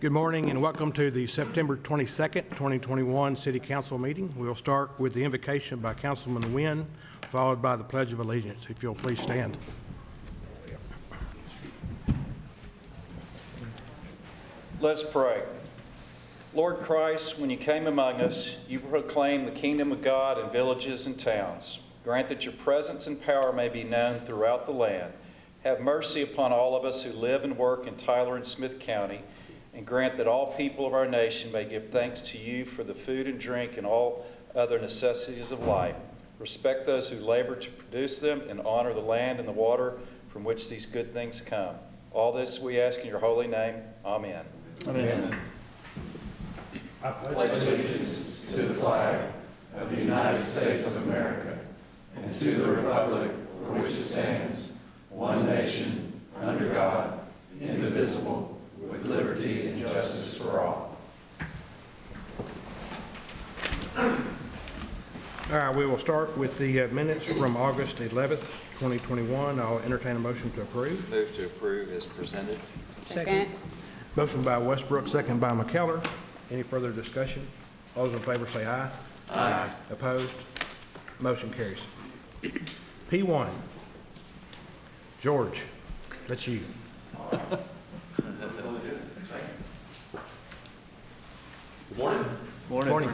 Good morning and welcome to the September 22nd, 2021 City Council meeting. We'll start with the invocation by Councilman Wynn, followed by the Pledge of Allegiance. If you'll please stand. Let's pray. Lord Christ, when you came among us, you proclaimed the kingdom of God in villages and towns. Grant that your presence and power may be known throughout the land. Have mercy upon all of us who live and work in Tyler and Smith County, and grant that all people of our nation may give thanks to you for the food and drink and all other necessities of life. Respect those who labor to produce them, and honor the land and the water from which these good things come. All this we ask in your holy name. Amen. Amen. I pledge allegiance to the flag of the United States of America and to the republic for which it stands, one nation, under God, indivisible, with liberty and justice for all. All right, we will start with the minutes from August 11th, 2021. I'll entertain a motion to approve. Move to approve as presented. Second. Motion by Westbrook, second by McKellar. Any further discussion? All those in favor say aye. Aye. Opposed? Motion carries. P1. George, that's you. Good morning. Morning.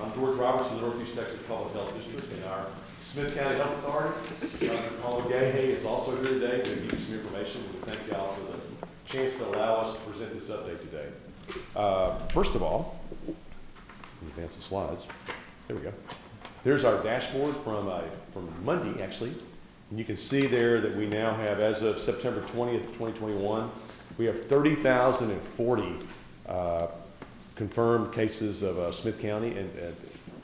I'm George Roberts from the Northeast Texas Public Health District and our Smith County Health Authority. Dr. Paula Gay is also here today to give you some information. We thank y'all for the chance to allow us to present this update today. First of all, let me advance the slides. There we go. There's our dashboard from Monday, actually. And you can see there that we now have, as of September 20th, 2021, we have 30,040 confirmed cases of Smith County and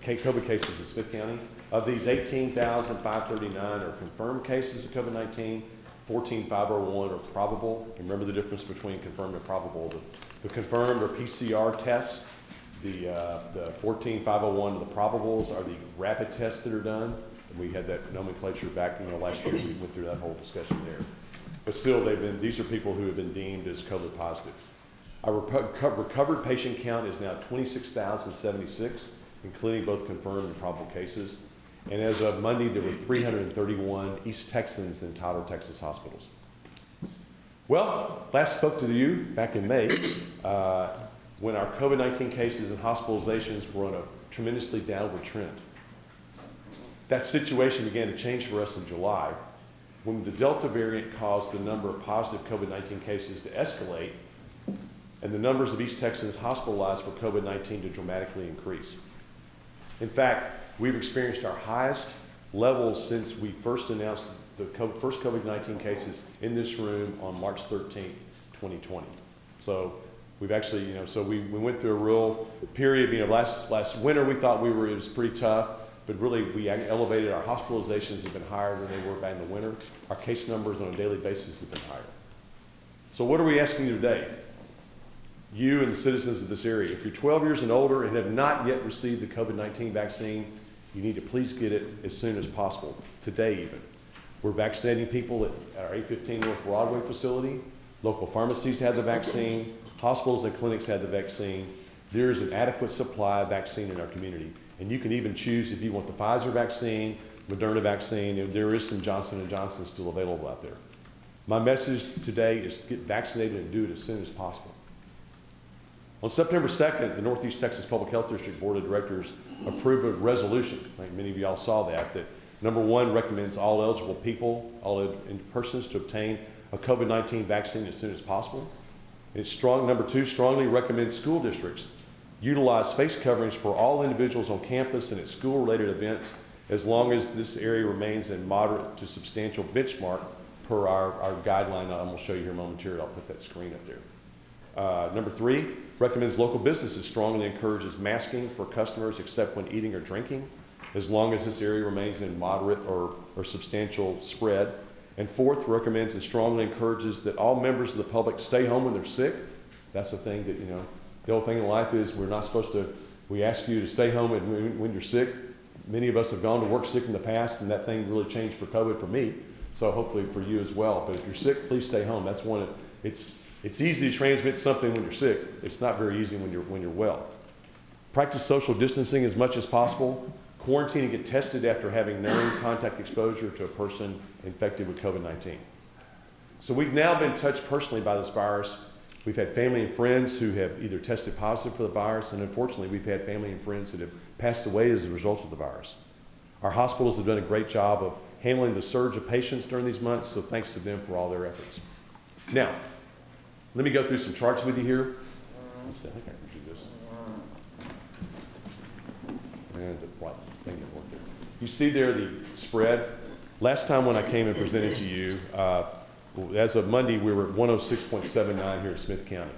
COVID cases in Smith County. Of these, 18,539 are confirmed cases of COVID-19, 14,501 are probable. And remember the difference between confirmed and probable. The confirmed are PCR tests. The 14,501 of the probables are the rapid tests that are done. And we had that nomenclature back last year. We went through that whole discussion there. But still, these are people who have been deemed as COVID positive. Our recovered patient count is now 26,076, including both confirmed and probable cases. And as of Monday, there were 331 East Texans in Tyler, Texas hospitals. Well, last spoke to you back in May when our COVID-19 cases and hospitalizations were on a tremendously downward trend. That situation began to change for us in July when the Delta variant caused the number of positive COVID-19 cases to escalate and the numbers of East Texans hospitalized for COVID-19 to dramatically increase. In fact, we've experienced our highest levels since we first announced the first COVID-19 cases in this room on March 13th, 2020. So we've actually, so we went through a real period, last winter we thought it was pretty tough, but really we elevated. Our hospitalizations have been higher than they were back in the winter. Our case numbers on a daily basis have been higher. So what are we asking you today? You and the citizens of this area, if you're 12 years and older and have not yet received the COVID-19 vaccine, you need to please get it as soon as possible, today even. We're vaccinating people at our 815 North Broadway facility. Local pharmacies have the vaccine. Hospitals and clinics have the vaccine. There's an adequate supply of vaccine in our community. And you can even choose if you want the Pfizer vaccine, Moderna vaccine, and there is some Johnson & Johnson still available out there. My message today is get vaccinated and do it as soon as possible. On September 2nd, the Northeast Texas Public Health District Board of Directors approved a resolution, I think many of y'all saw that number one recommends all eligible people, all persons to obtain a COVID-19 vaccine as soon as possible. Number two, strongly recommends school districts utilize face coverings for all individuals on campus and at school-related events as long as this area remains in moderate to substantial benchmark per our guideline. I'm going to show you here momentarily. I'll put that screen up there. Number three, recommends local businesses strongly encourages masking for customers except when eating or drinking, as long as this area remains in moderate or substantial spread. And fourth, recommends and strongly encourages that all members of the public stay home when they're sick. That's the thing that, the whole thing in life is we ask you to stay home when you're sick. Many of us have gone to work sick in the past, and that thing really changed for COVID for me. So hopefully for you as well. But if you're sick, please stay home. That's one. It's It's easy to transmit something when you're sick. It's not very easy when you're well. Practice social distancing as much as possible. Quarantine and get tested after having known contact exposure to a person infected with COVID-19. So we've now been touched personally by this virus. We've had family and friends who have either tested positive for the virus, and unfortunately we've had family and friends that have passed away as a result of the virus. Our hospitals have done a great job of handling the surge of patients during these months, so thanks to them for all their efforts. Now, let me go through some charts with you here. Let's see, I think I can do this. And the right thing didn't work there. You see there the spread. Last time when I came and presented to you, as of Monday, we were at 106.79 here in Smith County.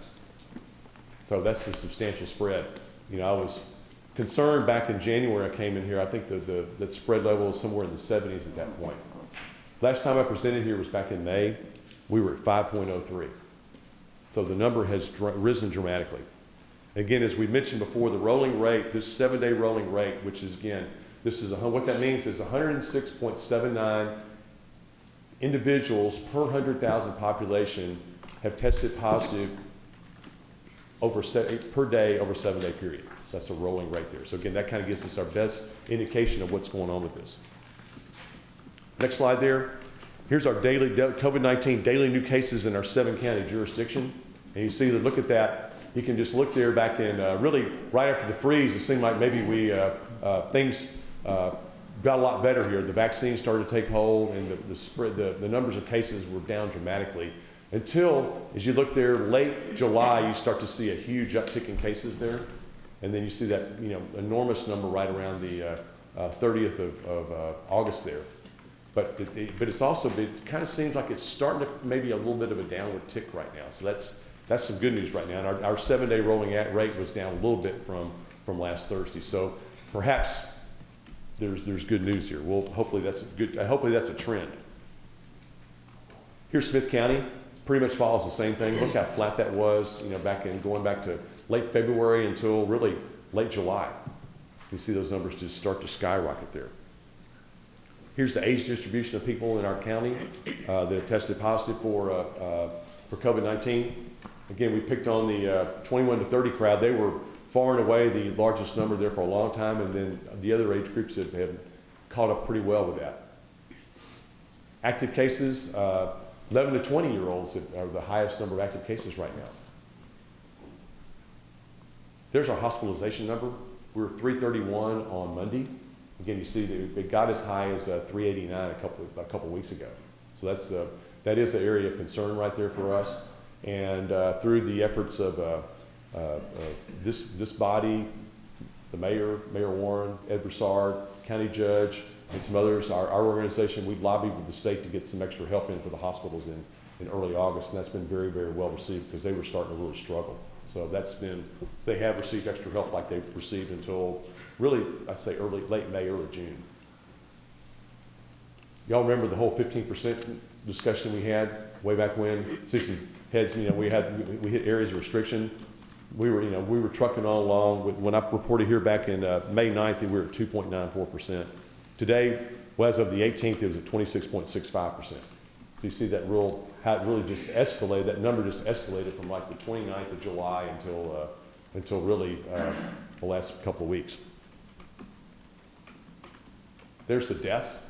So that's a substantial spread. You know, I was concerned back in January I came in here. I think the spread level was somewhere in the 70s at that point. Last time I presented here was back in May. We were at 5.03. So the number has risen dramatically. Again, as we mentioned before, the rolling rate, this 7-day rolling rate, which is again, this is what that means is 106.79 individuals per 100,000 population have tested positive per day over a 7-day period. That's a rolling rate there. So again, that kind of gives us our best indication of what's going on with this. Next slide there. Here's our daily COVID-19 daily new cases in our 7-county jurisdiction. And you see that, look at that. You can just look there back in really right after the freeze. It seemed like maybe things got a lot better here. The vaccines started to take hold, and the numbers of cases were down dramatically. Until, as you look there, late July, you start to see a huge uptick in cases there, and then you see that enormous number right around the 30th of August there. But it's also it kind of seems like it's starting to maybe a little bit of a downward tick right now. So that's some good news right now. And our 7-day rolling rate was down a little bit from last Thursday. So perhaps there's good news here. Well, hopefully that's a trend. Here's Smith County. Pretty much follows the same thing. Look how flat that was, going back to late February until really late July. You see those numbers just start to skyrocket there. Here's the age distribution of people in our county that have tested positive for COVID-19. Again, we picked on the 21 to 30 crowd. They were far and away the largest number there for a long time, and then the other age groups have caught up pretty well with that. Active cases, 11 to 20-year-olds are the highest number of active cases right now. There's our hospitalization number. We were 331 on Monday. Again, you see that it got as high as 389 a couple weeks ago. So that is an area of concern right there for us. And through the efforts of this body, the Mayor Warren, Ed Broussard, County Judge, and some others, our organization, we lobbied with the state to get some extra help in for the hospitals in early August, and that's been very, very well received because they were starting to really struggle. So they have received extra help like they've received until really, I'd say late May, early June. Y'all remember the whole 15% discussion we had way back when? See some heads, we hit areas of restriction. We were trucking on along. When I reported here back in May 9th, we were at 2.94%. Today, as of the 18th, it was at 26.65%. So you see that how it really just escalated. That number just escalated from like the 29th of July until really the last couple of weeks. There's the deaths.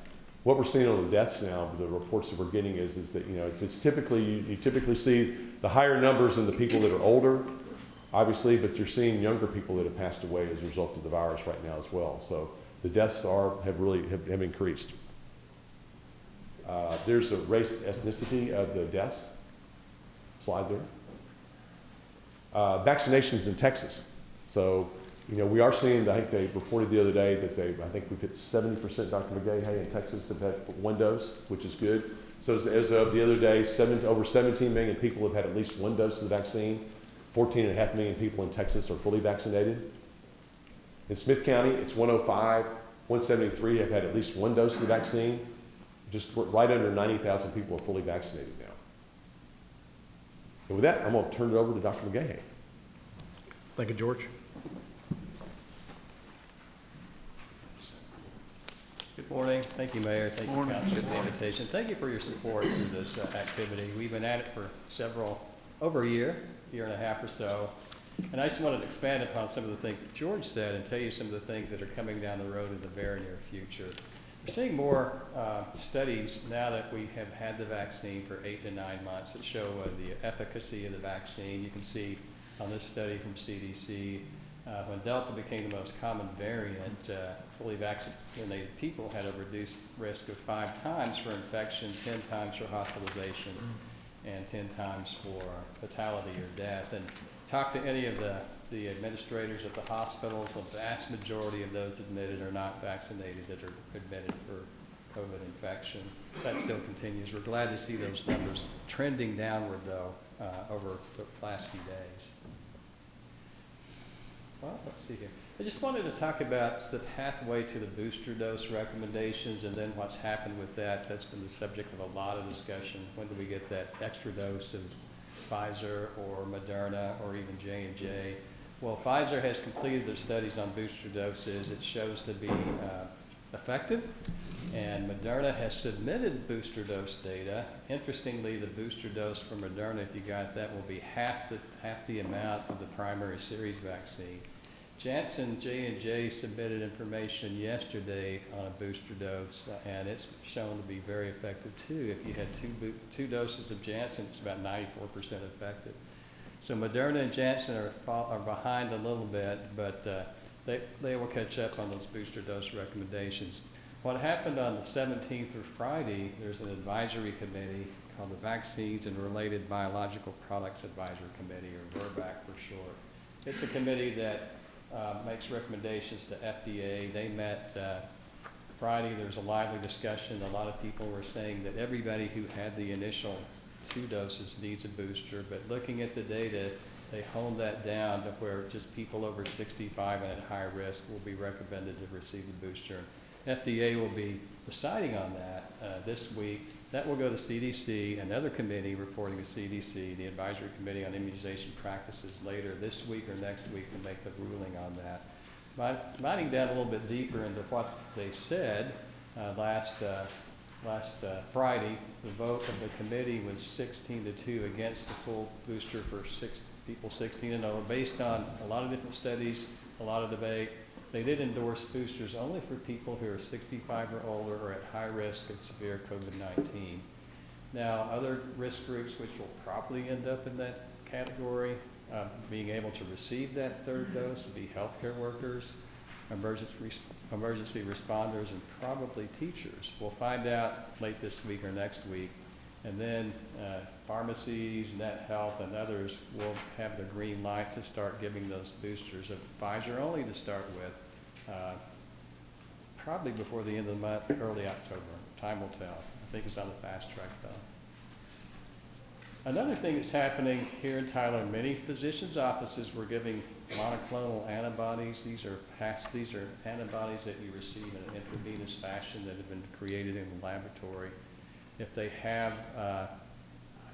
What we're seeing on the deaths now, the reports that we're getting is that it's typically you typically see the higher numbers in the people that are older, obviously, but you're seeing younger people that have passed away as a result of the virus right now as well. So the deaths have increased. There's the race ethnicity of the deaths. Slide there. Vaccinations in Texas. So, we are seeing, I think they reported the other day that I think we've hit 70%, Dr. McGahey, in Texas have had one dose, which is good. So as of the other day, over 17 million people have had at least one dose of the vaccine. 14.5 million people in Texas are fully vaccinated. In Smith County, it's 105. 173 have had at least one dose of the vaccine. Just right under 90,000 people are fully vaccinated now. And with that, I'm going to turn it over to Dr. McGahey. Thank you, George. Good morning. Thank you, Mayor. Thank you, Councilman, for the invitation. Thank you for your support for this activity. We've been at it for several over a year and a half or so. And I just wanted to expand upon some of the things that George said and tell you some of the things that are coming down the road in the very near future. We're seeing more studies now that we have had the vaccine for 8 to 9 months that show the efficacy of the vaccine. You can see on this study from CDC, when Delta became the most common variant, fully vaccinated people had a reduced risk of 5 times for infection, 10 times for hospitalization, and 10 times for fatality or death. And talk to any of the administrators at the hospitals, the vast majority of those admitted are not vaccinated that are admitted for COVID infection. That still continues. We're glad to see those numbers trending downward, though, over the last few days. Well, let's see here. I just wanted to talk about the pathway to the booster dose recommendations and then what's happened with that. That's been the subject of a lot of discussion. When do we get that extra dose of Pfizer or Moderna or even J&J? Well, Pfizer has completed their studies on booster doses. It shows to be effective. And Moderna has submitted booster dose data. Interestingly, the booster dose for Moderna, if you got that, will be half the amount of the primary series vaccine. Janssen, J&J submitted information yesterday on a booster dose, and it's shown to be very effective too. If you had two doses of Janssen, it's about 94% effective. So Moderna and Janssen are behind a little bit, but they will catch up on those booster dose recommendations. What happened on the 17th or Friday, there's an advisory committee called the Vaccines and Related Biological Products Advisory Committee, or VRBAC for short. It's a committee that makes recommendations to FDA. They met Friday. There's a lively discussion. A lot of people were saying that everybody who had the initial 2 doses needs a booster, but looking at the data, they honed that down to where just people over 65 and at high risk will be recommended to receive the booster. FDA will be deciding on that this week. That will go to CDC, another committee reporting to CDC, the Advisory Committee on Immunization Practices, later this week or next week to make the ruling on that. Mining down a little bit deeper into what they said last Friday, the vote of the committee was 16-2 against the full booster for people 16 and over, based on a lot of different studies, a lot of debate. They did endorse boosters only for people who are 65 or older or at high risk of severe COVID-19. Now, other risk groups which will probably end up in that category, being able to receive that 3rd dose would be healthcare workers, emergency responders, and probably teachers. We'll find out late this week or next week. And then pharmacies, Net Health, and others will have the green light to start giving those boosters of Pfizer only to start with, probably before the end of the month, early October. Time will tell. I think it's on the fast track, though. Another thing that's happening here in Tyler, many physicians' offices were giving monoclonal antibodies. These are antibodies that you receive in an intravenous fashion that have been created in the laboratory. If they have,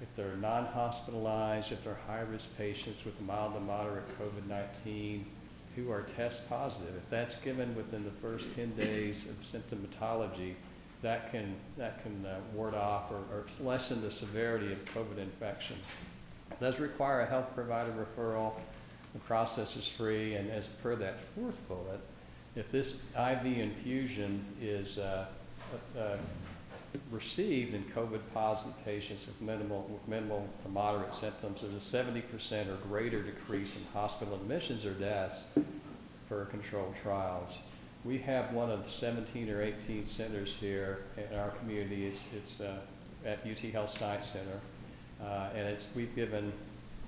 if they're non-hospitalized, if they're high-risk patients with mild to moderate COVID-19 who are test positive, if that's given within the first 10 days of symptomatology, that can ward off or lessen the severity of COVID infection. It does require a health provider referral. The process is free, and as per that 4th bullet, if this IV infusion is received in COVID-positive patients with minimal to moderate symptoms, there's a 70% or greater decrease in hospital admissions or deaths for controlled trials. We have one of 17 or 18 centers here in our community. It's at UT Health Science Center, and we've given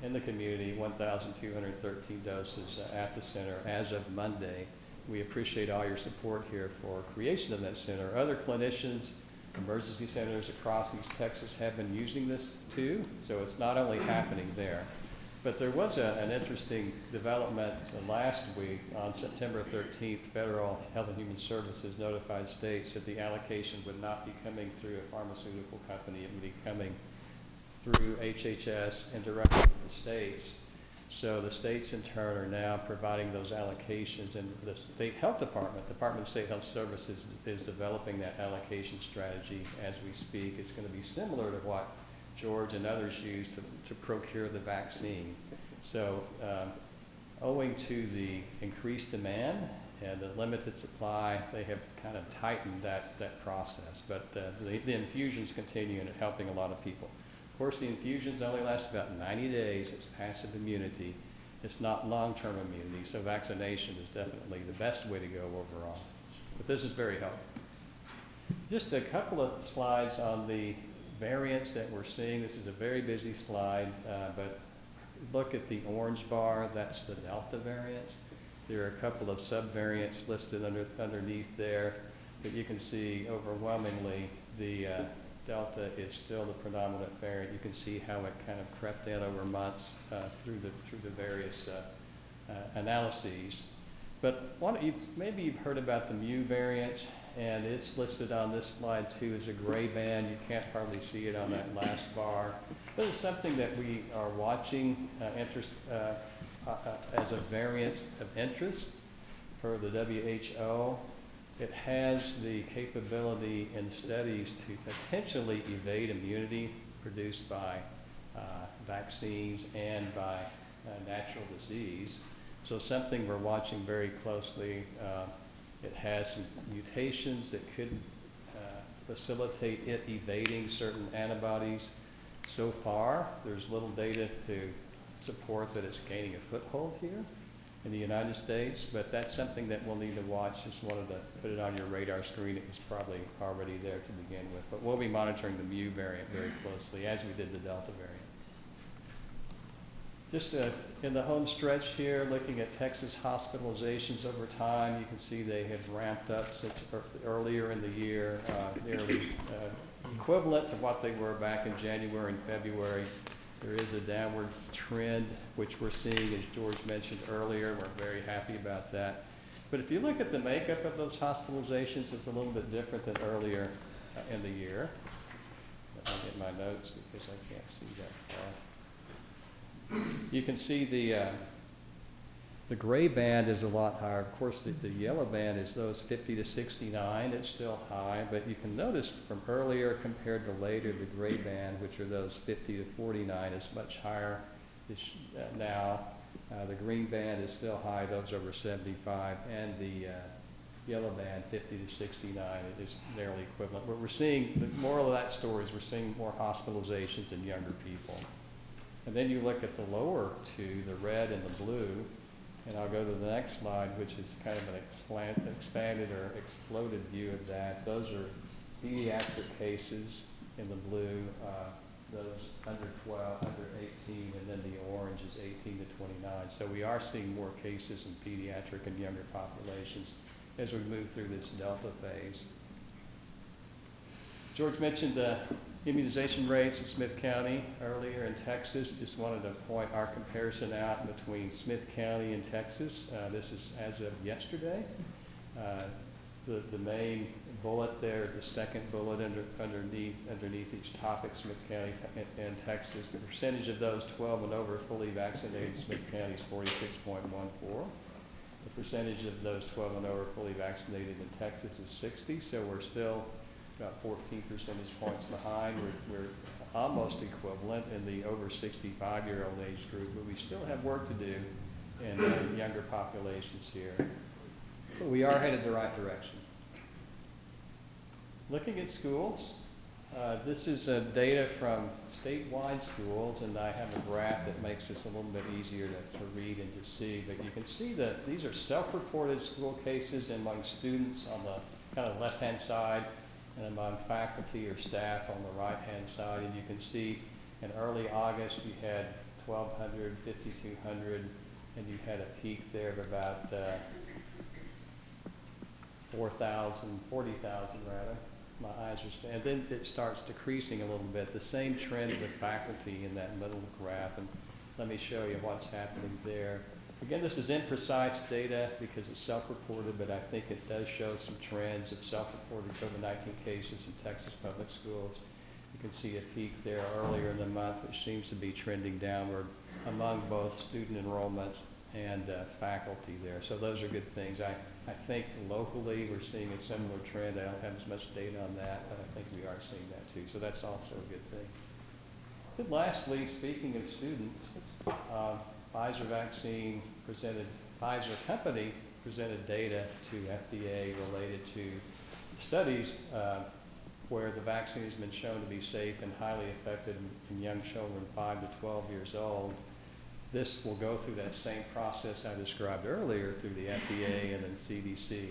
in the community 1,213 doses at the center as of Monday. We appreciate all your support here for creation of that center. Other clinicians, emergency centers across East Texas have been using this too, so it's not only happening there. But there was an interesting development last week. On September 13th, Federal Health and Human Services notified states that the allocation would not be coming through a pharmaceutical company. It would be coming through HHS and directly to the states. So the states in turn are now providing those allocations, and the state health department, Department of State Health Services, is developing that allocation strategy as we speak. It's going to be similar to what George and others use to procure the vaccine. So owing to the increased demand and the limited supply, they have kind of tightened that process. But the infusions continue and are helping a lot of people. Of course, the infusions only last about 90 days. It's passive immunity. It's not long-term immunity, so vaccination is definitely the best way to go overall. But this is very helpful. Just a couple of slides on the variants that we're seeing. This is a very busy slide, but look at the orange bar. That's the Delta variant. There are a couple of subvariants listed underneath there, but you can see overwhelmingly the Delta is still the predominant variant. You can see how it kind of crept in over months through the various analyses. But maybe you've heard about the Mu variant, and it's listed on this slide too as a gray band. You can't hardly see it on that last bar. But it's something that we are watching as a variant of interest for the WHO. It has the capability in studies to potentially evade immunity produced by vaccines and by natural disease. So something we're watching very closely. It has some mutations that could facilitate it evading certain antibodies. So far, there's little data to support that it's gaining a foothold here in the United States, but that's something that we'll need to watch. Just wanted to put it on your radar screen. It was probably already there to begin with, but we'll be monitoring the Mu variant very closely, as we did the Delta variant. Just in the home stretch here, looking at Texas hospitalizations over time, you can see they have ramped up since earlier in the year, nearly equivalent to what they were back in January and February. There is a downward trend, which we're seeing, as George mentioned earlier. We're very happy about that. But if you look at the makeup of those hospitalizations, it's a little bit different than earlier in the year. Let me get my notes because I can't see that far. You can see the gray band is a lot higher. Of course, the yellow band is those 50 to 69. It's still high, but you can notice from earlier compared to later, the gray band, which are those 50 to 49, is much higher now. The green band is still high, those over 75, and the yellow band, 50 to 69, is nearly equivalent. But we're seeing, the moral of that story is we're seeing more hospitalizations in younger people. And then you look at the lower two, the red and the blue, and I'll go to the next slide, which is kind of an expanded or exploded view of that. Those are pediatric cases in the blue, those under 12, under 18, and then the orange is 18 to 29. So we are seeing more cases in pediatric and younger populations as we move through this Delta phase. George mentioned the immunization rates in Smith County earlier in Texas. Just wanted to point our comparison out between Smith County and Texas. This is as of yesterday. The main bullet there is the second bullet underneath each topic, Smith County and Texas. The percentage of those 12 and over fully vaccinated in Smith County is 46.14. The percentage of those 12 and over fully vaccinated in Texas is 60, so we're still about 14 percentage points behind. We're almost equivalent in the over 65-year-old age group, but we still have work to do in younger populations here. But we are headed the right direction. Looking at schools, this is data from statewide schools, and I have a graph that makes this a little bit easier to read and to see. But you can see that these are self-reported school cases among students on the kind of left-hand side, and among faculty or staff on the right-hand side. And you can see in early August you had 1,200, 5,200, and you had a peak there of about 4,000, 40,000 rather. My eyes are, and then it starts decreasing a little bit. The same trend with faculty in that middle graph, and let me show you what's happening there. Again, this is imprecise data because it's self-reported, but I think it does show some trends of self-reported COVID-19 cases in Texas public schools. You can see a peak there earlier in the month, which seems to be trending downward among both student enrollment and faculty there. So those are good things. I think locally we're seeing a similar trend. I don't have as much data on that, but I think we are seeing that too. So that's also a good thing. And lastly, speaking of students, Pfizer company presented data to FDA related to studies where the vaccine has been shown to be safe and highly effective in young children 5 to 12 years old. This will go through that same process I described earlier through the FDA and then CDC.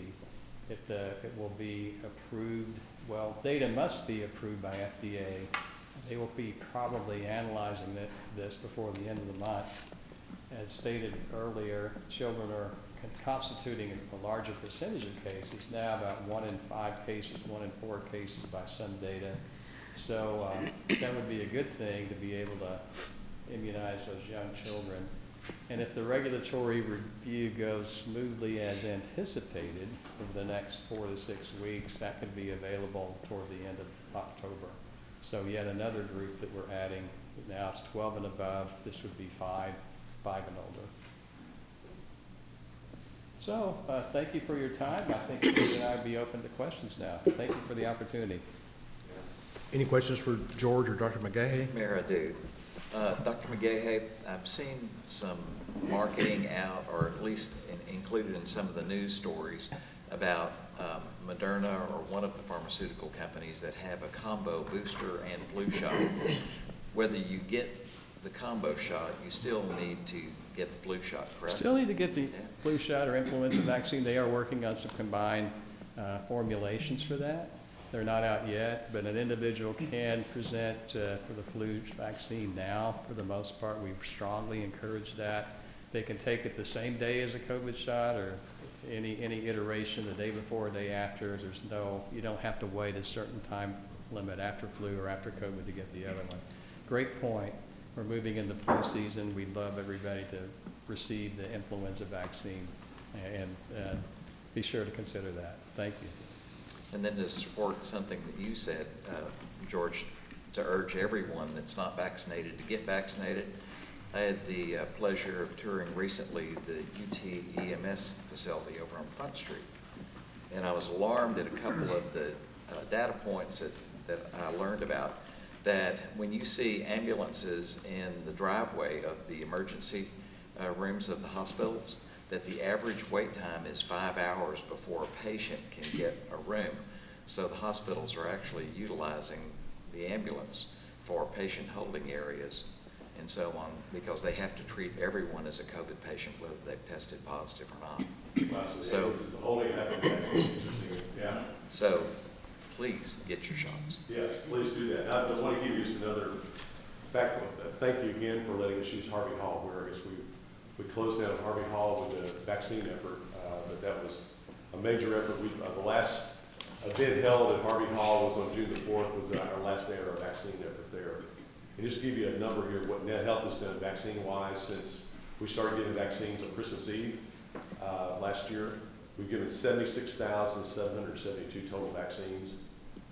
It will be approved, well, data must be approved by FDA. They will be probably analyzing this before the end of the month. As stated earlier, children are constituting a larger percentage of cases, now about 1 in 5 cases, 1 in 4 cases by some data. So that would be a good thing to be able to immunize those young children. And if the regulatory review goes smoothly as anticipated over the next 4 to 6 weeks, that could be available toward the end of October. So yet another group that we're adding, now it's 12 and above, this would be 5 and older. So thank you for your time. I think Steve and I would be open to questions now. Thank you for the opportunity. Any questions for George or Dr. McGahey? Mayor, I do. Dr. McGahey, I've seen some marketing out, or at least included in some of the news stories about Moderna or one of the pharmaceutical companies that have a combo booster and flu shot. Whether you get the combo shot, you still need to get the flu shot, correct? Still need to get the flu shot or influenza vaccine. They are working on some combined formulations for that. They're not out yet, but an individual can present for the flu vaccine now. For the most part, we strongly encourage that. They can take it the same day as a COVID shot or any iteration, the day before or day after. You don't have to wait a certain time limit after flu or after COVID to get the other one. Great point. We're moving into flu season. We'd love everybody to receive the influenza vaccine, and be sure to consider that. Thank you. And then to support something that you said, George, to urge everyone that's not vaccinated to get vaccinated. I had the pleasure of touring recently the UT EMS facility over on Front Street. And I was alarmed at a couple of the data points that I learned about, that when you see ambulances in the driveway of the emergency rooms of the hospitals, that the average wait time is 5 hours before a patient can get a room. So the hospitals are actually utilizing the ambulance for patient holding areas and so on, because they have to treat everyone as a COVID patient, whether they've tested positive or not. Wow, So this is the holding happening. That's interesting. Yeah. So please get your shots. Yes, please do that. I want to give you just another fact. Thank you again for letting us use Harvey Hall, where I guess we closed down Harvey Hall with the vaccine effort, but that was a major effort. The last event held at Harvey Hall was on June the 4th, was our last day of our vaccine effort there. And just to give you a number here, what Net Health has done vaccine-wise since we started getting vaccines on Christmas Eve last year, we've given 76,772 total vaccines,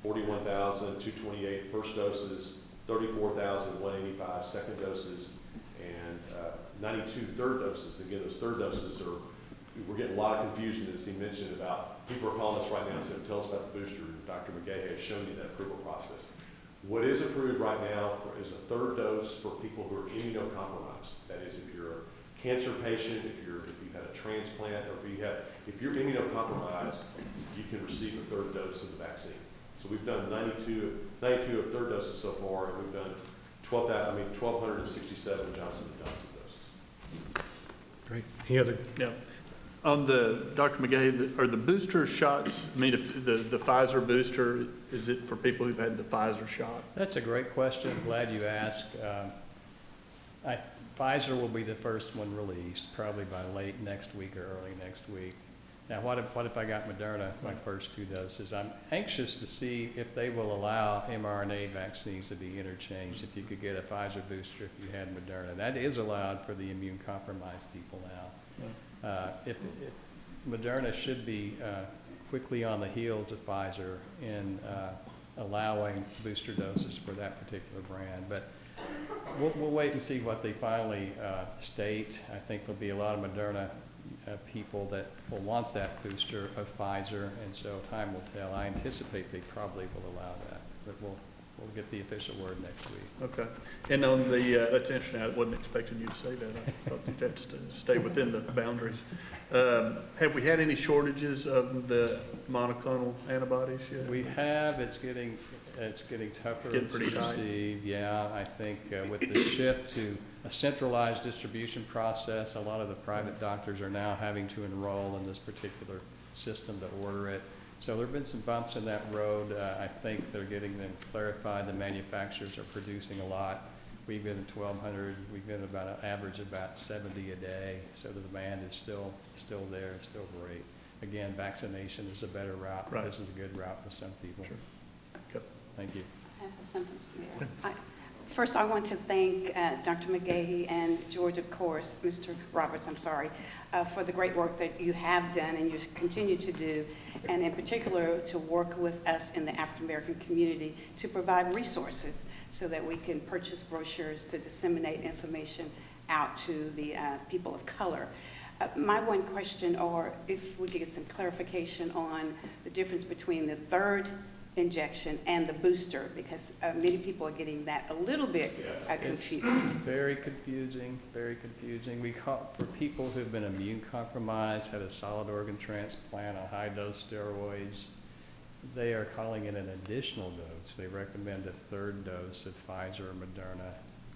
41,228 first doses, 34,185 second doses, and 92 third doses. Again, those third doses we're getting a lot of confusion, as he mentioned, about people are calling us right now and saying, tell us about the booster. Dr. McGahey has shown you that approval process. What is approved right now is a third dose for people who are immunocompromised. That is, if you're a cancer patient, if you've had a transplant, or if you're immunocompromised, you can receive a third dose of the vaccine. So we've done 92 of third doses so far, and we've done 1,267 Johnson & Johnson doses. Great. Any other? Yeah. On the, Dr. McGahey, are the booster shots, I mean, if the Pfizer booster, is it for people who've had the Pfizer shot? That's a great question. Glad you asked. Pfizer will be the first one released, probably by late next week or early next week. Now, what if I got Moderna, my first 2 doses? I'm anxious to see if they will allow mRNA vaccines to be interchanged, if you could get a Pfizer booster if you had Moderna. That is allowed for the immune-compromised people now. If Moderna should be quickly on the heels of Pfizer in allowing booster doses for that particular brand. But we'll wait and see what they finally state. I think there'll be a lot of Moderna people that will want that booster of Pfizer, and so time will tell. I anticipate they probably will allow that, but we'll get the official word next week. Okay. And on the, that's interesting, I wasn't expecting you to say that. I thought you'd have to stay within the boundaries. Have we had any shortages of the monoclonal antibodies yet? We have, it's getting tougher Getting pretty to tight. receive. Yeah, I think with the shift to a centralized distribution process, a lot of the private doctors are now having to enroll in this particular system to order it. So there have been some bumps in that road. I think they're getting them clarified. The manufacturers are producing a lot. We've been at 1,200. We've been about an average of about 70 a day. So the demand is still there. It's still great. Again, vaccination is a better route. Right. This is a good route for some people. Sure. Okay. Thank you. I have a sentence, Mayor. First, I want to thank Dr. McGahey and George, of course, Mr. Roberts, I'm sorry, for the great work that you have done and you continue to do, and in particular to work with us in the African American community to provide resources so that we can purchase brochures to disseminate information out to the people of color. My one question, or if we could get some clarification on the difference between the third injection and the booster, because many people are getting that a little bit confused. It's very confusing, very confusing. We call, for people who've been immune compromised, had a solid organ transplant on high-dose steroids, they are calling it an additional dose. They recommend a third dose of Pfizer or Moderna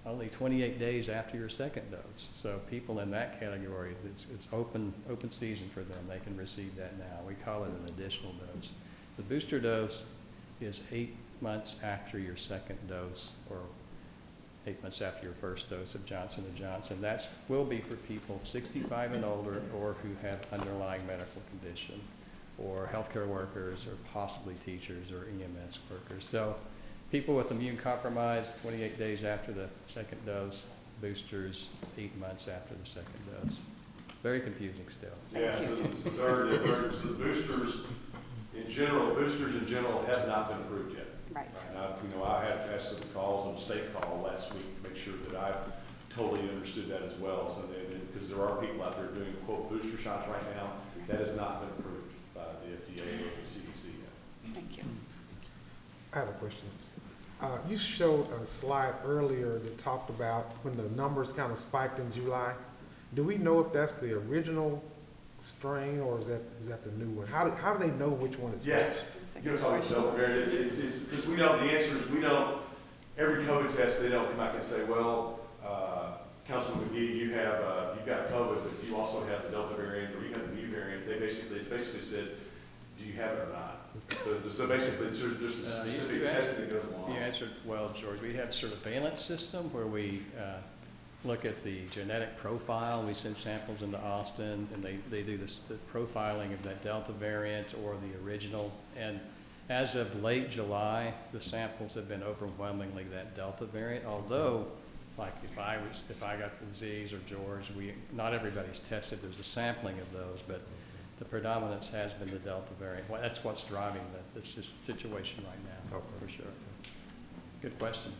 only 28 days after your second dose. So people in that category, it's open season for them. They can receive that now. We call it an additional dose. The booster dose is 8 months after your second dose, or 8 months after your first dose of Johnson & Johnson. That will be for people 65 and older, or who have underlying medical condition, or healthcare workers, or possibly teachers or EMS workers. So people with immune compromise, 28 days after the second dose, boosters 8 months after the second dose. Very confusing still. Yeah, so the so the boosters in general have not been approved yet. Right. And I had asked some calls on the state call last week to make sure that I totally understood that as well. So because there are people out there doing quote booster shots right now, that has not been approved by the FDA or the CDC yet. Thank you. I have a question. You showed a slide earlier that talked about when the numbers kind of spiked in July. Do we know if that's the original strain or is that the new one? How do they know which one is which? Yeah, you're talking Delta variant. It's because we don't. The answer is we don't. Every COVID test, they don't come back and say, well, Councilman McGee, you've got COVID, but you also have the Delta variant or you have the new variant. It basically says, do you have it or not? So basically, there's a specific testing that goes along. You answered well, George. We have surveillance system where we look at the genetic profile. We send samples into Austin, and they do the profiling of that Delta variant or the original. And as of late July, the samples have been overwhelmingly that Delta variant. Although, like if I got the disease or George, not everybody's tested. There's a sampling of those, but the predominance has been the Delta variant. Well, that's what's driving this situation right now, for sure. Good question.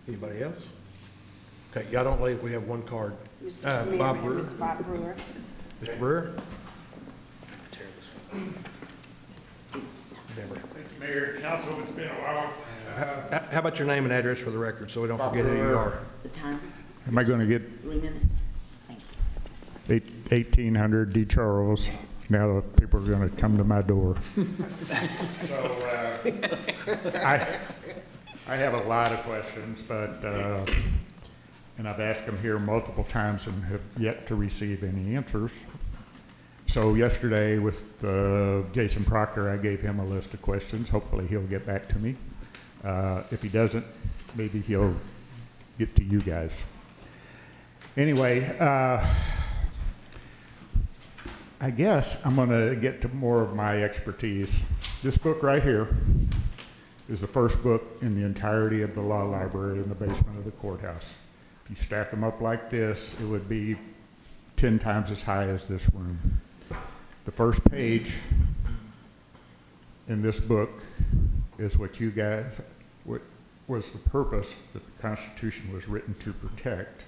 Anybody else? Okay, y'all don't leave, we have one card. Mr. Mayor, Bob we have Brewer. Mr. Bob Brewer. Mr. Brewer? Deborah. Thank you, Mayor, Council, it's been a while. How about your name and address for the record, so we don't forget who you are? The time, Am I going to get 3 minutes. Thank you. 1800 D. Charles? Now the people are going to come to my door. So I have a lot of questions, but and I've asked them here multiple times and have yet to receive any answers. So yesterday with Jason Proctor, I gave him a list of questions. Hopefully he'll get back to me. If he doesn't, maybe he'll get to you guys. Anyway, I guess I'm going to get to more of my expertise. This book right here is the first book in the entirety of the law library in the basement of the courthouse. If you stack them up like this, it would be 10 times as high as this room. The first page in this book is what you guys, what was the purpose that the Constitution was written to protect,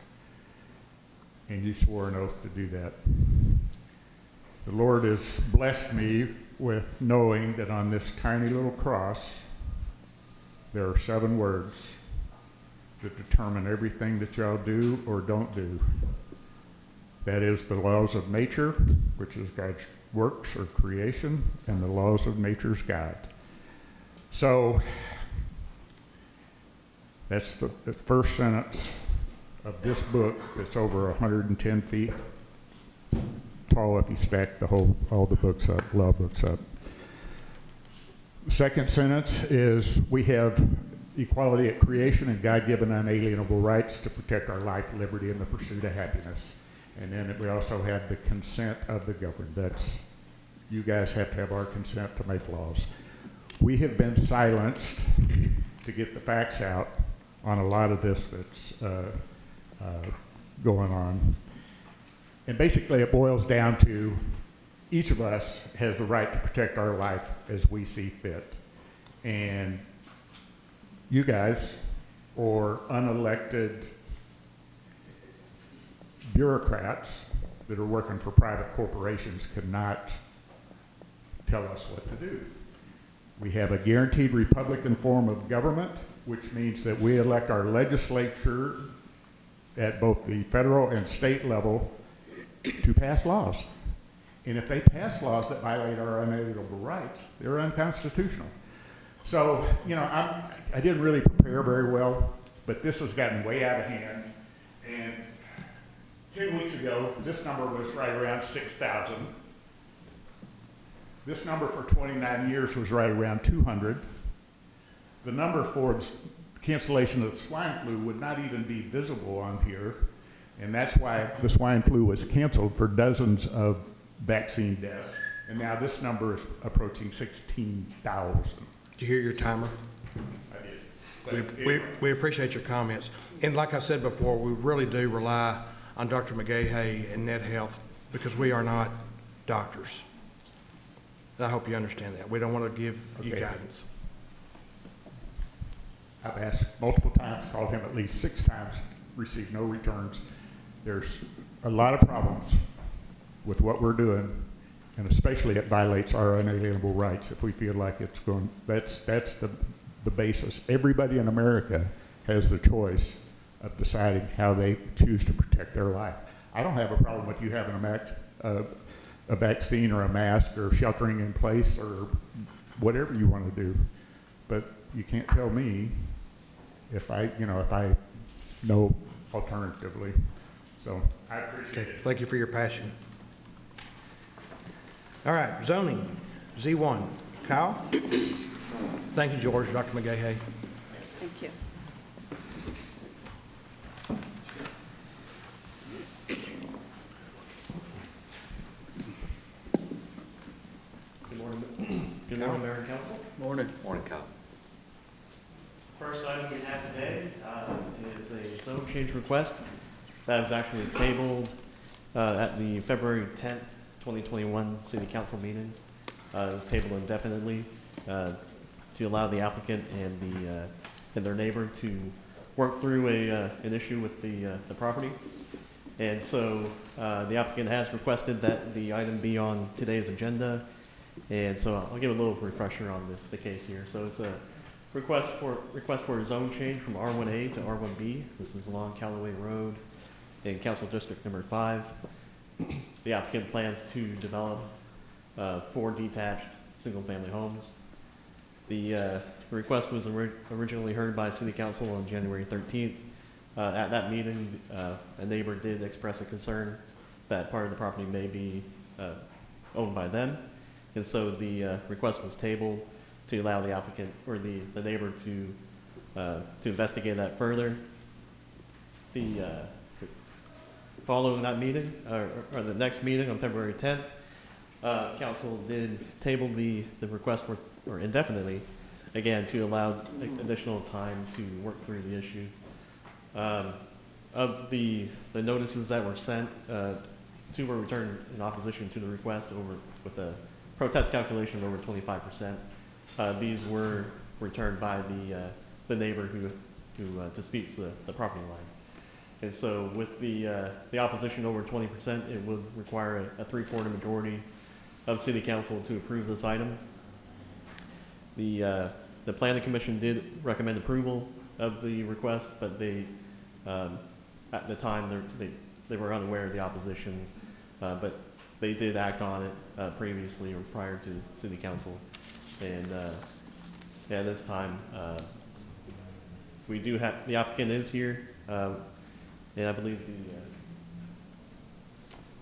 and you swore an oath to do that. The Lord has blessed me with knowing that on this tiny little cross there are 7 words that determine everything that y'all do or don't do. That is the laws of nature, which is God's works or creation, and the laws of nature's God. So that's the first sentence of this book that's over 110 feet tall if you stack all the books up, law books up. The second sentence is we have equality at creation and God-given unalienable rights to protect our life, liberty, and the pursuit of happiness. And then we also have the consent of the governed. That's, you guys have to have our consent to make laws. We have been silenced to get the facts out on a lot of this that's going on. And basically it boils down to each of us has the right to protect our life as we see fit. And you guys, or unelected bureaucrats that are working for private corporations, cannot tell us what to do. We have a guaranteed Republican form of government, which means that we elect our legislature at both the federal and state level to pass laws. And if they pass laws that violate our unalienable rights, they're unconstitutional. So, you know, I didn't really prepare very well, but this has gotten way out of hand. And 10 weeks ago, this number was right around 6,000. This number for 29 years was right around 200. The number for cancellation of the swine flu would not even be visible on here. And that's why the swine flu was canceled for dozens of vaccine deaths. And now this number is approaching 16,000. Did you hear your timer? I did. We appreciate your comments. And like I said before, we really do rely on Dr. McGahey and Net Health because we are not doctors. And I hope you understand that. We don't want to give you guidance. I've asked multiple times, called him at least 6 times, received no returns. There's a lot of problems with what we're doing, and especially it violates our unalienable rights if we feel like it's going, that's the basis. Everybody in America has the choice of deciding how they choose to protect their life. I don't have a problem with you having a vaccine or a mask or sheltering in place or whatever you want to do, but you can't tell me if I know alternatively. So I appreciate it. Thank you for your passion. All right, zoning, Z1. Kyle? Thank you, George. Dr. McGahey. Thank you. Good morning. Good morning, Mayor and Council. Morning. Morning, Kyle. First item we have today is a zone change request that was actually tabled at the February 10th, 2021 City Council meeting. It was tabled indefinitely to allow the applicant and their neighbor to work through an issue with the property. And so the applicant has requested that the item be on today's agenda. And so I'll give a little refresher on the case here. So it's a request for a zone change from R1A to R1B. This is along Callaway Road in Council District number 5. The applicant plans to develop 4 detached single-family homes. The request was originally heard by City Council on January 13th. At that meeting, a neighbor did express a concern that part of the property may be owned by them. And so the request was tabled to allow the applicant or the neighbor to investigate that further. Following that meeting, or the next meeting on February 10th, Council did table the request or indefinitely, again, to allow additional time to work through the issue. Of the notices that were sent, 2 were returned in opposition to the request with a protest calculation of over 25%. These were returned by the neighbor who disputes the property line. And so with the opposition over 20%, it would require a 3/4 majority of City Council to approve this item. The Planning Commission did recommend approval of the request, but they, at the time, they were unaware of the opposition, but they did act on it previously or prior to city council. And yeah, this time, we do have, the applicant is here, and I believe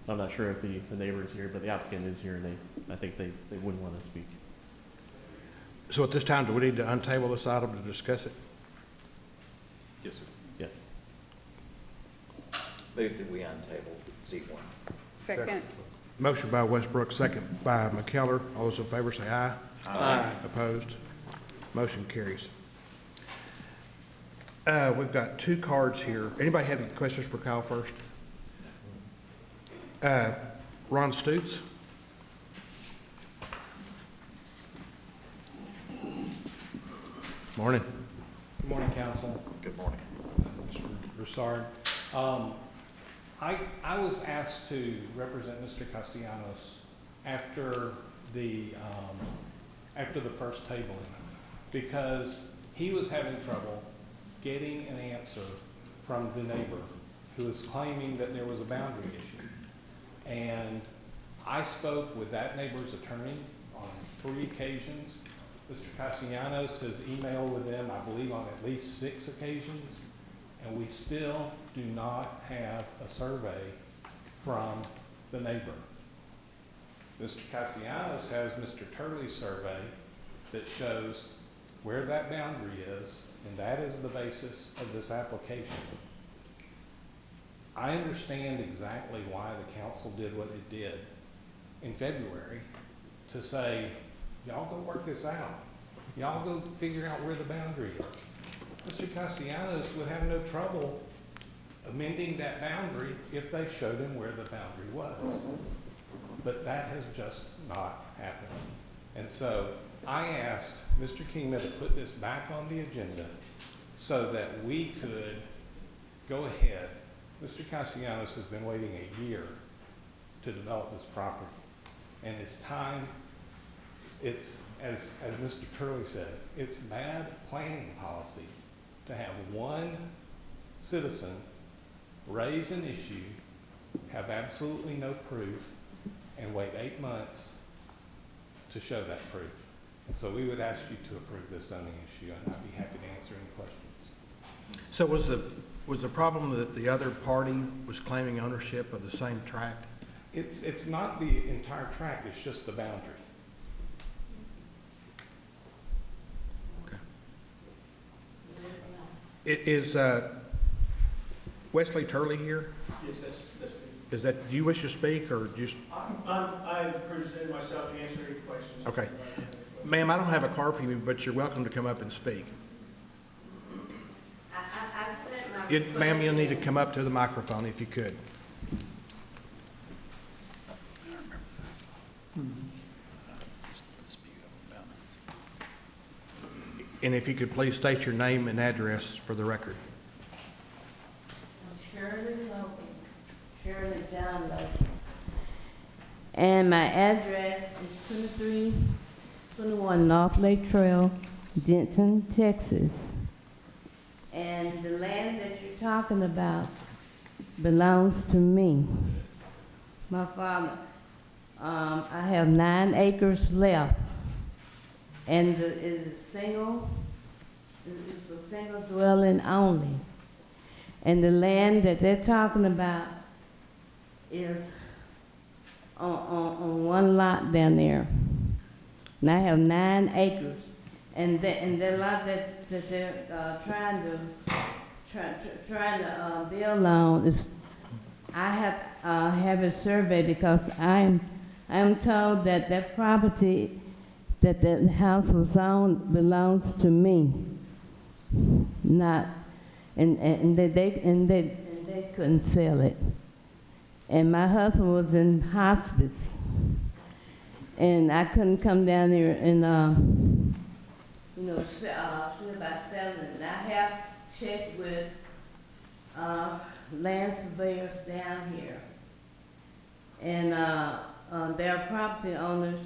I'm not sure if the neighbor is here, but the applicant is here, and I think they wouldn't want to speak. So at this time, do we need to untable this item to discuss it? Yes, sir. Yes. Move that we untable Z1. Second. Motion by Westbrook, second by McKellar. All those in favor say aye. Aye. Opposed? Motion carries. We've got 2 cards here. Anybody have any questions for Kyle first? Ron Stutes? Morning. Good morning, council. Good morning. Mr. Broussard. I was asked to represent Mr. Castellanos after the first tabling because he was having trouble getting an answer from the neighbor who was claiming that there was a boundary issue. And I spoke with that neighbor's attorney on 3 occasions. Mr. Castellanos has emailed with them, I believe, on at least 6 occasions, and we still do not have a survey from the neighbor. Mr. Castellanos has Mr. Turley's survey that shows where that boundary is, and that is the basis of this application. I understand exactly why the council did what it did in February to say, y'all go work this out. Y'all go figure out where the boundary is. Mr. Castellanos would have no trouble amending that boundary if they showed him where the boundary was. But that has just not happened. And so I asked Mr. Kingman to put this back on the agenda so that we could go ahead. Mr. Castellanos has been waiting a year to develop this property. And it's time, it's, as Mr. Turley said, it's bad planning policy to have one citizen raise an issue, have absolutely no proof, and wait 8 months to show that proof. And so we would ask you to approve this zoning issue, and I'd be happy to answer any questions. So was the problem that the other party was claiming ownership of the same tract? It's not the entire tract, it's just the boundary. Okay. Is Wesley Turley here? Yes, that's me. Is that, do you wish to speak or just? I presented myself to answer any questions. Okay. Ma'am, I don't have a card for you, but you're welcome to come up and speak. I sent my Ma'am, you'll need to come up to the microphone if you could. And if you could please state your name and address for the record. Shirley Logan, Shirley John Logan. And my address is 2321 North Lake Trail, Denton, Texas. And the land that you're talking about belongs to me. My father, I have 9 acres left. And it's a single dwelling only. And the land that they're talking about is on one lot down there. And I have 9 acres. And the lot that they're trying to build on is, I have a survey because I'm told that that property that the house was on belongs to me. Not, and they couldn't sell it. And my husband was in hospice, and I couldn't come down there and see about selling it. And I have checked with land surveyors down here, and there are property owners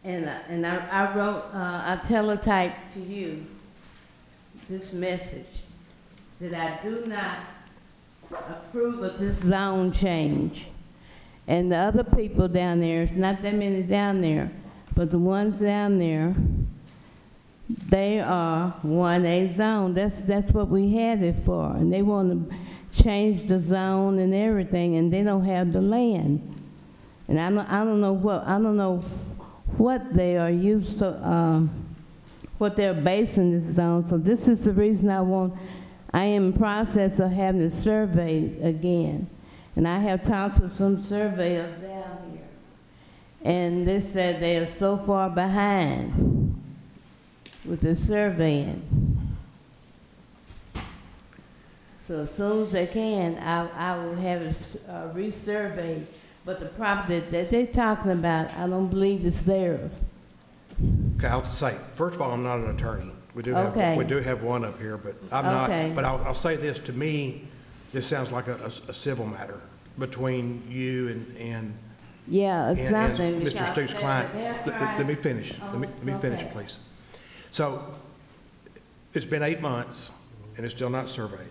And I wrote, I teletyped to you this message, that I do not approve of this zone change. And the other people down there, it's not that many down there, but the ones down there, they are 1A zone. That's what we had it for. And they want to change the zone and everything, and they don't have the land. And I don't know what they are used to, what they're basing this on. So this is the reason I am in process of having it surveyed again. And I have talked to some surveyors down here, and they said they are so far behind with the surveying. So as soon as they can, I will have it resurveyed. But the property that they're talking about, I don't believe it's theirs. Okay, I'll say, first of all, I'm not an attorney. We do have one up here, but I'm not. But I'll say this, to me, this sounds like a civil matter between you and yeah, it's something. And Mr. Stu's client. Let me finish. Let me finish, please. So, it's been 8 months, and it's still not surveyed.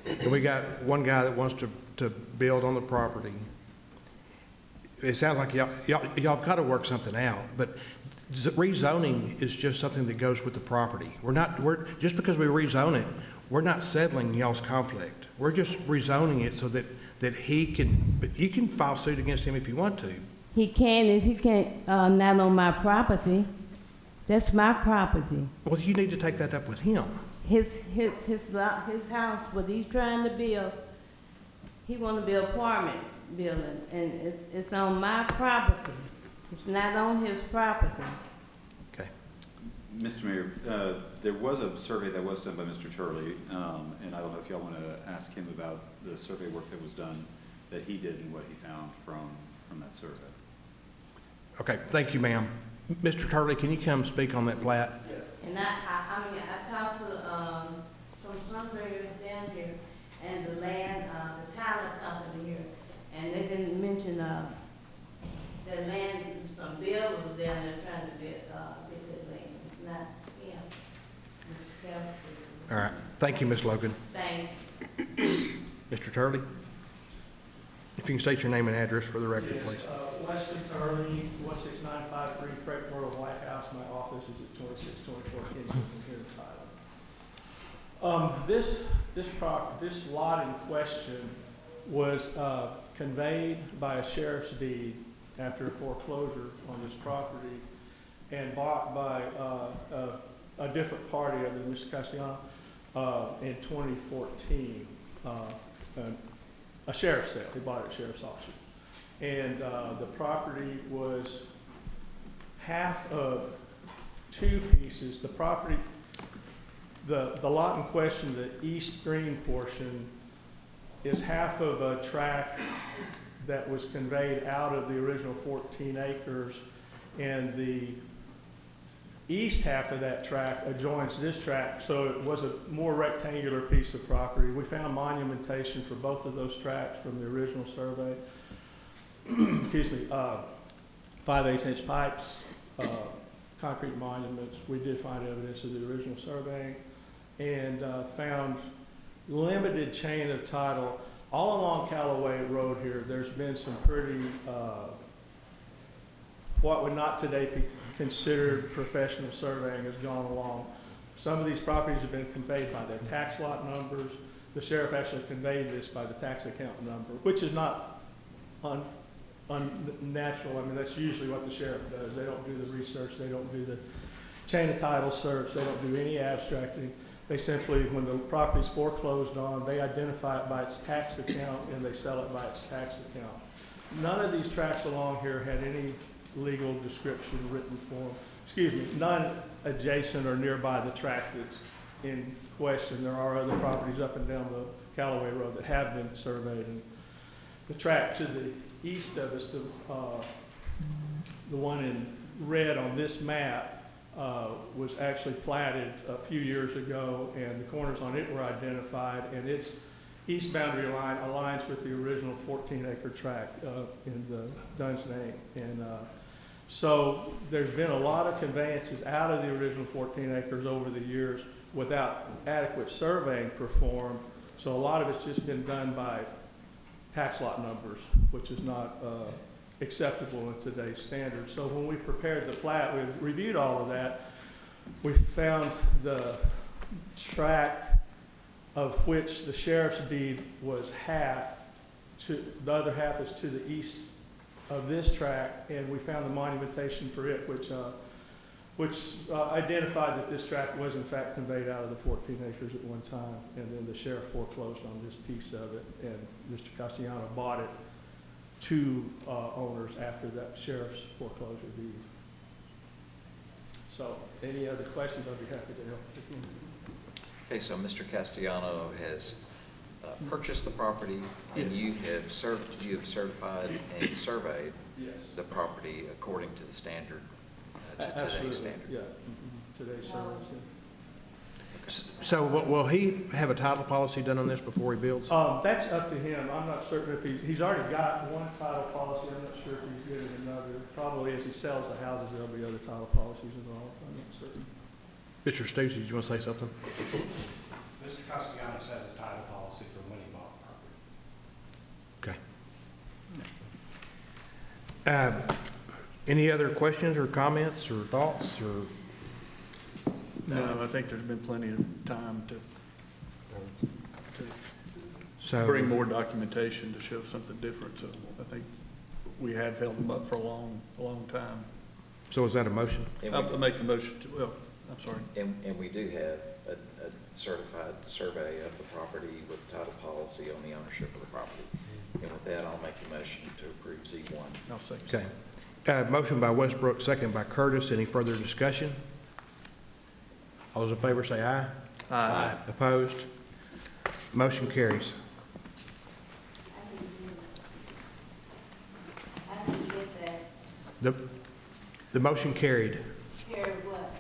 And we got one guy that wants to build on the property. It sounds like y'all got to work something out, but rezoning is just something that goes with the property. Just because we rezone it, we're not settling y'all's conflict. We're just rezoning it so that you can file suit against him if you want to. He can if he can't, not on my property. That's my property. Well, you need to take that up with him. His house, what he's trying to build, he want to build apartments building, and it's on my property. It's not on his property. Okay. Mr. Mayor, there was a survey that was done by Mr. Turley, and I don't know if y'all want to ask him about the survey work that was done that he did and what he found from that survey. Okay, thank you, ma'am. Mr. Turley, can you come speak on that plat? And I talked to some surveyors down here and the land, the Tyler company here, and they didn't mention the land, some builders down there trying to get that land. It's not him. It's Kelsey. All right. Thank you, Ms. Logan. Thank you. Mr. Turley, if you can state your name and address for the record, please. Wesley Turley, 16953 Craigmore White House. My office is at 2624 Kensington here in Tyler. This lot in question was conveyed by a sheriff's deed after a foreclosure on this property and bought by a different party other than Mr. Castellano in 2014. A sheriff's sale. He bought it at sheriff's auction. And the property was half of two pieces. The property, the lot in question, the east green portion, is half of a tract that was conveyed out of the original 14 acres, and the east half of that tract adjoins this tract, so it was a more rectangular piece of property. We found monumentation for both of those tracts from the original survey. Excuse me, 5/8-inch pipes, concrete monuments. We did find evidence of the original surveying, and found limited chain of title all along Callaway Road here. There's been some pretty, what would not today be considered professional surveying has gone along. Some of these properties have been conveyed by their tax lot numbers. The sheriff actually conveyed this by the tax account number, which is not unnatural. I mean, that's usually what the sheriff does. They don't do the research. They don't do the chain of title search. They don't do any abstracting. They simply, when the property's foreclosed on, they identify it by its tax account and they sell it by its tax account. None of these tracts along here had any legal description written form. Excuse me, none adjacent or nearby the tract that's in question. There are other properties up and down the Callaway Road that have been surveyed. And the tract to the east of us, the one in red on this map, was actually platted a few years ago, and the corners on it were identified, and its east boundary line aligns with the original 14-acre tract in the Dunn's name. And So there's been a lot of conveyances out of the original 14 acres over the years without adequate surveying performed. So a lot of it's just been done by tax lot numbers, which is not acceptable in today's standards. So when we prepared the plat, we reviewed all of that. We found the tract of which the sheriff's deed was half, the other half is to the east of this tract, and we found the monumentation for it, which identified that this tract was in fact conveyed out of the 14 acres at one time, and then the sheriff foreclosed on this piece of it, and Mr. Castellano bought it to owners after that sheriff's foreclosure deed. So, any other questions, I'd be happy to help. Okay, so Mr. Castellano has purchased the property, and Yes. you have certified and surveyed Yes. the property according to the standard, to Absolutely. today's standard. Yeah, today's standards, yeah. So will he have a title policy done on this before he builds? That's up to him. I'm not certain if he's already got one title policy. I'm not sure if he's getting another. Probably as he sells the houses, there'll be other title policies involved. I'm not certain. Mr. Stoops, did you want to say something? Mr. Castellanos has a title policy for when he bought property. Okay. Any other questions or comments or thoughts or? No, I think there's been plenty of time to So bring more documentation to show something different, so I think we have held them up for a long time. So is that a motion? I'll make a motion to, well, I'm sorry. And we do have a certified survey of the property with title policy on the ownership of the property. And with that, I'll make a motion to approve Z1. I'll second. Okay. Motion by Westbrook, second by Curtis. Any further discussion? All those in favor say aye. Aye. Opposed? Motion carries. I didn't get that. The motion carried. Carry what?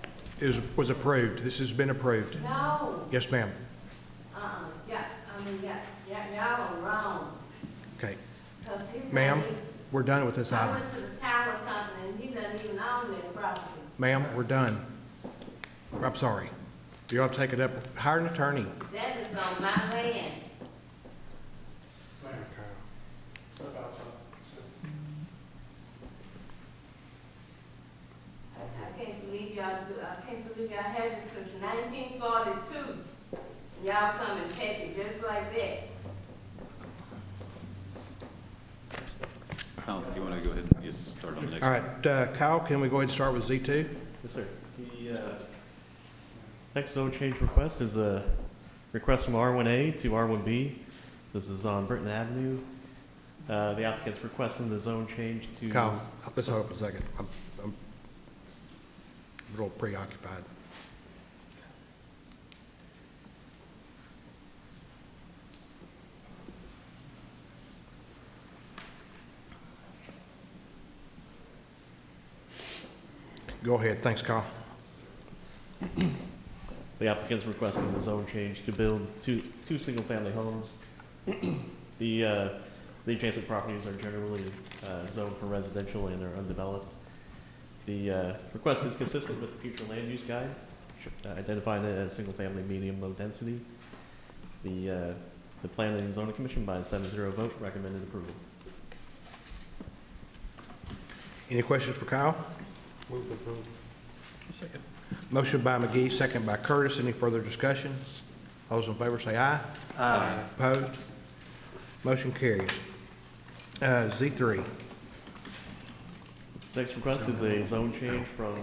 Was approved. This has been approved. No. Yes, ma'am. Y'all are wrong. Okay. 'Cause he's not Ma'am, even- we're done with this I item. went to the tower company and he doesn't even own that property. Ma'am, we're done. I'm sorry. You ought to take it up. Hire an attorney. That is on my land. I can't believe y'all had this since 1942. Y'all come and take it just like that. Kyle, you want to go ahead and get started on the next? All right, Kyle, can we go ahead and start with Z2? Yes, sir. The next zone change request is a request from R1A to R1B. This is on Britton Avenue. The applicant's requesting the zone change to... Kyle, let's hold up a second. I'm a little preoccupied. Go ahead. Thanks, Kyle. The applicant's requesting the zone change to build two single-family homes. The adjacent properties are generally zoned for residential and are undeveloped. The request is consistent with the future land use guide, identifying it as single-family, medium, low density. The Planning and Zoning Commission by a 7-0 vote recommended approval. Any questions for Kyle? Move to approve. Second. Motion by McGee, second by Curtis. Any further discussion? All those in favor say aye. Aye. Opposed? Motion carries. Z3. This next request is a zone change from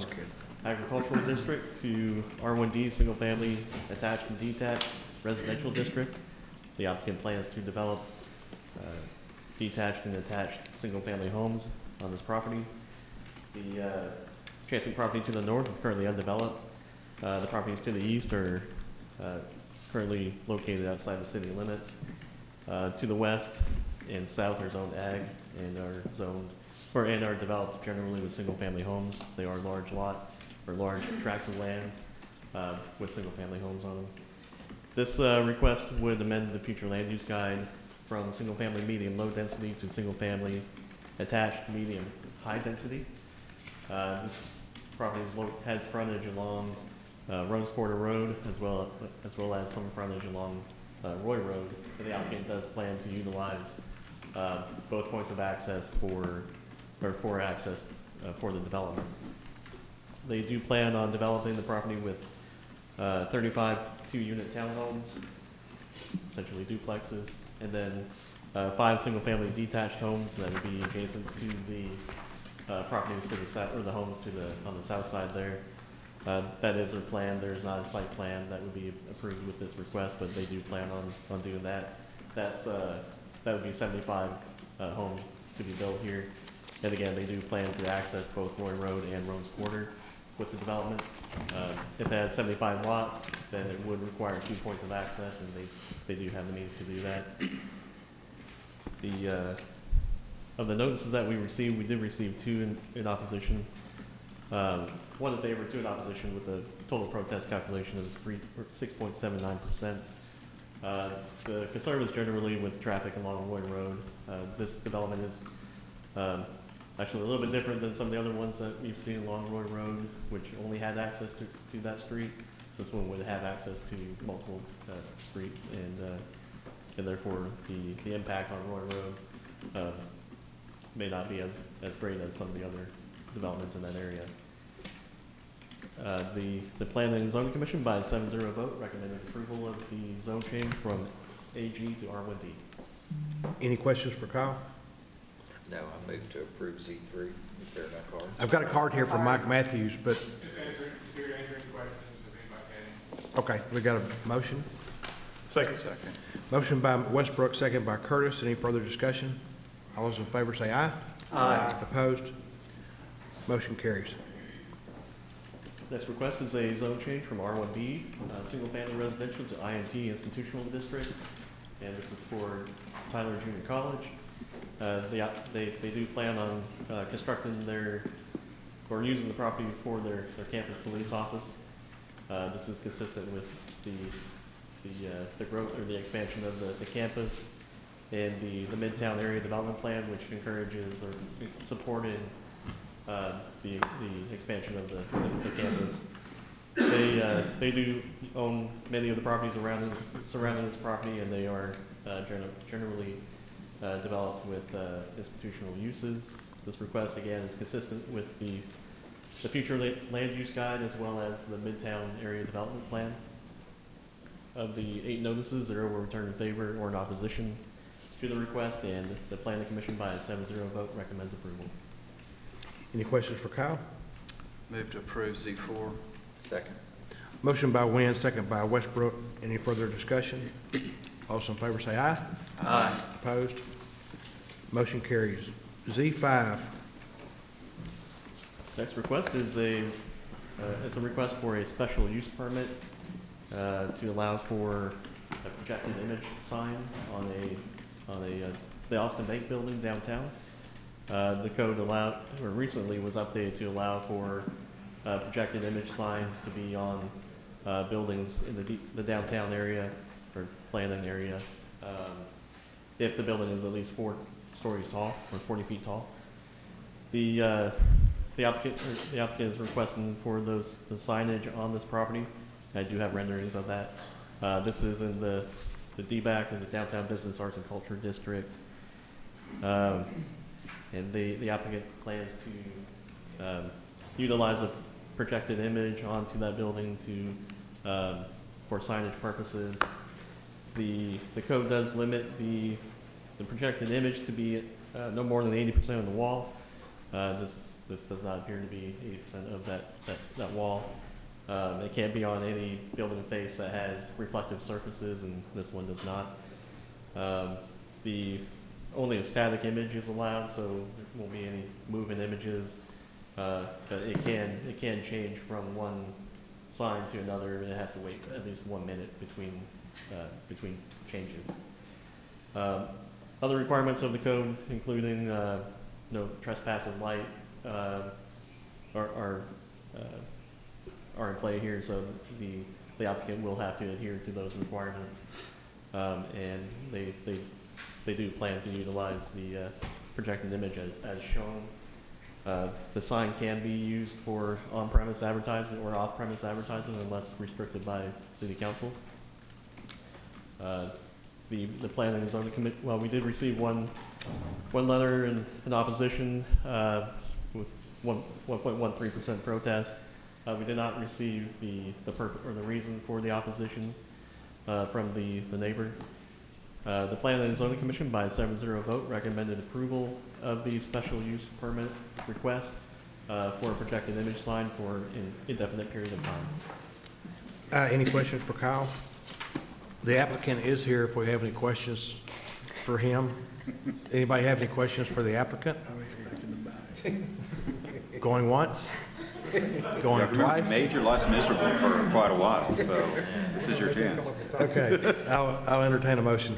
agricultural district to R1D, single family attached and detached residential district. The applicant plans to develop detached and attached single family homes on this property. The adjacent property to the north is currently undeveloped. The properties to the east are currently located outside the city limits. To the west and south are zoned ag and are developed generally with single-family homes. They are large lot or large tracts of land with single-family homes on them. This request would amend the future land use guide from single-family medium low density to single-family attached medium high density. This property has frontage along Rose Quarter Road as well as some frontage along Roy Road. And the applicant does plan to utilize both points of access for access for the development. They do plan on developing the property with 35 two-unit townhomes, essentially duplexes, and then 5 single-family detached homes that would be adjacent to the properties to the south, or the homes on the south side there. That is their plan. There's not a site plan that would be approved with this request, but they do plan on doing that. That would be 75 homes to be built here. And again, they do plan to access both Roy Road and Rose Quarter with the development. If it has 75 lots, then it would require 2 points of access, and they do have the means to do that. Of the notices that we received, we did receive 2 in opposition. 1 in favor, 2 in opposition, with a total protest calculation of 6.79%. The concern was generally with traffic along Roy Road. This development is actually a little bit different than some of the other ones that we've seen along Roy Road, which only had access to that street. This one would have access to multiple streets, and therefore the impact on Roy Road may not be as great as some of the other developments in that area. The Planning and Zoning Commission, by a 7-0 vote, recommended approval of the zone change from AG to R1D. Any questions for Kyle? No, I move to approve Z3, if there are no cards. I've got a card here from Mike Matthews, but, Just answering questions if anybody can. okay, we got a motion? Second. Motion by Westbrook, second by Curtis. Any further discussion? All those in favor say aye. Aye. Opposed? Motion carries. Next request is a zone change from R1B, single-family residential, to INT, institutional district, and this is for Tyler Junior College. They do plan on constructing or using the property for their campus police office. This is consistent with the growth or the expansion of the campus and the Midtown Area Development Plan, which encourages or supported the expansion of the campus. They do own many of the properties surrounding this property, and they are generally developed with institutional uses. This request, again, is consistent with the future land use guide as well as the Midtown Area Development Plan. Of the 8 notices, 0 were returned in favor or in opposition to the request, and the Planning Commission, by a 7-0 vote, recommends approval. Any questions for Kyle? Move to approve Z4. Second. Motion by Wynn, second by Westbrook. Any further discussion? All those in favor say aye. Aye. Opposed? Motion carries. Z5. Next request is a request for a special use permit to allow for a projected image sign on the Austin Bank building downtown. The code recently was updated to allow for projected image signs to be on buildings in the downtown area or planning area if the building is at least 4 stories tall or 40 feet tall. The applicant is requesting for the signage on this property. I do have renderings of that. This is in the DBAC, in the Downtown Business Arts and Culture District. And the applicant plans to utilize a projected image onto that building for signage purposes. The code does limit the projected image to be no more than 80% of the wall. This does not appear to be 80% of that wall. It can't be on any building face that has reflective surfaces, and this one does not. Only a static image is allowed, so there won't be any moving images. But it can change from one sign to another, and it has to wait at least 1 minute between changes. Other requirements of the code, including no trespassing light, are in play here, so the applicant will have to adhere to those requirements, and they do plan to utilize the projected image as shown. The sign can be used for on-premise advertising or off-premise advertising unless restricted by city council. The planning and zoning committee, well, we did receive one letter in opposition with 1.13% protest. We did not receive the reason for the opposition from the neighbor. The Planning and Zoning Commission, by a 7-0 vote, recommended approval of the special use permit request for a projected image sign for an indefinite period of time. Any questions for Kyle? The applicant is here if we have any questions for him. Anybody have any questions for the applicant? Going once? Going twice? Made your life miserable for quite a while, so this is your chance. Okay, I'll entertain a motion.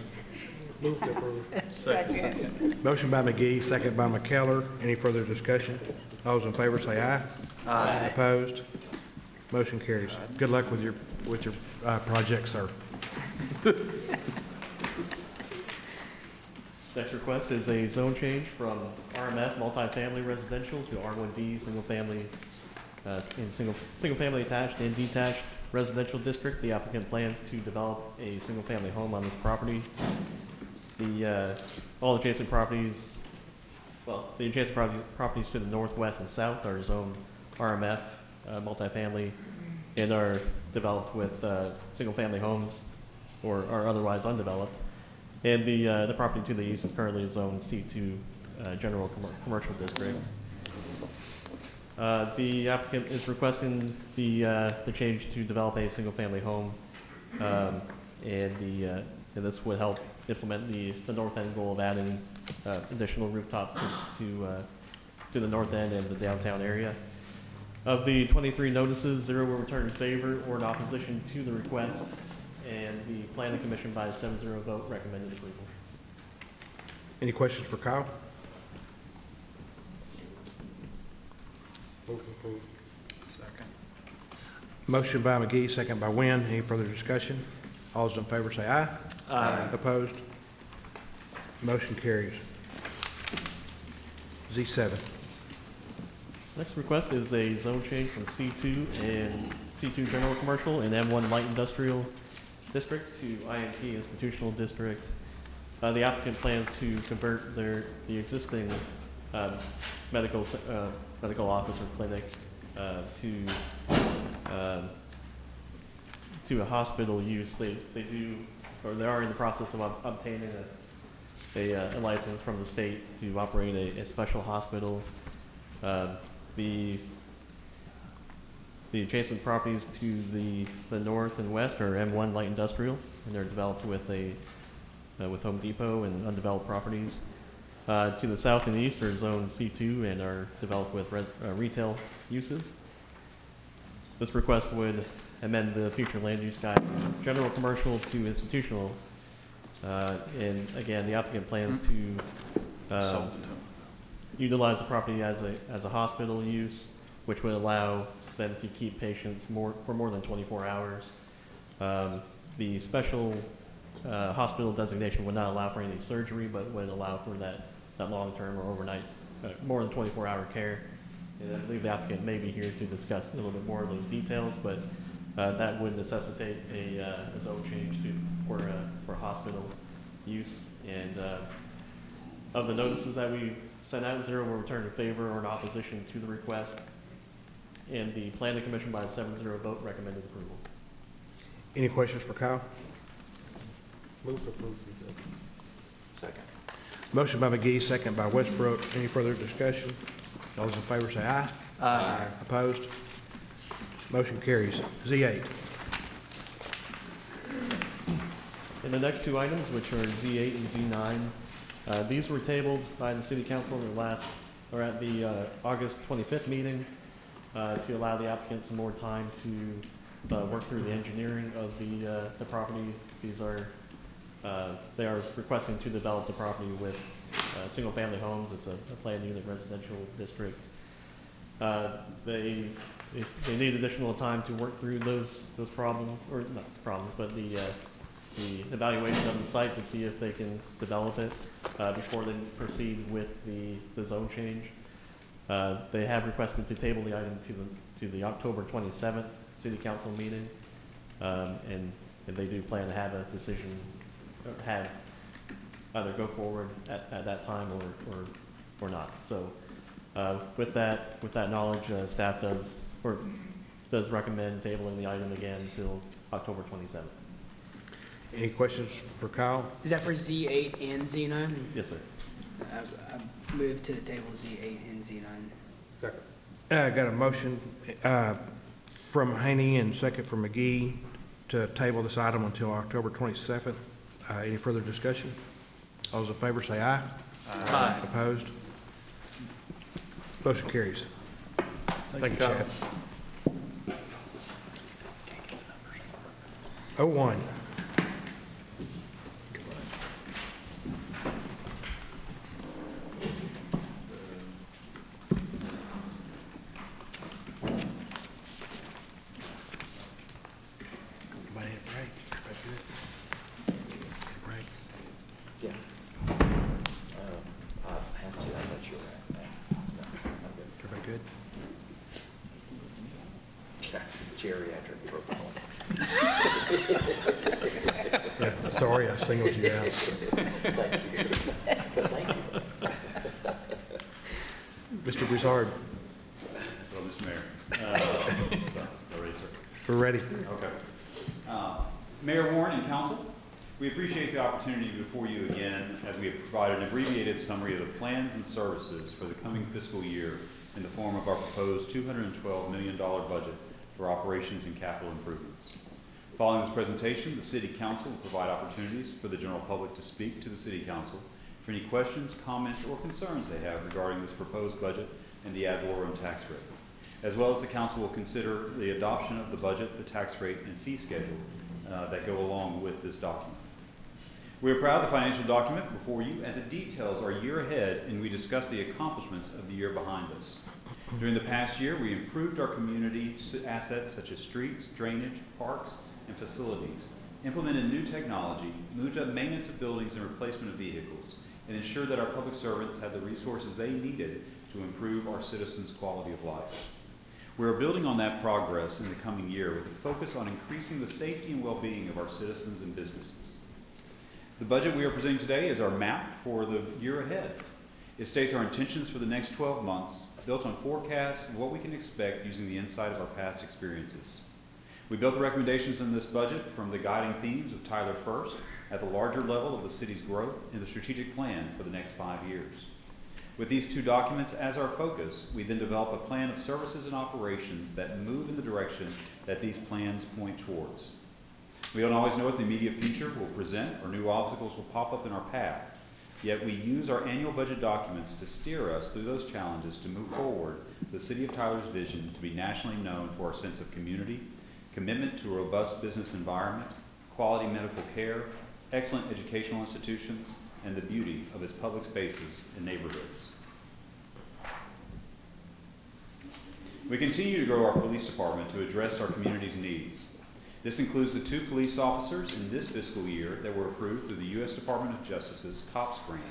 Move to approve. Second. Motion by McGee, second by McKellar. Any further discussion? All those in favor say aye. Aye. Opposed? Motion carries. Good luck with your project, sir. Next request is a zone change from RMF multifamily residential to R1D single family attached and detached residential district. The applicant plans to develop a single family home on this property. All adjacent properties, the adjacent properties to the northwest and south are zoned RMF multifamily and are developed with single family homes or are otherwise undeveloped. And the property to the east is currently zoned C2 general commercial district. The applicant is requesting the change to develop a single family home, and this would help implement the north end goal of adding additional rooftops to the north end and the downtown area. Of the 23 notices, 0 were returned in favor or in opposition to the request, and the Planning Commission, by a 7-0 vote, recommended approval. Any questions for Kyle? Move to approve. Second. Motion by McGee, second by Wynn. Any further discussion? All those in favor say aye. Aye. Opposed? Motion carries. Z7. Next request is a zone change from C2 and C2 General Commercial and M1 Light Industrial District to INT Institutional District. The applicant plans to convert the existing medical office or clinic to a hospital use. They are in the process of obtaining a license from the state to operate a special hospital. The adjacent properties to the north and west are M1 Light Industrial, and they're developed with Home Depot and undeveloped properties. To the south and east are Zone C2 and are developed with retail uses. This request would amend the future land use guide from general commercial to institutional. And again, the applicant plans to utilize the property as a hospital use, which would allow them to keep patients for more than 24 hours. The special hospital designation would not allow for any surgery, but would allow for that long-term or overnight, more than 24-hour care. And I believe the applicant may be here to discuss a little bit more of those details, but that would necessitate a zone change for hospital use. And of the notices that we sent out, 0 were returned in favor or in opposition to the request. And the Planning Commission, by a 7-0 vote, recommended approval. Any questions for Kyle? Move to approve. Second. Motion by McGee, second by Westbrook. Any further discussion? All those in favor say aye. Aye. Opposed? Motion carries. Z8. And the next two items, which are Z8 and Z9, these were tabled by the City Council at the August 25th meeting to allow the applicant some more time to work through the engineering of the property. They are requesting to develop the property with single-family homes. It's a planned unit residential district. They need additional time to work through those problems, or not problems, but the evaluation of the site to see if they can develop it before they proceed with the zone change. They have requested to table the item to the October 27th city council meeting. And they do plan to have a decision, or have either go forward at that time or not. So with that knowledge, staff does recommend tabling the item again until October 27th. Any questions for Kyle? Is that for Z8 and Z9? Yes, sir. I move to the table Z8 and Z9. Second. I got a motion from Haney and second from McGee to table this item until October 27th. Any further discussion? All those in favor say aye. Aye. Opposed? Motion carries. Thank you, Kyle. Chad. 01. Everybody had a break. Everybody good? Had a break. Yeah. I have to, I'm not sure. Everybody good? Geriatric profile. Yeah, sorry, I singled you out. Thank you. Thank you. Mr. Broussard, Well, Mr. Mayor. Ready, sir? we're ready. Okay. Mayor Warren and council, we appreciate the opportunity before you again as we have provided an abbreviated summary of the plans and services for the coming fiscal year in the form of our proposed $212 million budget for operations and capital improvements. Following this presentation, the City Council will provide opportunities for the general public to speak to the City Council for any questions, comments, or concerns they have regarding this proposed budget and the ad valorem tax rate. As well as the Council will consider the adoption of the budget, the tax rate, and fee schedule that go along with this document. We are proud of the financial document before you as it details our year ahead and we discuss the accomplishments of the year behind us. During the past year, we improved our community assets such as streets, drainage, parks, and facilities, implemented new technology, moved up maintenance of buildings and replacement of vehicles, and ensured that our public servants had the resources they needed to improve our citizens' quality of life. We are building on that progress in the coming year with a focus on increasing the safety and well-being of our citizens and businesses. The budget we are presenting today is our map for the year ahead. It states our intentions for the next 12 months, built on forecasts of what we can expect using the insight of our past experiences. We built the recommendations in this budget from the guiding themes of Tyler First at the larger level of the city's growth and the strategic plan for the next 5 years. With these two documents as our focus, we then develop a plan of services and operations that move in the direction that these plans point towards. We don't always know what the immediate future will present or new obstacles will pop up in our path, yet we use our annual budget documents to steer us through those challenges to move forward the City of Tyler's vision to be nationally known for our sense of community, commitment to a robust business environment, quality medical care, excellent educational institutions, and the beauty of its public spaces and neighborhoods. We continue to grow our police department to address our community's needs. This includes the 2 police officers in this fiscal year that were approved through the U.S. Department of Justice's COPS grant.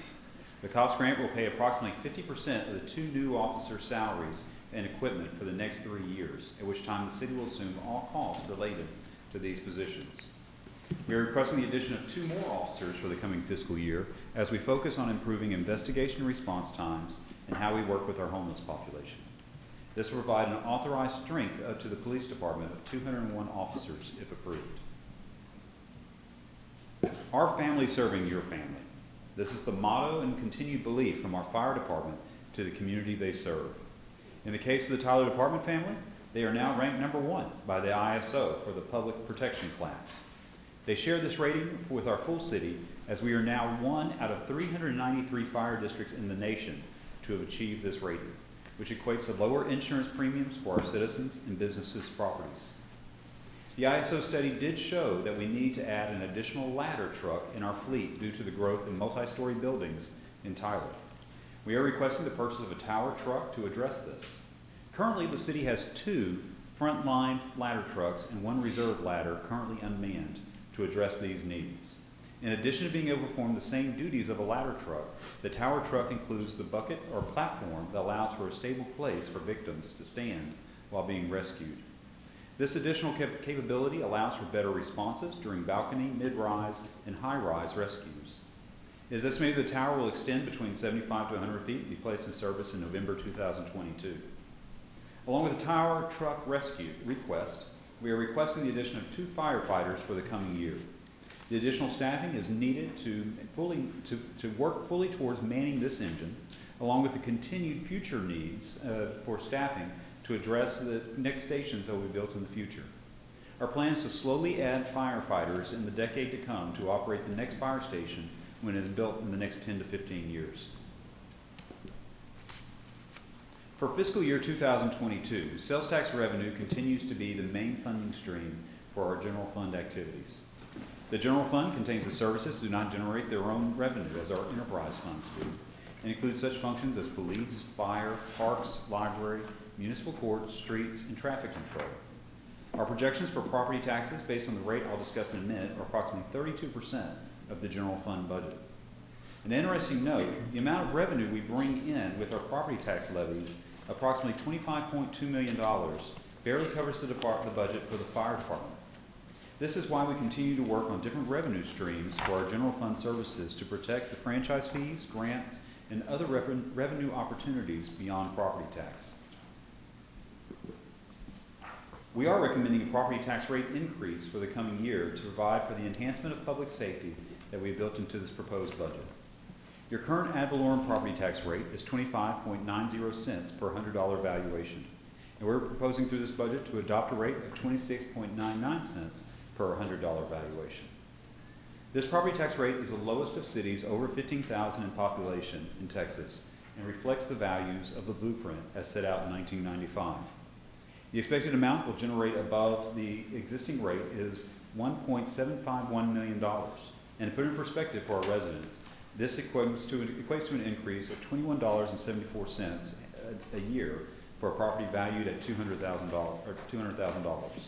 The COPS grant will pay approximately 50% of the 2 new officers' salaries and equipment for the next 3 years, at which time the city will assume all costs related to these positions. We are requesting the addition of 2 more officers for the coming fiscal year as we focus on improving investigation response times and how we work with our homeless population. This will provide an authorized strength to the police department of 201 officers if approved. Our family serving your family. This is the motto and continued belief from our fire department to the community they serve. In the case of the Tyler Department family, they are now ranked #1 by the ISO for the public protection class. They share this rating with our full city as we are now 1 out of 393 fire districts in the nation to have achieved this rating, which equates to lower insurance premiums for our citizens and businesses' properties. The ISO study did show that we need to add an additional ladder truck in our fleet due to the growth in multi-story buildings in Tyler. We are requesting the purchase of a tower truck to address this. Currently, the city has 2 frontline ladder trucks and 1 reserve ladder currently unmanned to address these needs. In addition to being able to perform the same duties of a ladder truck, the tower truck includes the bucket or platform that allows for a stable place for victims to stand while being rescued. This additional capability allows for better responses during balcony, mid-rise, and high-rise rescues. It is estimated the tower will extend between 75 to 100 feet and be placed in service in November 2022. Along with the tower truck rescue request, we are requesting the addition of 2 firefighters for the coming year. The additional staffing is needed to work fully towards manning this engine, along with the continued future needs for staffing to address the next stations that will be built in the future. Our plan is to slowly add firefighters in the decade to come to operate the next fire station when it is built in the next 10 to 15 years. For fiscal year 2022, sales tax revenue continues to be the main funding stream for our general fund activities. The general fund contains the services that do not generate their own revenue as our enterprise funds do, and includes such functions as police, fire, parks, library, municipal courts, streets, and traffic control. Our projections for property taxes, based on the rate I'll discuss in a minute, are approximately 32% of the general fund budget. An interesting note, the amount of revenue we bring in with our property tax levies, approximately $25.2 million, barely covers the budget for the fire department. This is why we continue to work on different revenue streams for our general fund services to protect the franchise fees, grants, and other revenue opportunities beyond property tax. We are recommending a property tax rate increase for the coming year to provide for the enhancement of public safety that we have built into this proposed budget. Your current ad valorem property tax rate is 25.90 cents per $100 valuation, and we're proposing through this budget to adopt a rate of 26.99 cents per $100 valuation. This property tax rate is the lowest of cities over 15,000 in population in Texas and reflects the values of the blueprint as set out in 1995. The expected amount will generate above the existing rate is $1.751 million. And to put in perspective for our residents, this equates to an increase of $21.74 a year for a property valued at $200,000.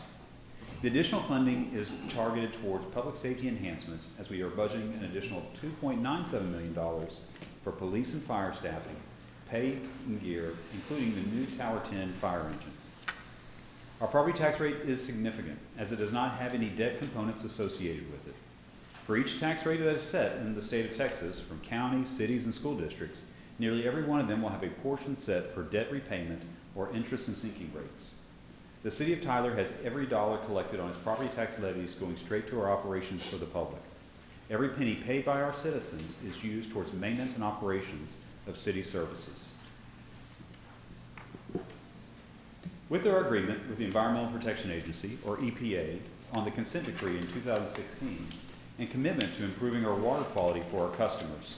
The additional funding is targeted towards public safety enhancements, as we are budgeting an additional $2.97 million for police and fire staffing, pay and gear, including the new Tower 10 fire engine. Our property tax rate is significant, as it does not have any debt components associated with it. For each tax rate that is set in the state of Texas, from counties, cities, and school districts, nearly every one of them will have a portion set for debt repayment or interest and sinking rates. The City of Tyler has every dollar collected on its property tax levies going straight to our operations for the public. Every penny paid by our citizens is used towards maintenance and operations of city services. With our agreement with the Environmental Protection Agency, or EPA, on the consent decree in 2016, and commitment to improving our water quality for our customers,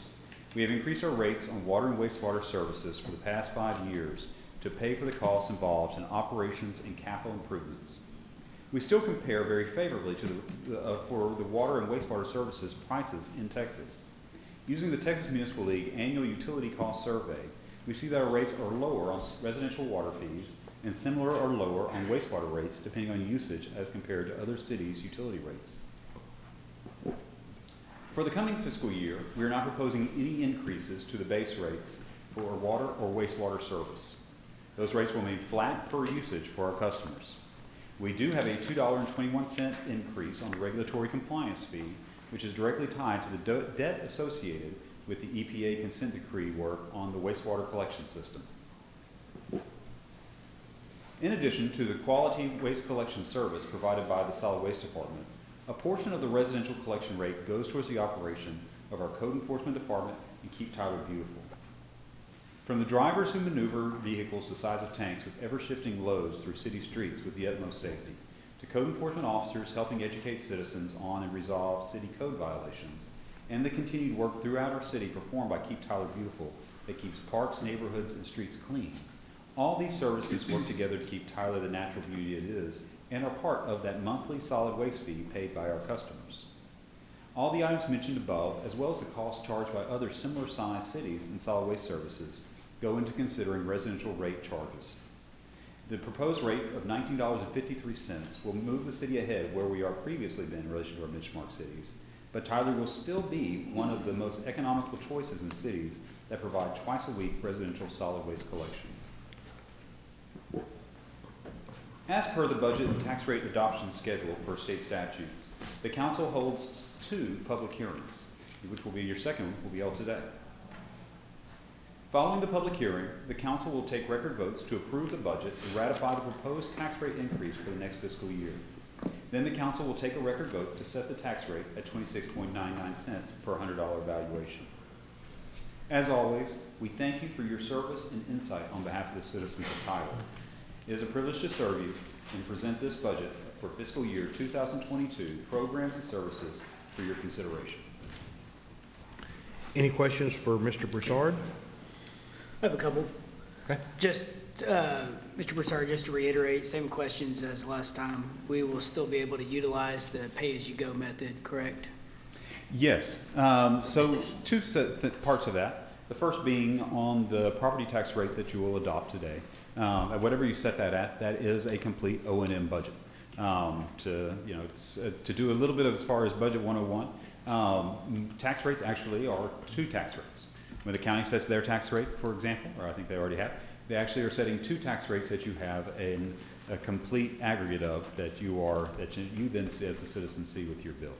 we have increased our rates on water and wastewater services for the past 5 years to pay for the costs involved in operations and capital improvements. We still compare very favorably to for the water and wastewater services prices in Texas. Using the Texas Municipal League annual utility cost survey, we see that our rates are lower on residential water fees and similar or lower on wastewater rates depending on usage as compared to other cities' utility rates. For the coming fiscal year, we are not proposing any increases to the base rates for water or wastewater service. Those rates will remain flat per usage for our customers. We do have a $2.21 increase on the regulatory compliance fee, which is directly tied to the debt associated with the EPA consent decree work on the wastewater collection system. In addition to the quality waste collection service provided by the Solid Waste Department, a portion of the residential collection rate goes towards the operation of our Code Enforcement Department and Keep Tyler Beautiful. From the drivers who maneuver vehicles the size of tanks with ever-shifting loads through city streets with the utmost safety, to code enforcement officers helping educate citizens on and resolve city code violations, and the continued work throughout our city performed by Keep Tyler Beautiful that keeps parks, neighborhoods, and streets clean. All these services work together to keep Tyler the natural beauty it is and are part of that monthly solid waste fee paid by our customers. All the items mentioned above, as well as the costs charged by other similar sized cities in solid waste services, go into considering residential rate charges. The proposed rate of $19.53 will move the city ahead where we are previously been in relation to our benchmark cities but Tyler will still be one of the most economical choices in cities that provide twice-a-week residential solid waste collection. As per the budget and tax rate adoption schedule per state statutes, the council holds 2 public hearings, which will be your second one, will be held today. Following the public hearing, the council will take record votes to approve the budget and ratify the proposed tax rate increase for the next fiscal year. Then the council will take a record vote to set the tax rate at 26.99 cents per $100 valuation. As always, we thank you for your service and insight on behalf of the citizens of Tyler. It is a privilege to serve you and present this budget for fiscal year 2022 programs and services for your consideration. Any questions for Mr. Broussard? I have a couple. Okay. Just, Mr. Broussard, just to reiterate, same questions as last time. We will still be able to utilize the pay-as-you-go method, correct? Yes. So 2 parts of that. The first being on the property tax rate that you will adopt today. At whatever you set that at, that is a complete O&M budget. To do a little bit of as far as Budget 101, tax rates actually are 2 tax rates. When the county sets their tax rate, for example, or I think they already have, they actually are setting 2 tax rates that you have a complete aggregate of that you then as a citizen see with your bill.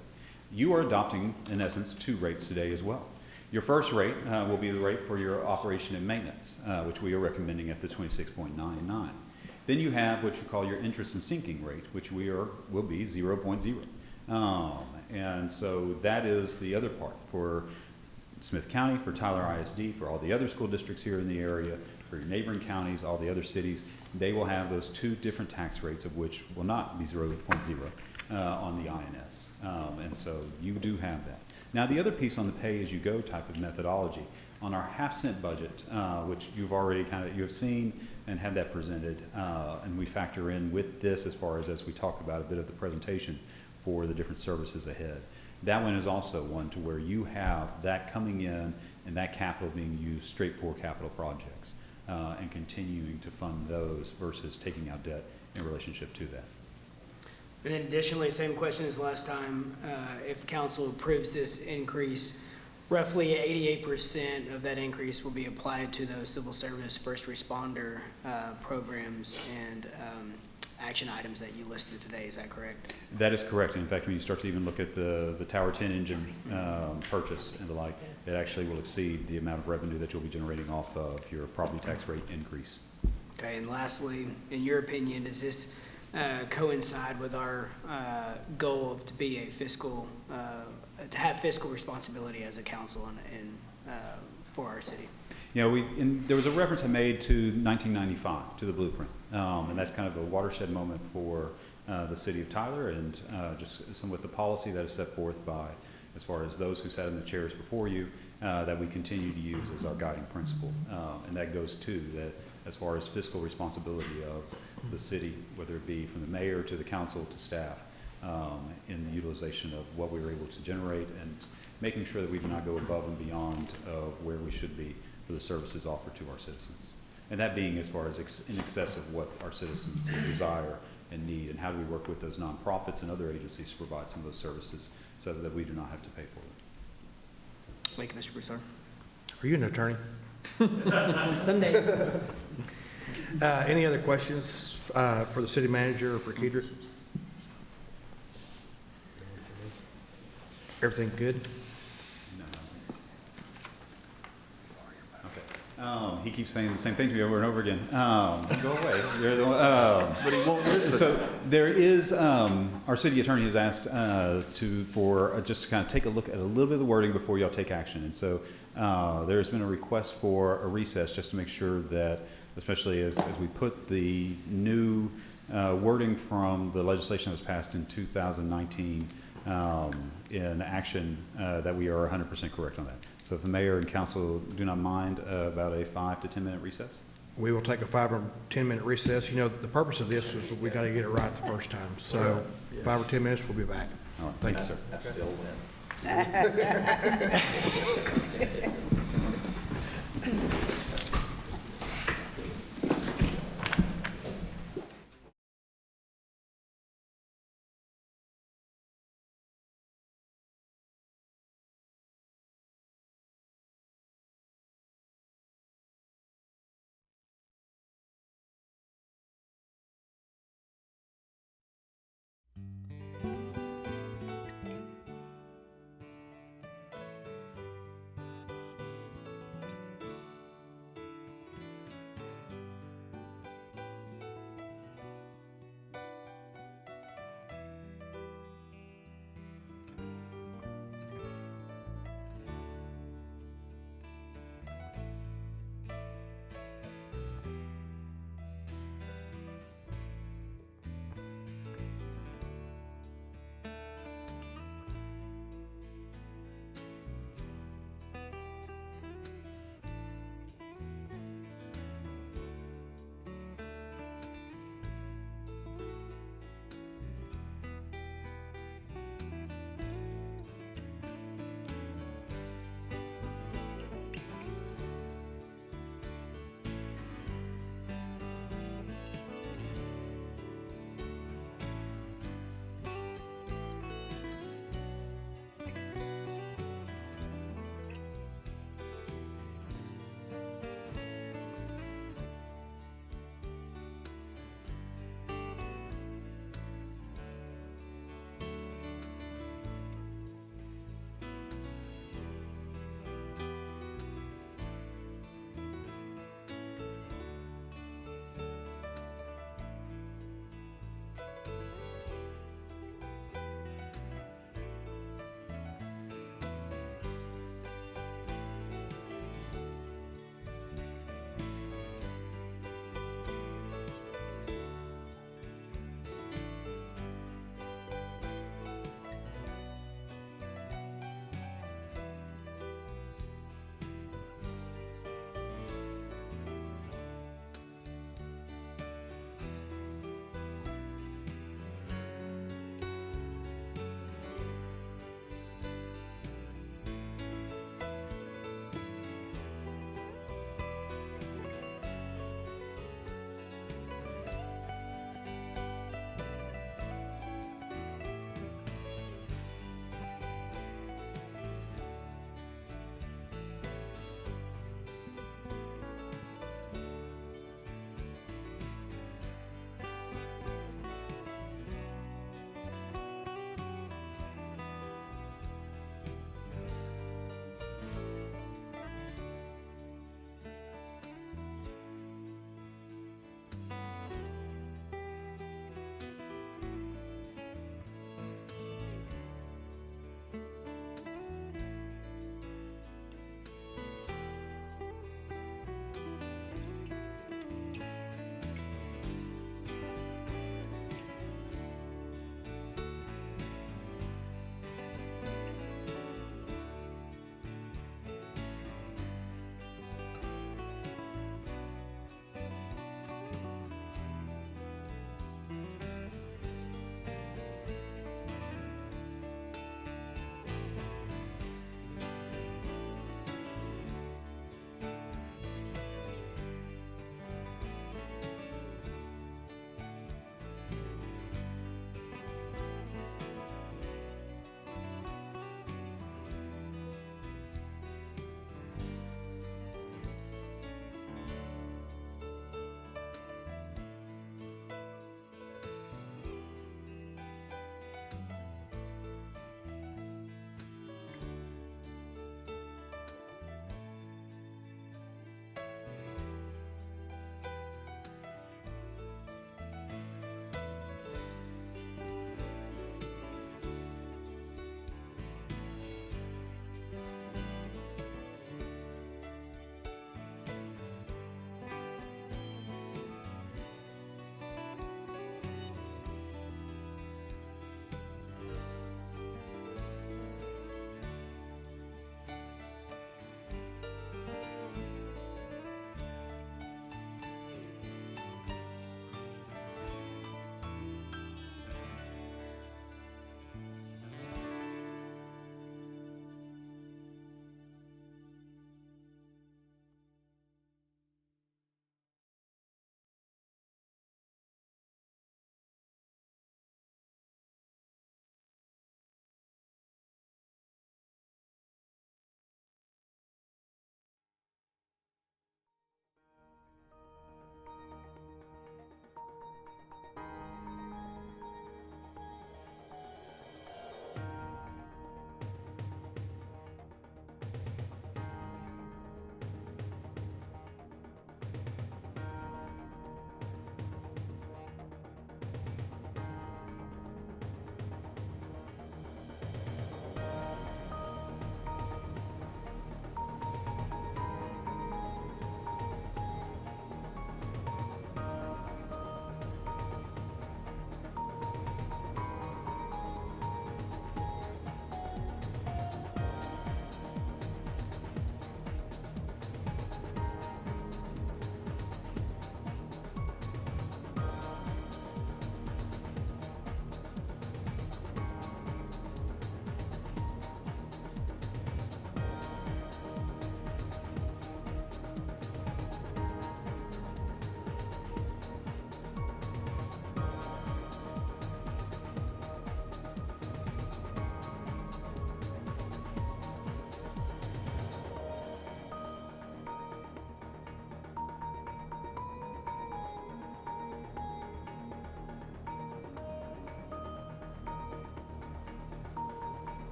You are adopting, in essence, 2 rates today as well. Your first rate will be the rate for your operation and maintenance, which we are recommending at the 26.99. Then you have what you call your interest and sinking rate, which will be 0.0. And so that is the other part for Smith County, for Tyler ISD, for all the other school districts here in the area, for your neighboring counties, all the other cities. They will have those 2 different tax rates, of which will not be 0.0 on the INS. And so you do have that. Now, the other piece on the pay-as-you-go type of methodology, on our half-cent budget, which you've already you have seen and had that presented, and we factor in with this as we talk about a bit of the presentation for the different services ahead. That one is also one to where you have that coming in and that capital being used straight for capital projects and continuing to fund those versus taking out debt in relationship to that. And then additionally, same question as last time, if council approves this increase, roughly 88% of that increase will be applied to those civil service first responder programs and action items that you listed today. Is that correct? That is correct. In fact, when you start to even look at the Tower 10 engine purchase and the like, it actually will exceed the amount of revenue that you'll be generating off of your property tax rate increase. Okay, and lastly, in your opinion, does this coincide with our goal to be a fiscal, to have fiscal responsibility as a council and for our city? You know, there was a reference I made to 1995, to the blueprint, and that's kind of a watershed moment for the city of Tyler and just somewhat the policy that is set forth by, as far as those who sat in the chairs before you, that we continue to use as our guiding principle. And that goes to that as far as fiscal responsibility of the city, whether it be from the mayor to the council to staff, in the utilization of what we were able to generate and making sure that we do not go above and beyond of where we should be for the services offered to our citizens. And that being as far as in excess of what our citizens desire and need, and how do we work with those nonprofits and other agencies to provide some of those services so that we do not have to pay for them. Thank you, Mr. Broussard. Are you an attorney? Some days. Any other questions for the city manager or for Kedrick? Everything good? He keeps saying the same thing to me over and over again. Go away. You're the one. But he won't listen. So there is, our city attorney has asked just to kind of take a look at a little bit of the wording before y'all take action. And so there's been a request for a recess just to make sure that, especially as we put the new wording from the legislation that was passed in 2019 in action, that we are 100% correct on that. So if the mayor and council do not mind about a 5 to 10 minute recess? We will take a 5 or 10 minute recess. You know, the purpose of this is we got to get it right the first time. So 5 or 10 minutes, we'll be back. All right, thank you, sir. That's still win.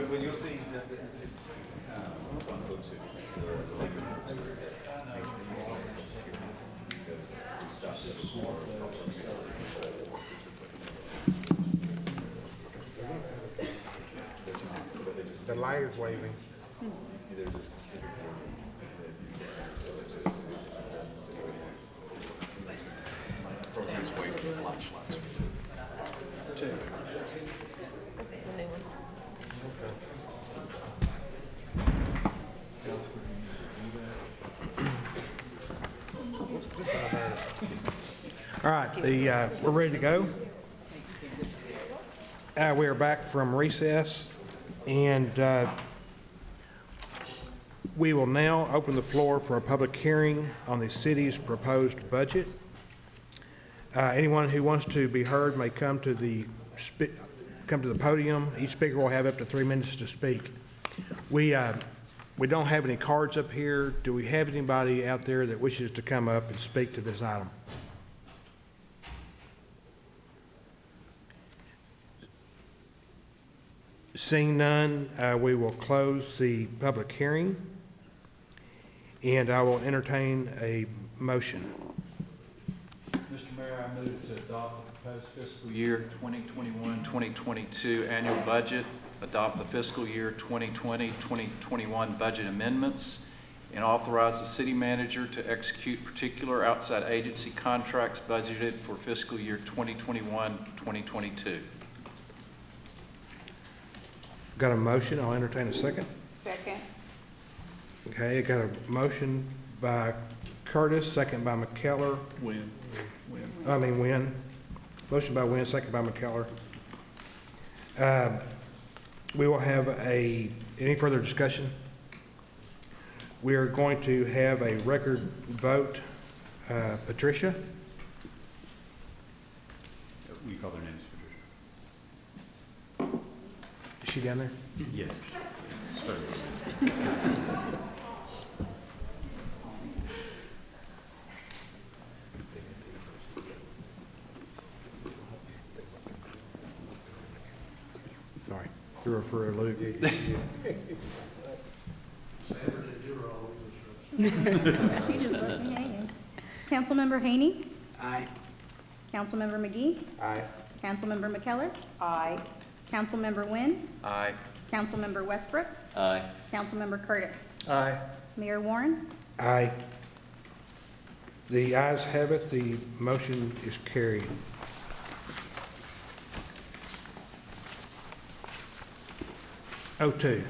when you'll see, it's on code 2. The light is waving. All right, we're ready to go. We are back from recess, and we will now open the floor for a public hearing on the city's proposed budget. Anyone who wants to be heard may come to the podium. Each speaker will have up to 3 minutes to speak. We don't have any cards up here. Do we have anybody out there that wishes to come up and speak to this item? Seeing none, we will close the public hearing, and I will entertain a motion. Mr. Mayor, I move to adopt the proposed fiscal year 2021-2022 annual budget, adopt the fiscal year 2020-2021 budget amendments, and authorize the city manager to execute particular outside agency contracts budgeted for fiscal year 2021-2022. Got a motion, I'll entertain a second. Second. Okay, I got a motion by Curtis, second by McKellar. Wynn. Wynn. Motion by Wynn, second by McKellar. We will have any further discussion? We are going to have a record vote. Patricia? We call their names, Patricia. Is she down there? Yes. Sorry, threw her for a loop. She just left me hanging. Councilmember Haney? Aye. Councilmember McGee? Aye. Councilmember McKellar? Aye. Councilmember Wynn? Aye. Councilmember Westbrook? Aye. Councilmember Curtis? Aye. Mayor Warren? Aye. The ayes have it, the motion is carried. O2.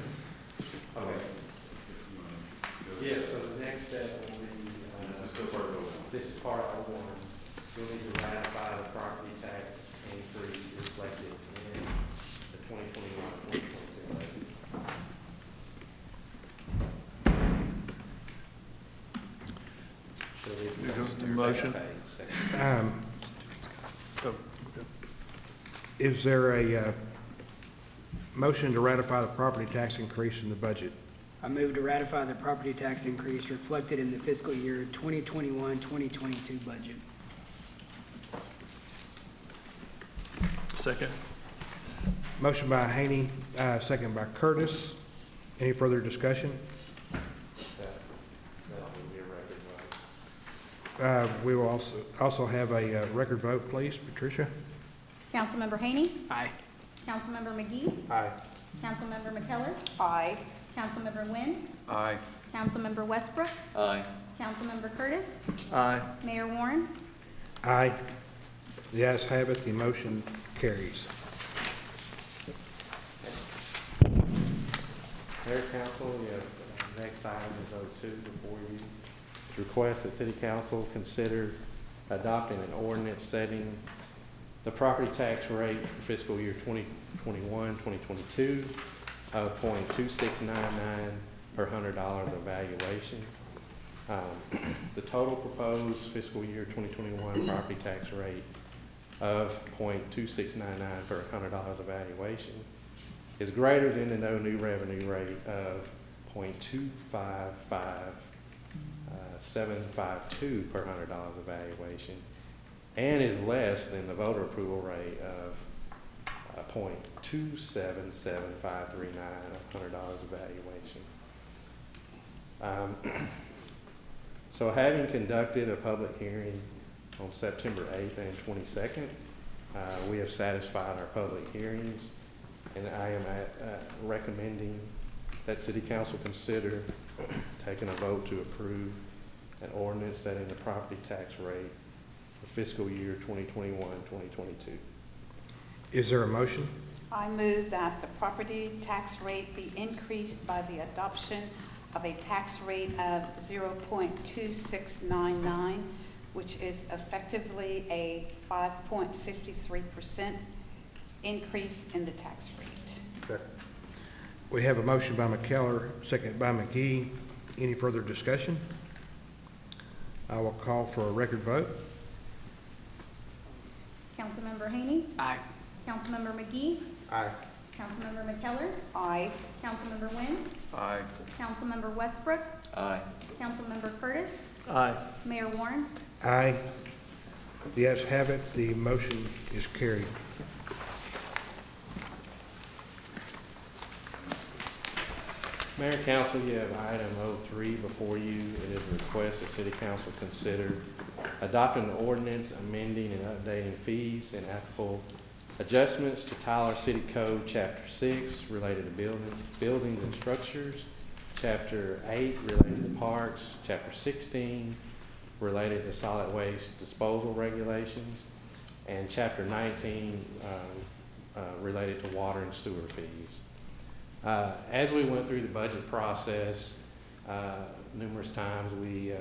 Yes, so the next step will be, this is part of one. You'll need to ratify the property tax increase reflected in the 2021-2022 budget. So Motion. Is there a motion to ratify the property tax increase in the budget? I move to ratify the property tax increase reflected in the fiscal year 2021-2022 budget. Second. Motion by Haney, second by Curtis. Any further discussion? That will be a record vote. We will also have a record vote, please. Patricia? Councilmember Haney? Aye. Councilmember McGee? Aye. Councilmember McKellar? Aye. Councilmember Wynn? Aye. Councilmember Westbrook? Aye. Councilmember Curtis? Aye. Mayor Warren? Aye. The ayes have it, the motion carries. Mayor, Council, we have, next item is O2 before you. Request that City Council consider adopting an ordinance setting the property tax rate for fiscal year 2021-2022 of .2699 per $100 of valuation. The total proposed fiscal year 2021 property tax rate of .2699 per $100 of valuation is greater than the no new revenue rate of .255752 per $100 of valuation, and is less than the voter approval rate of .277539, $100 evaluation. So having conducted a public hearing on September 8th and 22nd, we have satisfied our public hearings, and I am recommending that City Council consider taking a vote to approve an ordinance setting the property tax rate for fiscal year 2021-2022. Is there a motion? I move that the property tax rate be increased by the adoption of a tax rate of 0.2699, which is effectively a 5.53% increase in the tax rate. Second. We have a motion by McKellar, second by McGee. Any further discussion? I will call for a record vote. Councilmember Haney. Aye. Councilmember McGee. Aye. Councilmember McKellar. Aye. Councilmember Wynn. Aye. Councilmember Westbrook. Aye. Councilmember Curtis. Aye. Mayor Warren. Aye. The ayes have it. The motion is carried. Mayor and Council, you have item 03 before you. It is a request the City Council consider adopting an ordinance amending and updating fees and applicable adjustments to Tyler City Code, Chapter 6, related to buildings and structures, Chapter 8, related to parks, Chapter 16, related to solid waste disposal regulations, and Chapter 19, related to water and sewer fees. As we went through the budget process, numerous times we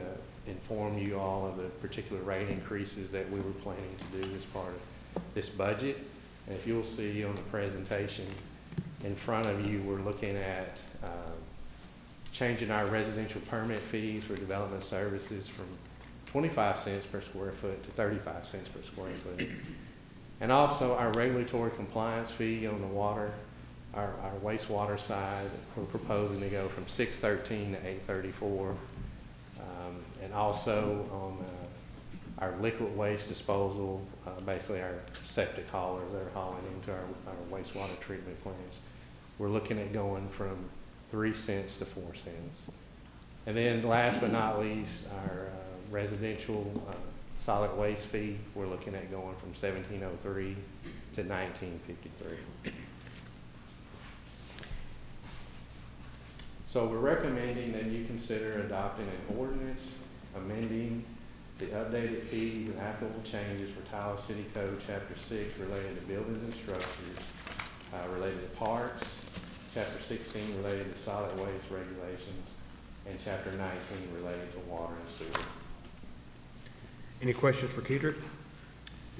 informed you all of the particular rate increases that we were planning to do as part of this budget. And if you'll see on the presentation in front of you, we're looking at changing our residential permit fees for development services from 25 cents per square foot to 35 cents per square foot. And also our regulatory compliance fee on the water, our wastewater side, we're proposing to go from $6.13 to $8.34. And also on our liquid waste disposal, basically our septic haulers that are hauling into our wastewater treatment plants, we're looking at going from 3 cents to 4 cents. And then last but not least, our residential solid waste fee, we're looking at going from $17.03 to $19.53. So we're recommending that you consider adopting an ordinance amending the updated fees and applicable changes for Tyler City Code, Chapter 6, related to buildings and structures, related to parks, Chapter 16, related to solid waste regulations, and Chapter 19, related to water and sewer. Any questions for Kedrick?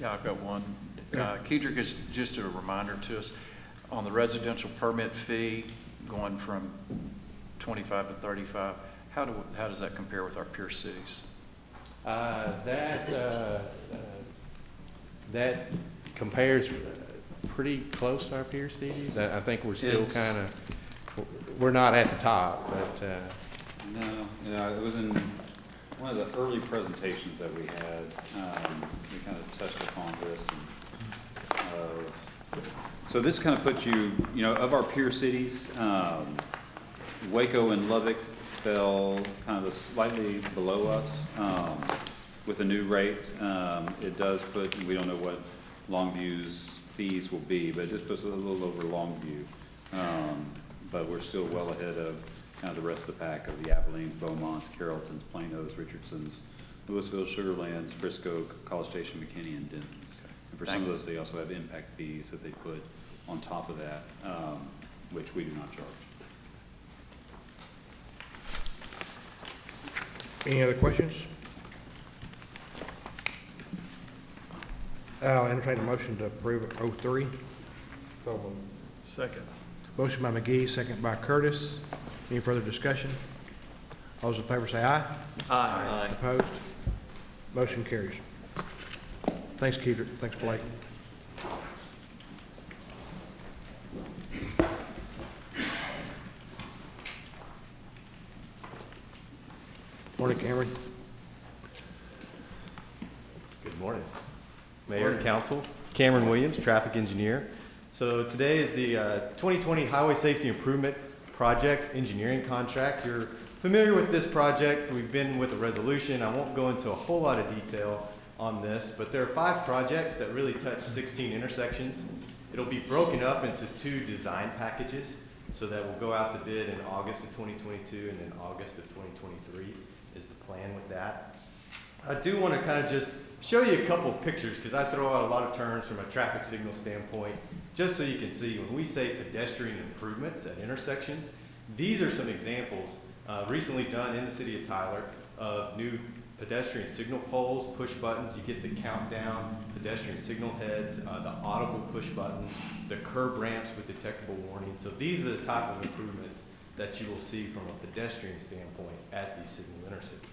Yeah, I've got one. Kedrick, is just a reminder to us on the residential permit fee going from 25 to 35. How does that compare with our peer cities? That compares pretty close to our peer cities. I think we're still kind of, we're not at the top, but. No, it was in one of the early presentations that we had. We kind of touched upon this. So this kind of puts you, of our peer cities, Waco and Lubbock fell kind of slightly below us with a new rate. It does put, we don't know what Longview's fees will be, but it just puts a little over Longview. But we're still well ahead of kind of the rest of the pack of the Abilene's, Beaumonts, Carrolltons, Planos, Richardsons, Louisville, Sugarlands, Frisco, College Station, McKinney, and Denton's. And for some of those, they also have impact fees that they put on top of that, which we do not charge. Any other questions? I'll entertain a motion to approve 03. So moved. Second. Motion by McGee, second by Curtis. Any further discussion? All those in favor say aye. Aye. Opposed? Motion carries. Thanks, Kedrick. Thanks, Blake. Morning, Cameron. Good morning. Mayor and Council, Cameron Williams, Traffic Engineer. So today is the 2020 Highway Safety Improvement Projects Engineering Contract. You're familiar with this project. We've been with a resolution. I won't go into a whole lot of detail on this, but there are 5 projects that really touch 16 intersections. It'll be broken up into 2 design packages, so that will go out to bid in August of 2022 and then August of 2023 is the plan with that. I do want to kind of just show you a couple of pictures because I throw out a lot of terms from a traffic signal standpoint, just so you can see when we say pedestrian improvements at intersections, these are some examples recently done in the city of Tyler of new pedestrian signal poles, push buttons. You get the countdown, pedestrian signal heads, the audible push buttons, the curb ramps with detectable warning. So these are the type of improvements that you will see from a pedestrian standpoint at these signal intersections.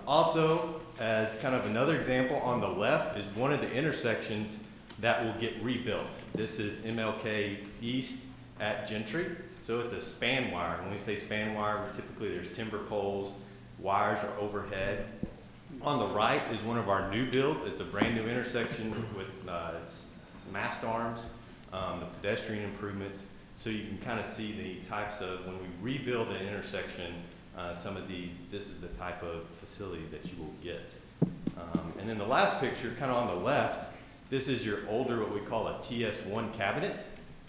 Also, as kind of another example, on the left is one of the intersections that will get rebuilt. This is MLK East at Gentry. So it's a span wire. When we say span wire, typically there's timber poles, wires are overhead. On the right is one of our new builds. It's a brand new intersection with mast arms, the pedestrian improvements. So you can kind of see the types of, when we rebuild an intersection, some of these, this is the type of facility that you will get. And then the last picture, kind of on the left, this is your older, what we call a TS1 cabinet.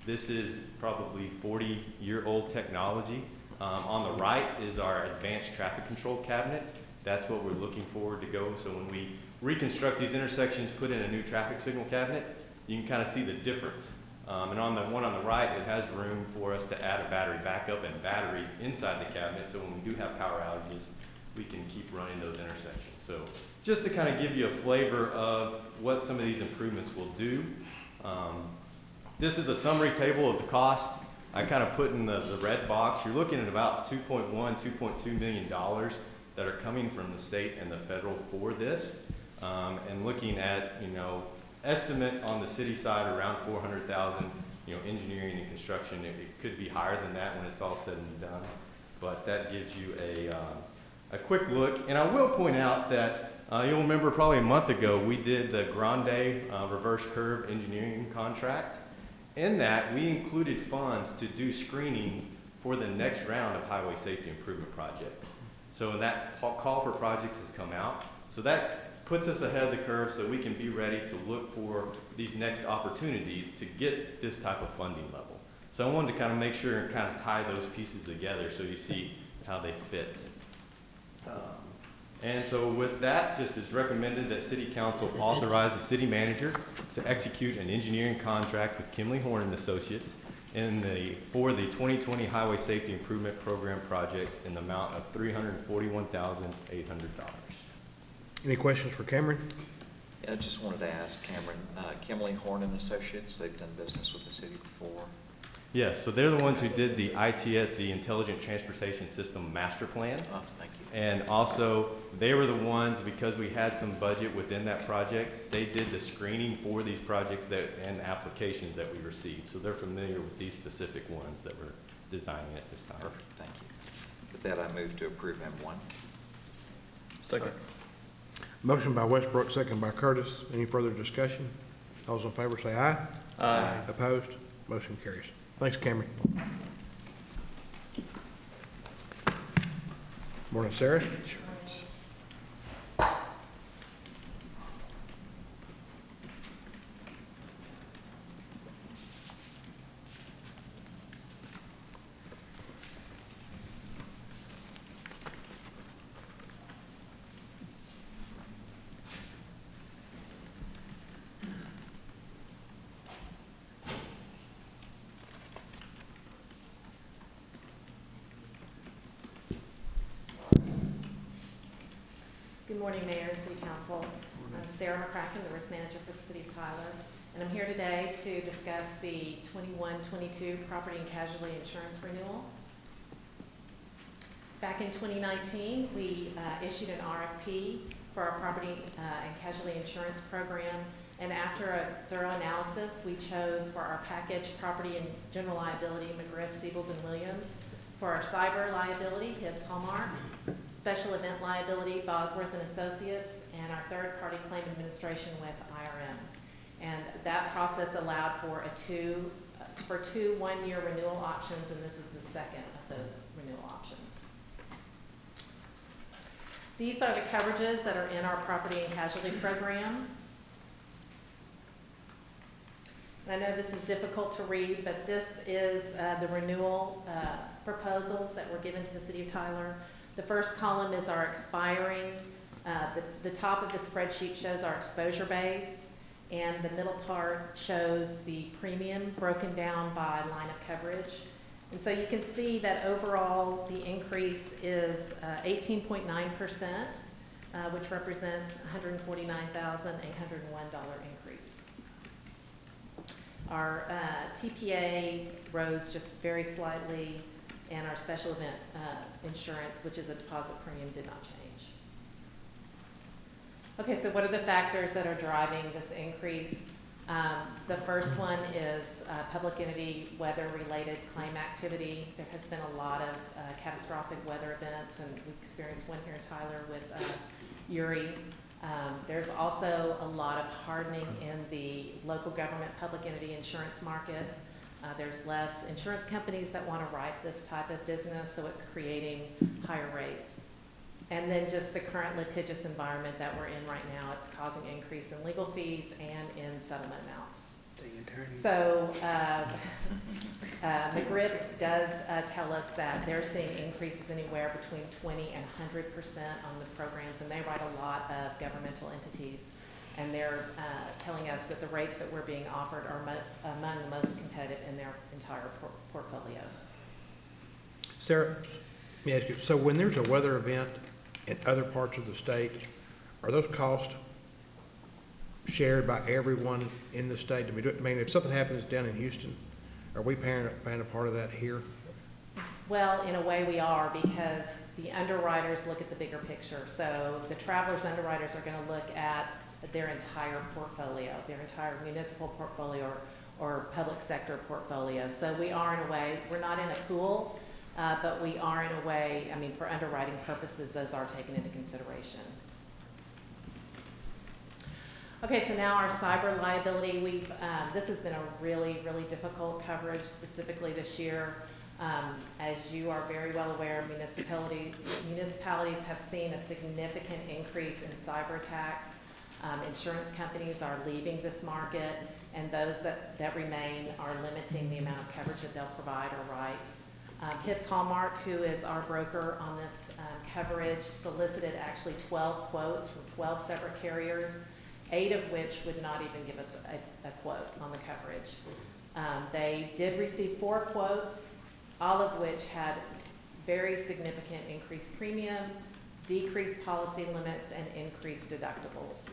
This is probably 40-year-old technology. On the right is our advanced traffic control cabinet. That's what we're looking forward to go. So when we reconstruct these intersections, put in a new traffic signal cabinet, you can kind of see the difference. And on the one on the right, it has room for us to add a battery backup and batteries inside the cabinet. So when we do have power outages, we can keep running those intersections. So just to kind of give you a flavor of what some of these improvements will do. This is a summary table of the cost. I kind of put in the red box. You're looking at about $2.1, $2.2 million that are coming from the state and the federal for this. And looking at, estimate on the city side around 400,000, engineering and construction. It could be higher than that when it's all said and done. But that gives you a quick look. And I will point out that you'll remember probably a month ago, we did the Grande reverse curve engineering contract. In that, we included funds to do screening for the next round of highway safety improvement projects. So that call for projects has come out. So that puts us ahead of the curve so we can be ready to look for these next opportunities to get this type of funding level. So I wanted to kind of make sure and kind of tie those pieces together so you see how they fit. And so with that, just as recommended that City Council authorize the city manager to execute an engineering contract with Kimley Horn and Associates for the 2020 Highway Safety Improvement Program projects in the amount of $341,800. Any questions for Cameron? Yeah, I just wanted to ask Cameron, Kimley Horn and Associates, they've done business with the city before. Yes, so they're the ones who did the ITS, the Intelligent Transportation System Master Plan. Oh, thank you. And also, they were the ones, because we had some budget within that project, they did the screening for these projects and applications that we received. So they're familiar with these specific ones that we're designing at this time. Perfect, thank you. With that, I move to approve M1. Second. Motion by Westbrook, second by Curtis. Any further discussion? Those in favor say aye. Aye. Opposed? Motion carries. Thanks, Cameron. Morning, Sarah. Good morning, Mayor and City Council. I'm Sarah McCracken, the Risk Manager for the City of Tyler, and I'm here today to discuss the 21-22 Property and Casualty Insurance Renewal. Back in 2019, we issued an RFP for our Property and Casualty Insurance Program, and after a thorough analysis, we chose for our package Property and General Liability, McGriff, Siebels, and Williams, for our cyber liability, Hibbs Hallmark, special event liability, Bosworth and Associates, and our third-party claim administration with IRM. And that process allowed for two one-year renewal options, and this is the second of those renewal options. These are the coverages that are in our property and casualty program. And I know this is difficult to read, but this is the renewal proposals that were given to the City of Tyler. The first column is our expiring. The top of the spreadsheet shows our exposure base, and the middle part shows the premium broken down by line of coverage. And so you can see that overall the increase is 18.9%, which represents $149,801 increase. Our TPA rose just very slightly, and our special event insurance, which is a deposit premium, did not change. Okay, so what are the factors that are driving this increase? The first one is public entity weather-related claim activity. There has been a lot of catastrophic weather events, and we experienced one here in Tyler with Uri. There's also a lot of hardening in the local government public entity insurance markets. There's less insurance companies that want to write this type of business, so it's creating higher rates. And then just the current litigious environment that we're in right now, it's causing increase in legal fees and in settlement amounts. So McGriff does tell us that they're seeing increases anywhere between 20 and 100% on the programs, and they write a lot of governmental entities. And they're telling us that the rates that we're being offered are among the most competitive in their entire portfolio. Sarah, let me ask you, so when there's a weather event in other parts of the state, are those costs shared by everyone in the state? I mean, if something happens down in Houston, are we paying a part of that here? Well, in a way we are, because the underwriters look at the bigger picture. So the travelers underwriters are going to look at their entire portfolio, their entire municipal portfolio or public sector portfolio. So we are, in a way, we're not in a pool, but we are, in a way, I mean, for underwriting purposes, those are taken into consideration. Okay, so now our cyber liability, this has been a really, really difficult coverage, specifically this year. As you are very well aware, municipalities have seen a significant increase in cyber attacks. Insurance companies are leaving this market, and those that remain are limiting the amount of coverage that they'll provide or write. Hips Hallmark, who is our broker on this coverage, solicited actually 12 quotes from 12 separate carriers, 8 of which would not even give us a quote on the coverage. They did receive 4 quotes, all of which had very significant increased premium, decreased policy limits, and increased deductibles.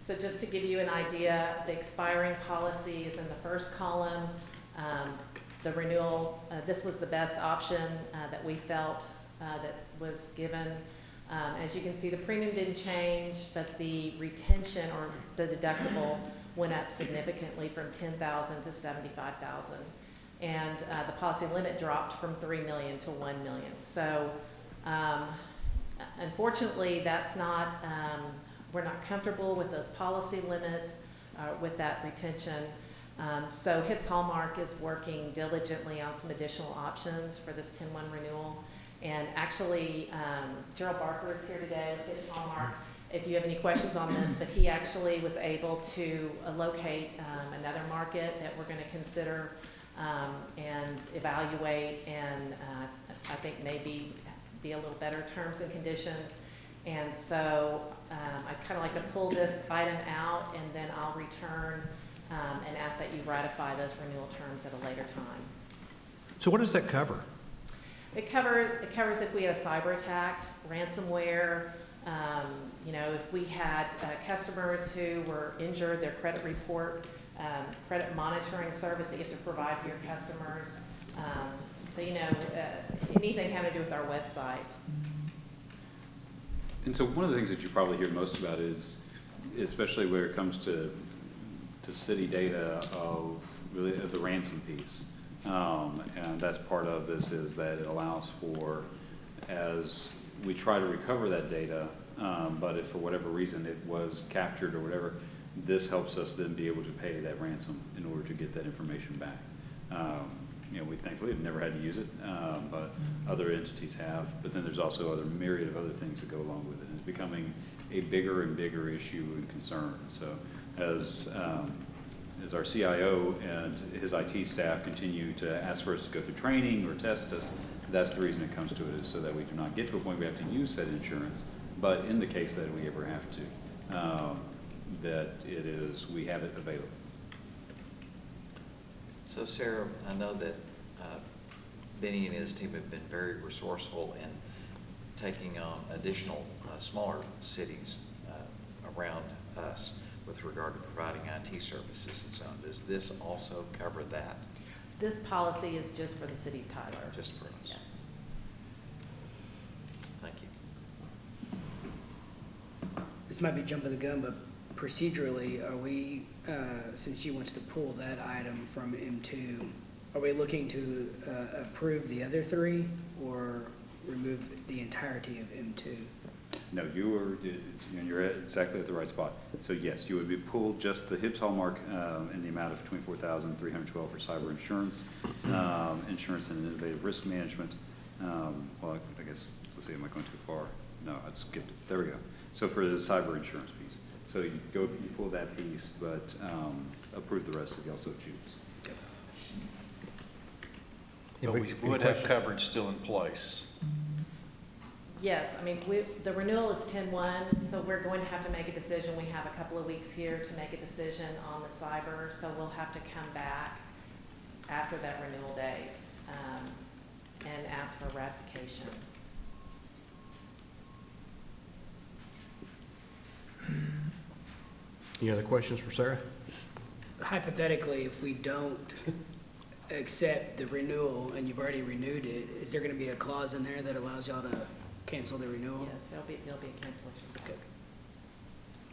So just to give you an idea, the expiring policy is in the first column. The renewal, this was the best option that we felt that was given. As you can see, the premium didn't change, but the retention or the deductible went up significantly from $10,000 to $75,000. And the policy limit dropped from $3 million to $1 million. So unfortunately, that's not, we're not comfortable with those policy limits, with that retention. So Hips Hallmark is working diligently on some additional options for this 10-1 renewal. And actually, Gerald Barker is here today with Hips Hallmark, if you have any questions on this, but he actually was able to locate another market that we're going to consider and evaluate, and I think maybe be a little better terms and conditions. And so I'd kind of like to pull this item out, and then I'll return and ask that you ratify those renewal terms at a later time. So what does that cover? It covers if we had a cyber attack, ransomware, you know, if we had customers who were injured, their credit report, credit monitoring service that you have to provide for your customers. So, you know, anything having to do with our website. And so one of the things that you probably hear most about is, especially where it comes to city data of really of the ransom piece. And that's part of this, is that it allows for, as we try to recover that data, but if for whatever reason it was captured or whatever, This helps us then be able to pay that ransom in order to get that information back. We thankfully have never had to use it, but other entities have. But then there's also other myriad of other things that go along with it. It's becoming a bigger and bigger issue and concern. So as our CIO and his IT staff continue to ask for us to go through training or test us, that's the reason it comes to it, is so that we do not get to a point we have to use said insurance, but in the case that we ever have to, we have it available. So Sarah, I know that Benny and his team have been very resourceful in taking on additional smaller cities around us with regard to providing IT services and so on. Does this also cover that? This policy is just for the city of Tyler. Just for us? Yes. Thank you. This might be jumping the gun, but procedurally, are we, since she wants to pull that item from M2, are we looking to approve the other three or remove the entirety of M2? No, you're exactly at the right spot. So yes, you would be pulled just the Hibbs Hallmark in the amount of $24,312 for cyber insurance, insurance and innovative risk management. Well, I guess, let's see, am I going too far? No, I skipped it. There we go. So for the cyber insurance piece. So you pull that piece, but approve the rest if you also choose. But we would have coverage still in place. Yes, I mean, the renewal is 10/1, so we're going to have to make a decision. We have a couple of weeks here to make a decision on the cyber, so we'll have to come back after that renewal date and ask for ratification. Any other questions for Sarah? Hypothetically, if we don't accept the renewal and you've already renewed it, is there going to be a clause in there that allows y'all to cancel the renewal? Yes, there'll be a cancellation clause.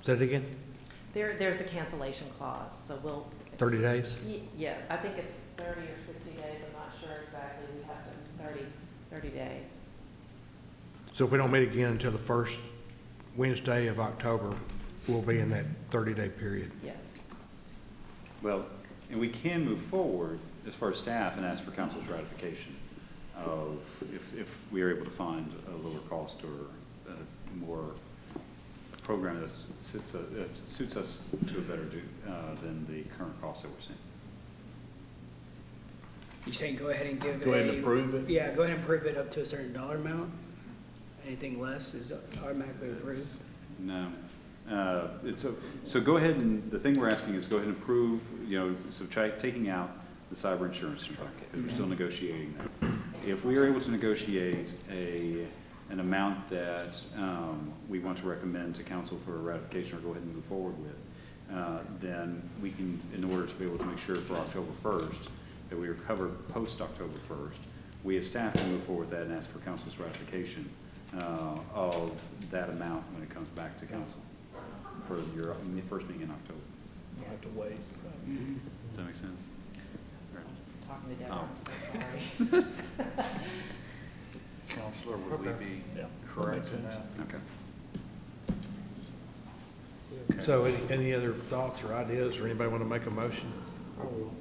Say it again? There's a cancellation clause, so we'll. 30 days? Yeah, I think it's 30 or 60 days, I'm not sure exactly. We have to, 30 days. So if we don't meet again until the first Wednesday of October, we'll be in that 30-day period. Yes. Well, and we can move forward as far as staff and ask for council's ratification of if we are able to find a lower cost or a more program that suits us to a better than the current cost that we're seeing. You're saying go ahead and give Go ahead and approve it? Yeah, go ahead and approve it up to a certain dollar amount. Anything less is automatically approved? No. So go ahead and, the thing we're asking is go ahead and approve, so try taking out the cyber insurance, because we're still negotiating that. If we are able to negotiate an amount that we want to recommend to council for a ratification or go ahead and move forward with, then we can, in order to be able to make sure for October 1st that we are covered post October 1st, we as staff can move forward with that and ask for council's ratification of that amount when it comes back to council for your first meeting in October. You'll have to wait. Does that make sense? Talking to Deborah, I'm so sorry. Counselor, would we be correct in that? Okay. So any other thoughts or ideas, or anybody want to make a motion? I will.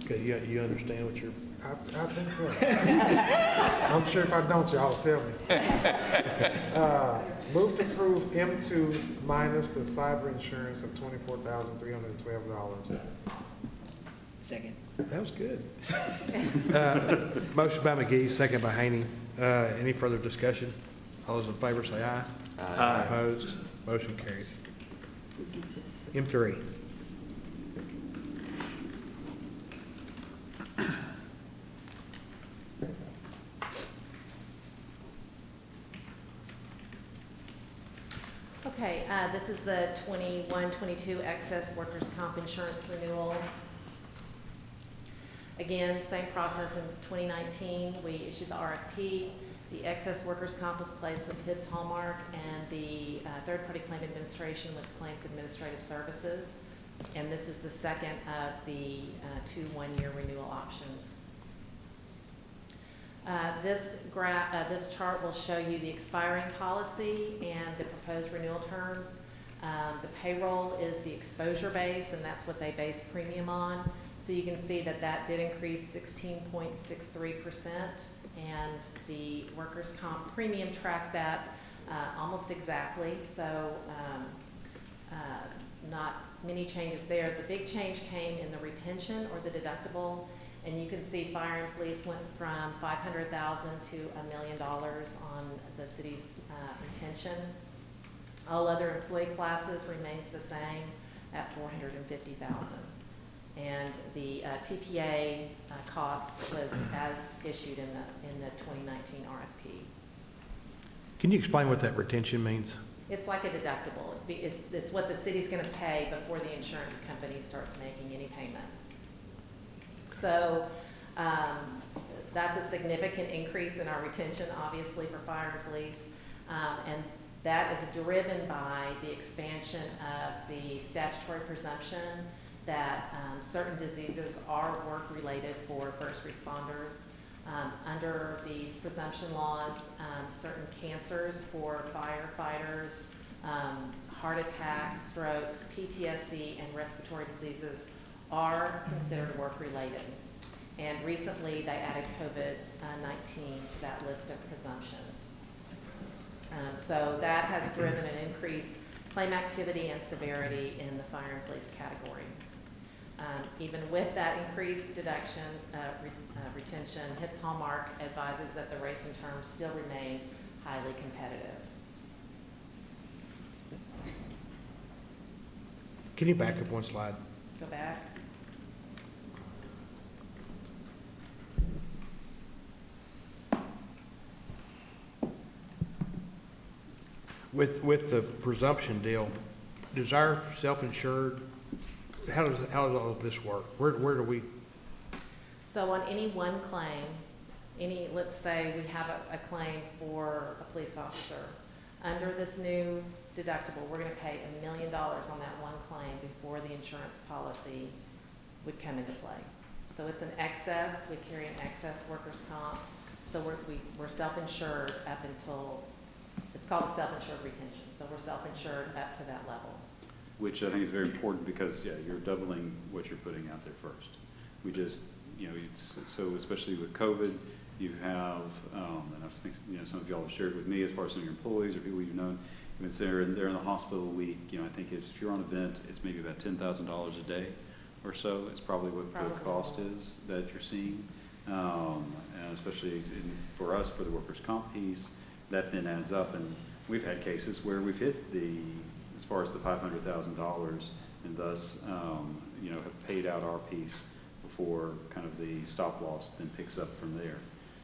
Okay, you understand what you're... I think so. I'm sure if I don't, y'all will tell me. Move to approve M2 minus the cyber insurance of $24,312. Second. That was good. Motion by McGee, second by Haney. Any further discussion? All those in favor say aye. Aye. Opposed? Motion carries. M3. Okay, this is the 21-22 excess workers' comp insurance renewal. Again, same process in 2019. We issued the RFP. The excess workers' comp was placed with Hibbs Hallmark and the third-party claim administration with Claims Administrative Services. And this is the second of the 2 one-year renewal options. This chart will show you the expiring policy and the proposed renewal terms. The payroll is the exposure base, and that's what they base premium on. So you can see that that did increase 16.63%, and the workers' comp premium tracked that almost exactly. So not many changes there. The big change came in the retention or the deductible, and you can see fire and police went from $500,000 to $1 million on the city's retention. All other employee classes remains the same at $450,000. And the TPA cost was as issued in the 2019 RFP. Can you explain what that retention means? It's like a deductible. It's what the city's going to pay before the insurance company starts making any payments. So that's a significant increase in our retention, obviously, for fire and police. And that is driven by the expansion of the statutory presumption that certain diseases are work-related for first responders. Under these presumption laws, certain cancers for firefighters, heart attacks, strokes, PTSD, and respiratory diseases are considered work-related. And recently, they added COVID-19 to that list of presumptions. So that has driven an increased claim activity and severity in the fire and police category. Even with that increased deduction, retention, HIPS Hallmark advises that the rates and terms still remain highly competitive. Can you back up one slide? Go back. With the presumption deal, does our self-insured, how does all of this work? Where do we? So on any one claim, let's say we have a claim for a police officer. Under this new deductible, we're going to pay $1 million on that one claim before the insurance policy would come into play. So it's an excess. We carry an excess workers' comp. So we're self-insured up until, it's called a self-insured retention. So we're self-insured up to that level. Which I think is very important because, yeah, you're doubling what you're putting out there first. We just, so especially with COVID, you have, and I think, some of y'all have shared with me as far as some of your employees or people you've known, even if they're in the hospital a week, I think if you're on a vent, it's maybe about $10,000 a day or so. It's probably what the cost is that you're seeing. And especially for us, for the workers' comp piece, that then adds up. And we've had cases where we've hit as far as the $500,000 and thus, have paid out our piece before kind of the stop loss then picks up from there.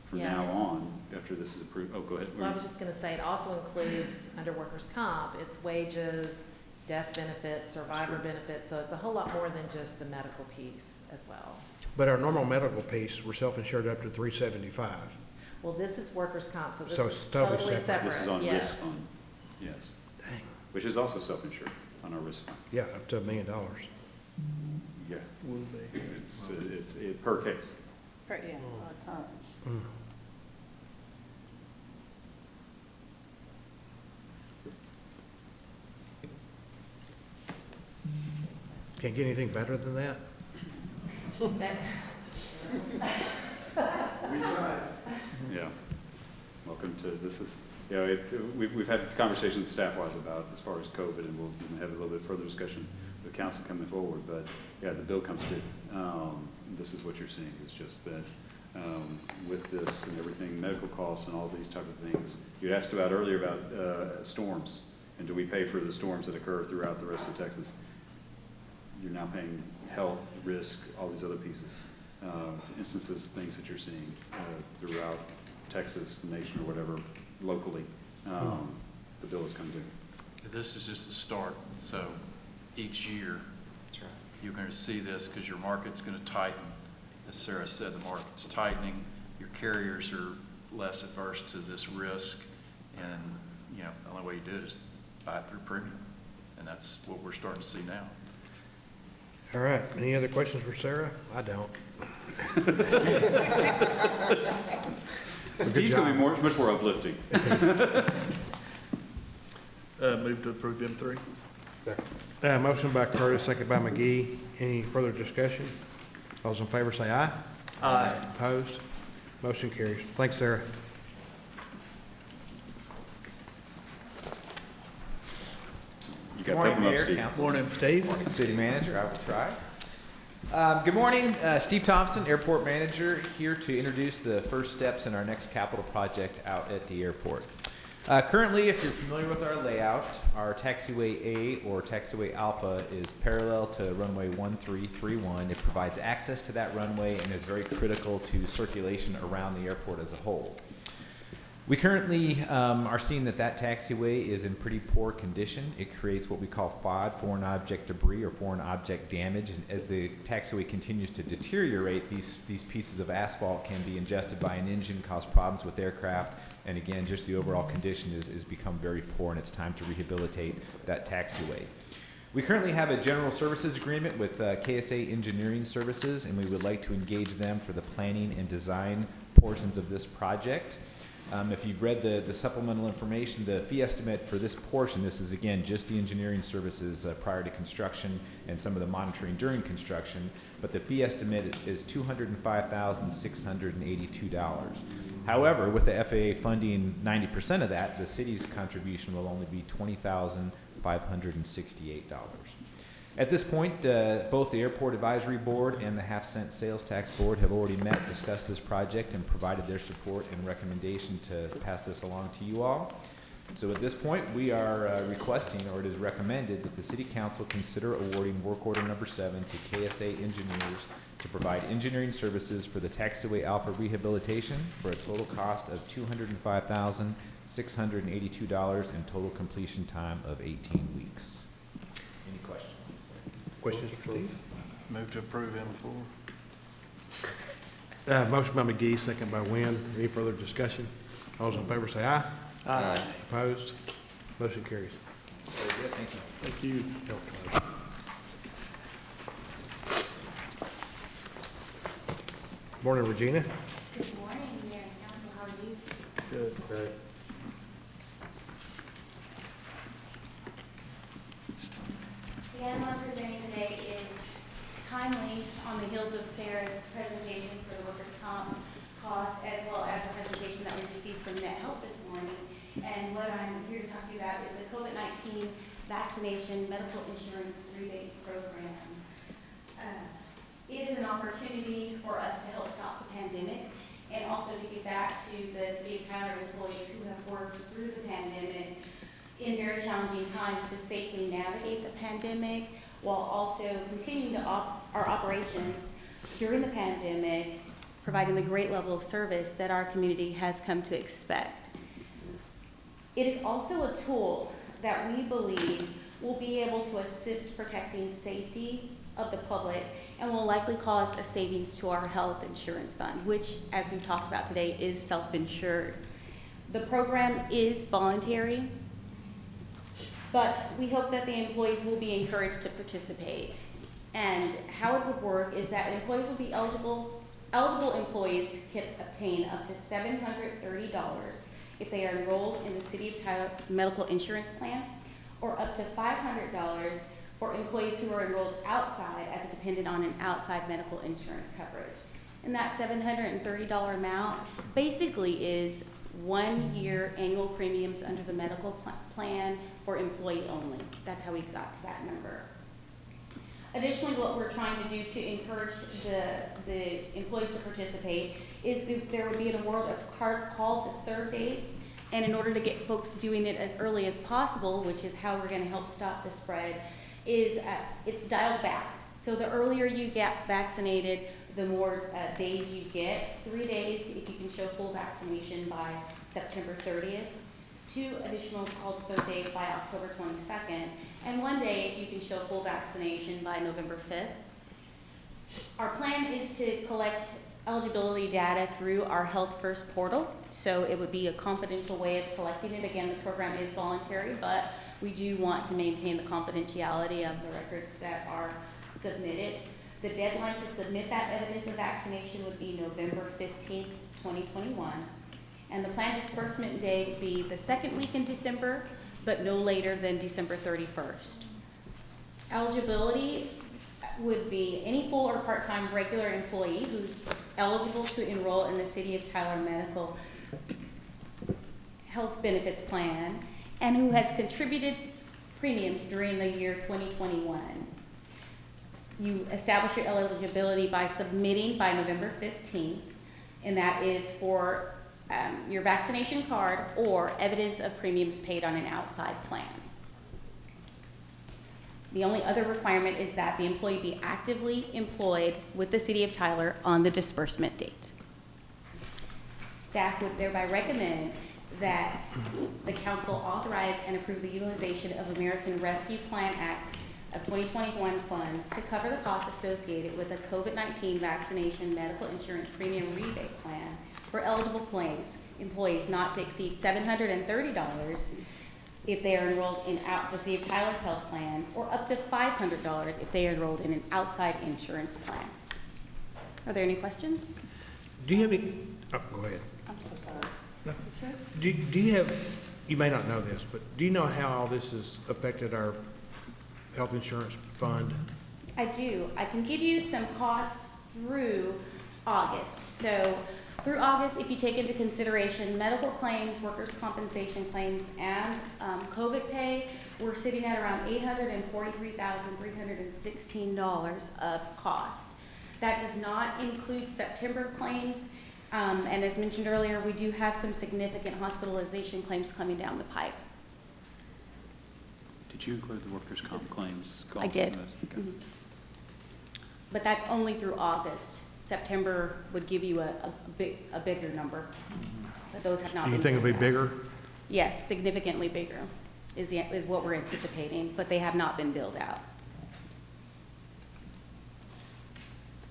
From now on, after this is approved, go ahead. Well, I was just going to say, it also includes, under workers' comp, it's wages, death benefits, survivor benefits, so it's a whole lot more than just the medical piece as well. But our normal medical piece, we're self-insured up to $375. Well, this is workers' comp, so this So is it's totally totally separate. This is on yes. risk fund, yes. Dang. Which is also self-insured on our risk fund. Yeah, up to $1 million. Yeah. Will be. It's per case. Yeah. Mm. Can't get anything better than that? Yeah. Welcome to, this is, we've had conversations staff-wise about as far as COVID, and we'll have a little bit further discussion with council coming forward, but yeah, the bill comes through. This is what you're seeing. It's just that with this and everything, medical costs and all these type of things. You asked about earlier about storms, and do we pay for the storms that occur throughout the rest of Texas? You're now paying health, risk, all these other pieces, instances, things that you're seeing throughout Texas, the nation, or whatever, locally. The bill is coming due. This is just the start. So each year, you're going to see this because your market's going to tighten. As Sarah said, the market's tightening. Your carriers are less adverse to this risk, and the only way you do it is buy it through premium, and that's what we're starting to see now. All right, any other questions for Sarah? I don't. Steve's going to be much more uplifting. Move to approve M3. Motion by Curtis, second by McGee. Any further discussion? Those in favor say aye. Aye. Opposed? Motion carries. Thanks, Sarah. You Good got morning, to Mayor, Steve. Council. Morning, Steve. Morning, City Manager. I will try. Good morning, Steve Thompson, Airport Manager, here to introduce the first steps in our next capital project out at the airport. Currently, if you're familiar with our layout, our taxiway A or taxiway Alpha is parallel to runway 1331. It provides access to that runway and is very critical to circulation around the airport as a whole. We currently are seeing that taxiway is in pretty poor condition. It creates what we call FOD, foreign object debris, or foreign object damage. And as the taxiway continues to deteriorate, these pieces of asphalt can be ingested by an engine, cause problems with aircraft, and again, just the overall condition is become very poor, and it's time to rehabilitate that taxiway. We currently have a general services agreement with KSA Engineering Services, and we would like to engage them for the planning and design portions of this project. If you've read the supplemental information, the fee estimate for this portion, this is again just the engineering services prior to construction and some of the monitoring during construction, but the fee estimate is $205,682. However, with the FAA funding 90% of that, the city's contribution will only be $20,568. At this point, both the Airport Advisory Board and the half-cent Sales Tax Board have already met, discussed this project, and provided their support and recommendation to pass this along to you all. So at this point, we are requesting, or it is recommended, that the City Council consider awarding work order number 7 to KSA Engineers to provide engineering services for the Taxiway Alpha rehabilitation for a total cost of $205,682 and total completion time of 18 weeks. Any questions? Questions for Steve? Move to approve M4. Motion by McGee, second by Wynn. Any further discussion? Those in favor say aye. Aye. Opposed? Motion carries. Very good, thank you. Thank you. Morning, Regina. Good morning, Mayor and Council. How are you? Good. Great. The item I'm presenting today is timely on the heels of Sarah's presentation for the workers' comp cost, as well as the presentation that we received from Net Health this morning. And what I'm here to talk to you about is the COVID-19 vaccination medical insurance rebate program. It is an opportunity for us to help stop the pandemic and also to give back to the City of Tyler employees who have worked through the pandemic in very challenging times to safely navigate the pandemic while also continuing to our operations during the pandemic, providing the great level of service that our community has come to expect. It is also a tool that we believe will be able to assist protecting safety of the public and will likely cause a savings to our health insurance fund, which, as we've talked about today, is self-insured. The program is voluntary, but we hope that the employees will be encouraged to participate. And how it would work is that employees will be eligible employees can obtain up to $730 if they are enrolled in the City of Tyler medical insurance plan, or up to $500 for employees who are enrolled outside as a dependent on an outside medical insurance coverage. And that $730 amount basically is 1 year annual premiums under the medical plan for employee only. That's how we got to that number. Additionally, what we're trying to do to encourage the employees to participate is there would be an award of call to serve days. And in order to get folks doing it as early as possible, which is how we're going to help stop the spread, is it's dialed back. So the earlier you get vaccinated, the more days you get. 3 days if you can show full vaccination by September 30th. 2 additional call to serve days by October 22nd. And 1 day if you can show full vaccination by November 5th. Our plan is to collect eligibility data through our Health First portal. So it would be a confidential way of collecting it. Again, the program is voluntary, but we do want to maintain the confidentiality of the records that are submitted. The deadline to submit that evidence of vaccination would be November 15th, 2021. And the planned disbursement day would be the second week in December, but no later than December 31st. Eligibility would be any full or part-time regular employee who's eligible to enroll in the City of Tyler Medical Health Benefits Plan and who has contributed premiums during the year 2021. You establish your eligibility by submitting by November 15th, and that is for your vaccination card or evidence of premiums paid on an outside plan. The only other requirement is that the employee be actively employed with the City of Tyler on the disbursement date. Staff would thereby recommend that the council authorize and approve the utilization of American Rescue Plan Act of 2021 funds to cover the costs associated with the COVID-19 vaccination medical insurance premium rebate plan for eligible employees not to exceed $730 if they are enrolled in the City of Tyler's health plan, or up to $500 if they are enrolled in an outside insurance plan. Are there any questions? Do you have any, oh, go ahead. I'm so sorry. No. Do you have, you may not know this, but do you know how all this has affected our health insurance fund? I do. I can give you some costs through August. So through August, if you take into consideration medical claims, workers' compensation claims, and COVID pay, we're sitting at around $843,316 of cost. That does not include September claims. And as mentioned earlier, we do have some significant hospitalization claims coming down the pipe. Did you include the workers' comp claims? I did. Okay. Mm-hmm. But that's only through August. September would give you a bigger number, but those have not been. Do you think it'll be bigger? Yes, significantly bigger is what we're anticipating, but they have not been billed out.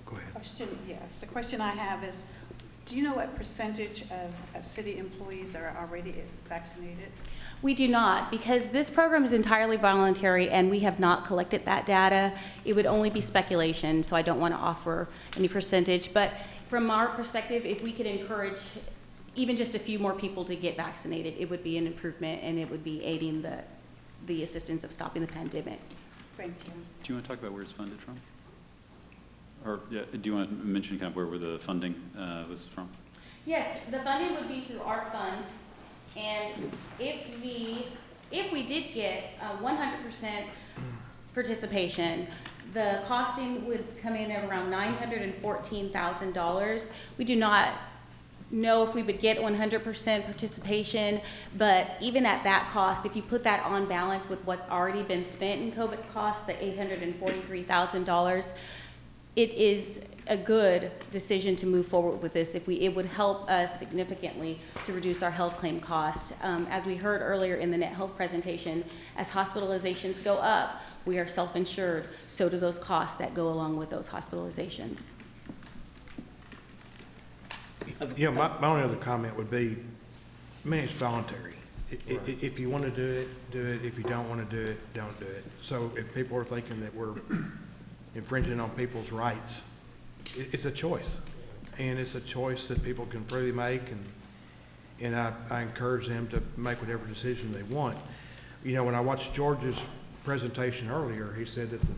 Go ahead. Yes, the question I have is, do you know what percentage of city employees are already vaccinated? We do not, because this program is entirely voluntary and we have not collected that data. It would only be speculation, so I don't want to offer any percentage. But from our perspective, if we could encourage even just a few more people to get vaccinated, it would be an improvement and it would be aiding the assistance of stopping the pandemic. Thank you. Do you want to talk about where it's funded from? Or do you want to mention kind of where the funding was from? Yes, the funding would be through ARP funds. And if we did get 100% participation, the costing would come in at around $914,000. We do not know if we would get 100% participation, but even at that cost, if you put that on balance with what's already been spent in COVID costs, the $843,000, it is a good decision to move forward with this. It would help us significantly to reduce our health claim cost. As we heard earlier in the net health presentation, as hospitalizations go up, we are self-insured, so do those costs that go along with those hospitalizations. Yeah, my only other comment would be, I mean, it's voluntary. If you want to do it, do it. If you don't want to do it, don't do it. So if people are thinking that we're infringing on people's rights, it's a choice, and it's a choice that people can freely make, and I encourage them to make whatever decision they want. You know, when I watched George's presentation earlier, he said that the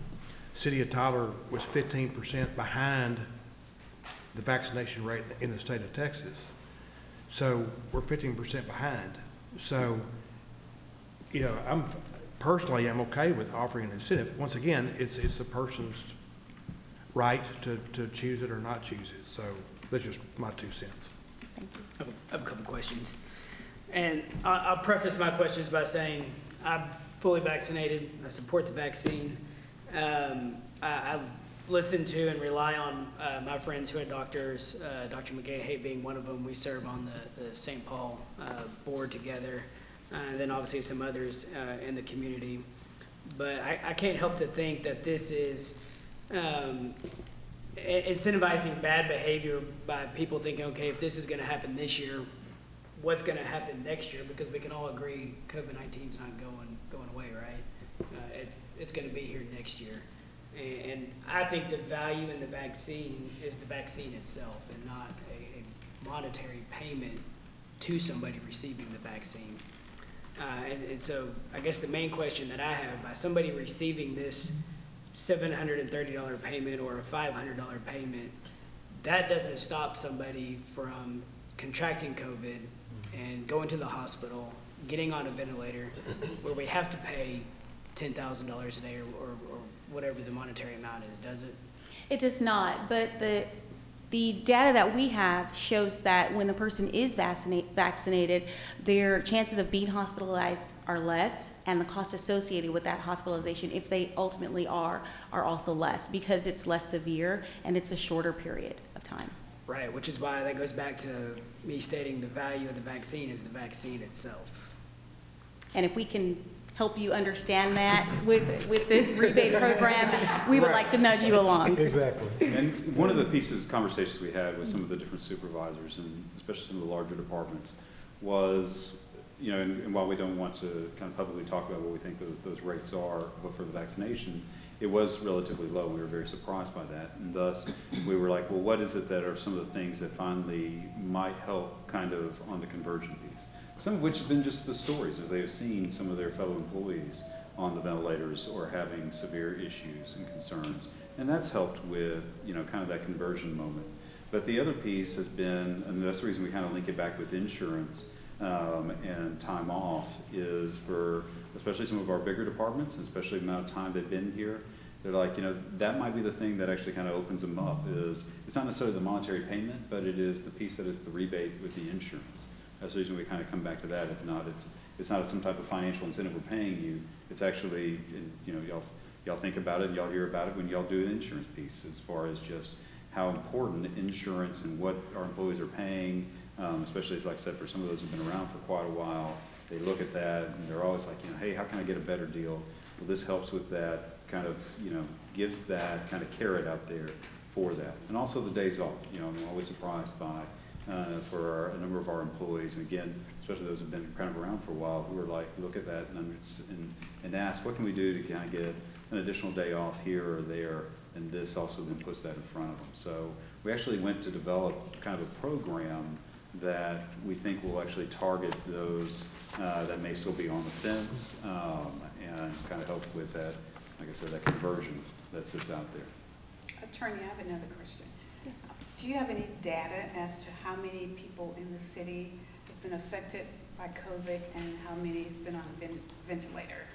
City of Tyler was 15% behind the vaccination rate in the state of Texas. So we're 15% behind. So, you know, I'm okay with offering an incentive. Once again, it's the person's right to choose it or not choose it. So that's just my 2 cents. Thank you. I have a couple questions. And I'll preface my questions by saying I'm fully vaccinated. I support the vaccine. I listen to and rely on my friends who are doctors, Dr. McGahey being one of them. We serve on the St. Paul board together. And then obviously some others in the community. But I can't help to think that this is incentivizing bad behavior by people thinking, okay, if this is going to happen this year, what's going to happen next year? Because we can all agree COVID-19 is not going away, right? It's going to be here next year. And I think the value in the vaccine is the vaccine itself and not a monetary payment to somebody receiving the vaccine. And so I guess the main question that I have, by somebody receiving this $730 payment or a $500 payment, that doesn't stop somebody from contracting COVID and going to the hospital, getting on a ventilator, where we have to pay $10,000 a day or whatever the monetary amount is, does it? It does not, but the data that we have shows that when the person is vaccinated, their chances of being hospitalized are less, and the cost associated with that hospitalization, if they ultimately are also less, because it's less severe and it's a shorter period of time. Right, which is why that goes back to me stating the value of the vaccine is the vaccine itself. And if we can help you understand that with this rebate program, we would like to nudge you along. Exactly. And one of the conversations we had with some of the different supervisors, and especially some of the larger departments, was, you know, and while we don't want to kind of publicly talk about what we think those rates are for the vaccination, it was relatively low. We were very surprised by that. And thus, we were like, well, what is it that are some of the things that finally might help kind of on the conversion piece? Some of which have been just the stories, as they have seen some of their fellow employees on the ventilators or having severe issues and concerns. And that's helped with, you know, kind of that conversion moment. But the other piece has been, and that's the reason we kind of link it back with insurance and time off, is for especially some of our bigger departments, and especially the amount of time they've been here, they're like, you know, that might be the thing that actually kind of opens them up. Is it's not necessarily the monetary payment, but it is the piece that is the rebate with the insurance. That's the reason we kind of come back to that. If not, it's not some type of financial incentive we're paying you. It's actually, you know, y'all think about it and y'all hear about it when y'all do an insurance piece, as far as just how important insurance and what our employees are paying, especially, like I said, for some of those who've been around for quite a while. They look at that and they're always like, you know, hey, how can I get a better deal? Well, this helps with that, kind of, you know, gives that kind of carrot out there for that. And also the days off. You know, I'm always surprised by, for a number of our employees, and again, especially those who've been kind of around for a while, who are like, look at that and ask, what can we do to kind of get an additional day off here or there? And this also then puts that in front of them. So we actually went to develop kind of a program that we think will actually target those that may still be on the fence and kind of help with that, like I said, that conversion that sits out there. Attorney, I have another question. Yes. Do you have any data as to how many people in the city has been affected by COVID and how many has been on a ventilator?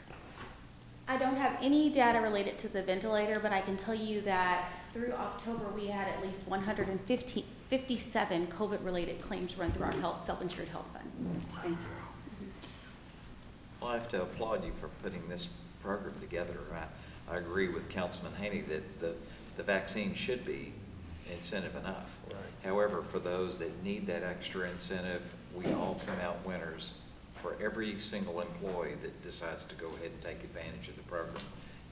I don't have any data related to the ventilator, but I can tell you that through October, we had at least 157 COVID-related claims run through our self-insured health fund. Thank you. Well, I have to applaud you for putting this program together. I agree with Councilman Haney that the vaccine should be incentive enough. Right. However, for those that need that extra incentive, we all come out winners for every single employee that decides to go ahead and take advantage of the program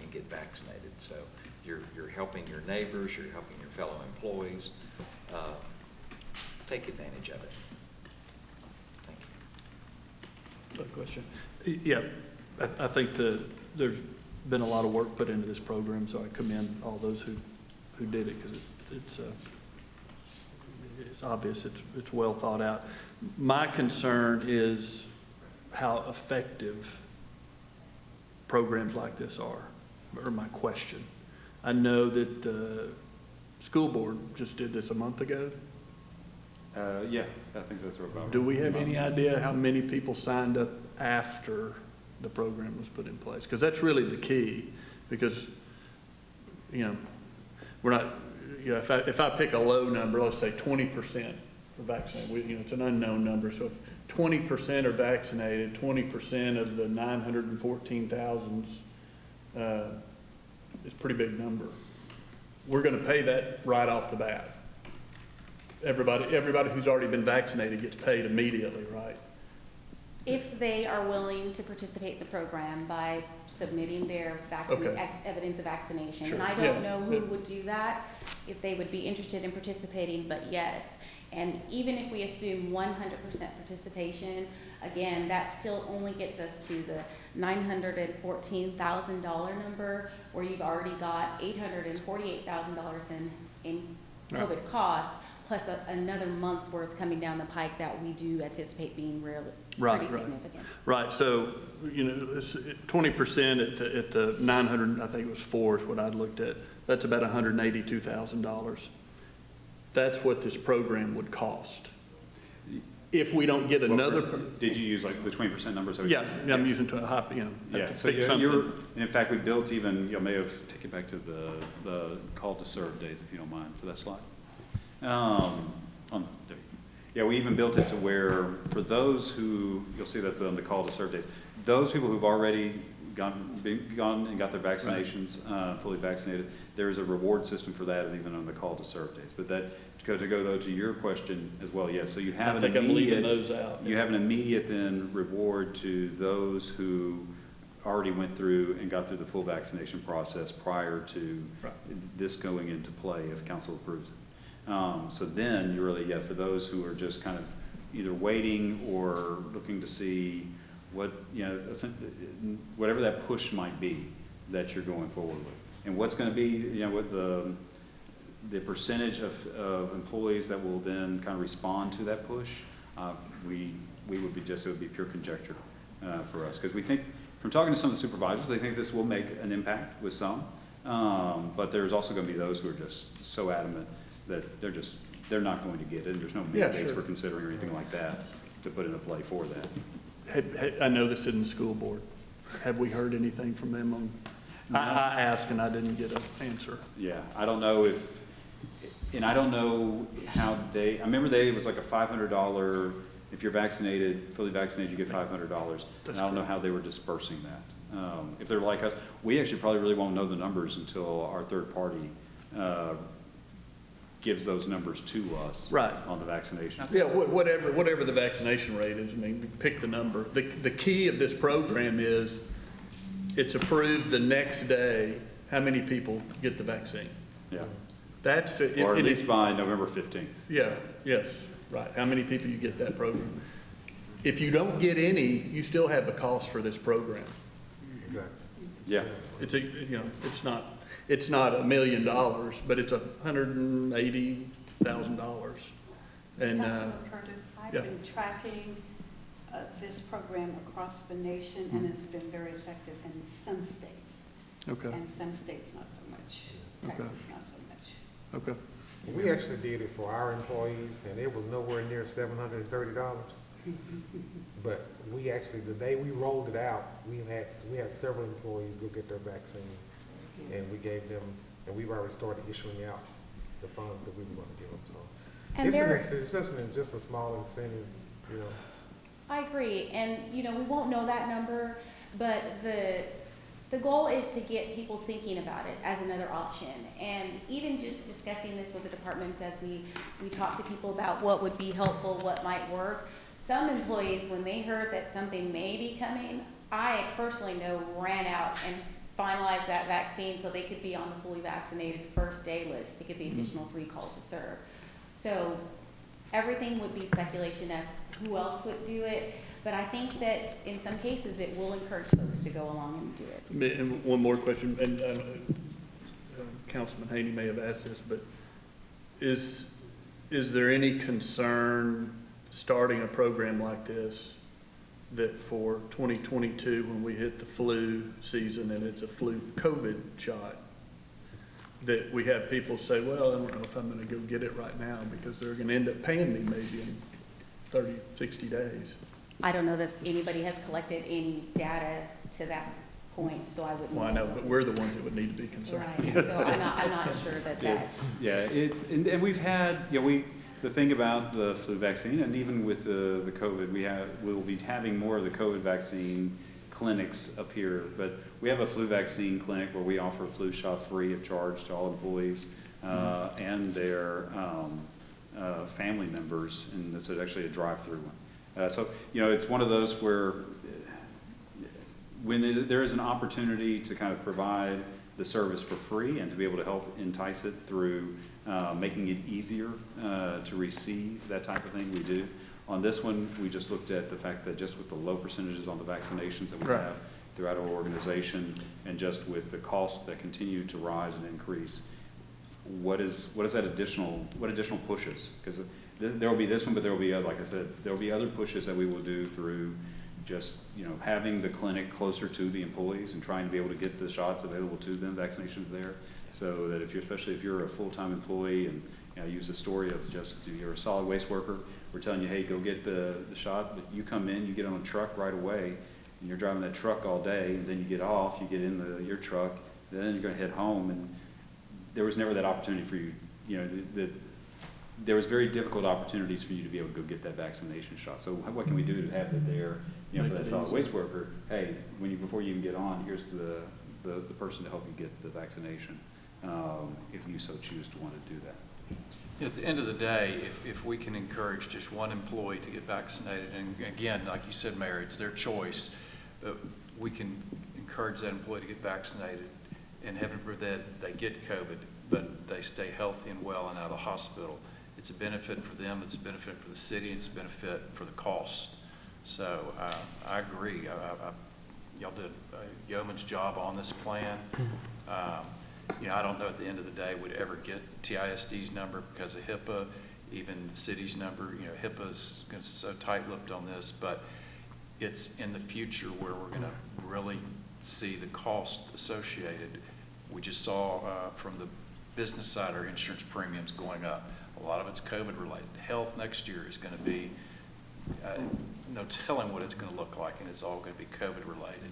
and get vaccinated. So you're helping your neighbors, you're helping your fellow employees. Take advantage of it. Thank you. Good question. Yeah, I think there's been a lot of work put into this program, so I commend all those who did it, because it's obvious, it's well thought out. My concern is how effective programs like this are, or my question. I know that the school board just did this a month ago. Yeah, I think that's right. Do we have any idea how many people signed up after the program was put in place? Because that's really the key, because, you know, we're not, you know, if I pick a low number, let's say 20% are vaccinated, you know, it's an unknown number. So if 20% are vaccinated, 20% of the 914,000 is a pretty big number. We're going to pay that right off the bat. Everybody who's already been vaccinated gets paid immediately, right? If they are willing to participate in the program by submitting their evidence of vaccination. Sure. And I don't know who would do that, if they would be interested in participating, but yes. And even if we assume 100% participation, again, that still only gets us to the $914,000 number, where you've already got $848,000 in COVID cost, plus another month's worth coming down the pike that we do anticipate being really pretty significant. Right, so, you know, 20% at the 900, I think it was 4 is what I looked at. That's about $182,000. That's what this program would cost. If we don't get another. Did you use like the 20% numbers? Yeah, I'm using to a high, you know. Yeah, so and in fact, we built even, you may have, take it back to the call to serve days, if you don't mind, for that slide. Yeah, we even built it to where, for those who, you'll see that on the call to serve days, those people who've already gone and got their vaccinations, fully vaccinated, there is a reward system for that, and even on the call to serve days. But that, to go though to your question as well, yes. So you have I'm leaving those out. You have an immediate then reward to those who already went through and got through the full vaccination process prior to this going into play if council approves it. So then you really, for those who are just kind of either waiting or looking to see what, whatever that push might be that you're going forward with. And what's going to be, what the percentage of employees that will then kind of respond to that push, we would be it would be pure conjecture for us. Because we think, from talking to some of the supervisors, they think this will make an impact with some, but there's also going to be those who are just so adamant that they're not going to get it. There's no mandates for considering or anything like that to put into play for that. I know this isn't the school board. Have we heard anything from them on? No. I asked and I didn't get an answer. Yeah, I don't know and I don't know how I remember it was like a $500, if you're vaccinated, fully vaccinated, you get $500. And I don't know how they were dispersing that. If they're like us, we actually probably really won't know the numbers until our third party gives those numbers to us on the vaccination. Yeah, whatever the vaccination rate is, I mean, pick the number. The key of this program is it's approved the next day, how many people get the vaccine. Yeah. That's the, or at least by November 15th. Yeah, yes, right. How many people you get that program. If you don't get any, you still have a cost for this program. Exactly. Yeah. It's it's not $1 million, but it's $180,000. And Councilman Curtis, I've been tracking this program across the nation, and it's been very effective in some states. Okay. And some states not so much. Texas not so much. Okay. We actually did it for our employees, and it was nowhere near $730. But we actually, the day we rolled it out, we had several employees go get their vaccine, and we gave them, and we've already started issuing out the funds that we were going to give them. So it's just a small incentive, I agree, and we won't know that number, but the goal is to get people thinking about it as another option. And even just discussing this with the departments as we talk to people about what would be helpful, what might work. Some employees, when they heard that something may be coming, I personally know ran out and finalized that vaccine so they could be on the fully vaccinated first day list to get the additional 3 calls to serve. So everything would be speculation as who else would do it. But I think that in some cases it will encourage folks to go along and do it. And one more question, and Councilman Haney may have asked this, but is there any concern starting a program like this that for 2022, when we hit the flu season and it's a flu COVID shot, that we have people say, well, I don't know if I'm going to go get it right now because they're going to end up paying me maybe in 30, 60 days. I don't know that anybody has collected any data to that point, so I wouldn't. Well, I know, but we're the ones that would need to be concerned. Right, so I'm not sure that that's. And we've had, the thing about the flu vaccine, and even with the COVID, we'll be having more of the COVID vaccine clinics up here, but we have a flu vaccine clinic where we offer a flu shot free of charge to all employees and their family members, and it's actually a drive-through one. So, it's one of those where when there is an opportunity to kind of provide the service for free and to be able to help entice it through making it easier to receive that type of thing, we do. On this one, we just looked at the fact that just with the low percentages on the vaccinations that we have throughout our organization, and just with the costs that continue to rise and increase, what additional pushes? Because there will be this one, but there will be other, like I said, there will be other pushes that we will do through just, having the clinic closer to the employees and trying to be able to get the shots available to them, vaccinations there, so that especially if you're a full-time employee, and I use the story of just, you're a solid waste worker, we're telling you, hey, go get the shot, but you come in, you get on a truck right away, and you're driving that truck all day, and then you get off, you get in your truck, then you're gonna head home, and there was never that opportunity for you, there was very difficult opportunities for you to be able to go get that vaccination shot. So what can we do to have it there, for that solid waste worker? Hey, before you even get on, here's the person to help you get the vaccination, if you so choose to want to do that. At the end of the day, if we can encourage just one employee to get vaccinated, and again, like you said, Mayor, it's their choice, we can encourage that employee to get vaccinated, and heaven forbid they get COVID, but they stay healthy and well and out of the hospital. It's a benefit for them, it's a benefit for the city, it's a benefit for the cost. So I agree. Y'all did a yeoman's job on this plan. I don't know at the end of the day we'd ever get TISD's number because of HIPAA, even the city's number. HIPAA's so tight-lipped on this, but it's in the future where we're going to really see the cost associated. We just saw from the business side our insurance premiums going up. A lot of it's COVID related. Health next year is going to be no telling what it's going to look like, and it's all going to be COVID related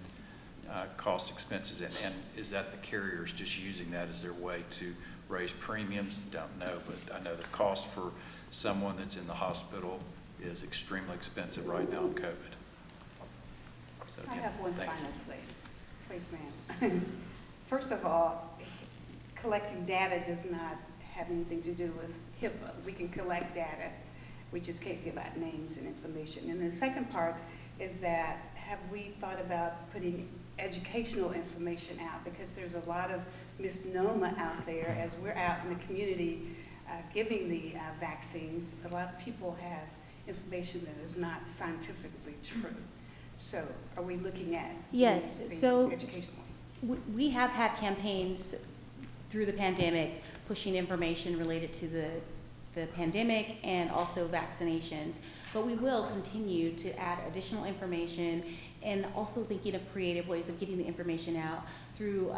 cost expenses. And is that the carriers just using that as their way to raise premiums? Don't know, but I know the cost for someone that's in the hospital is extremely expensive right now in COVID. So, I have one final thing, please, ma'am. First of all, collecting data does not have anything to do with HIPAA. We can collect data, we just can't give out names and information. And the second part is that, have we thought about putting educational information out? Because there's a lot of misnomer out there as we're out in the community giving the vaccines. A lot of people have information that is not scientifically true. So are we looking at educationally? We have had campaigns through the pandemic pushing information related to the pandemic and also vaccinations. But we will continue to add additional information and also thinking of creative ways of getting the information out through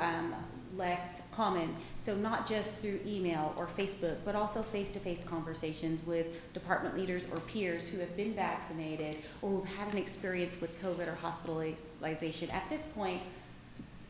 less common. So not just through email or Facebook, but also face-to-face conversations with department leaders or peers who have been vaccinated or who've had an experience with COVID or hospitalization. At this point,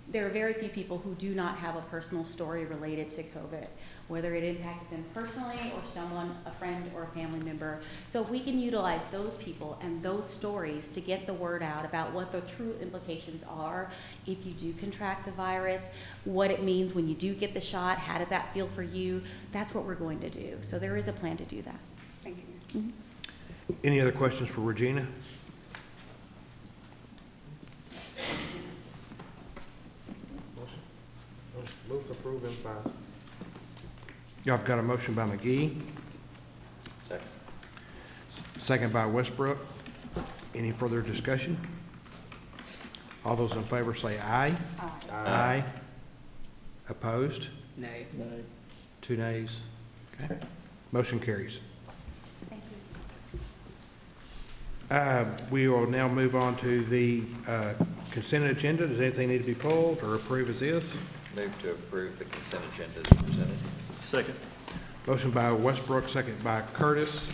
there are very few people who do not have a personal story related to COVID, whether it impacted them personally or someone, a friend or a family member. So if we can utilize those people and those stories to get the word out about what the true implications are if you do contract the virus, what it means when you do get the shot, how did that feel for you, that's what we're going to do. So there is a plan to do that. Thank you. Mm-hmm. Any other questions for Regina? Move to approve and pass. Y'all have got a motion by McGee. Second. Second by Westbrook. Any further discussion? All those in favor say aye. Aye. Aye. Opposed? Nay. 2 nays. Okay. Motion carries. Thank you. We will now move on to the consent agenda. Does anything need to be pulled or approved as is? Move to approve the consent agenda as presented. Second. Motion by Westbrook, second by Curtis.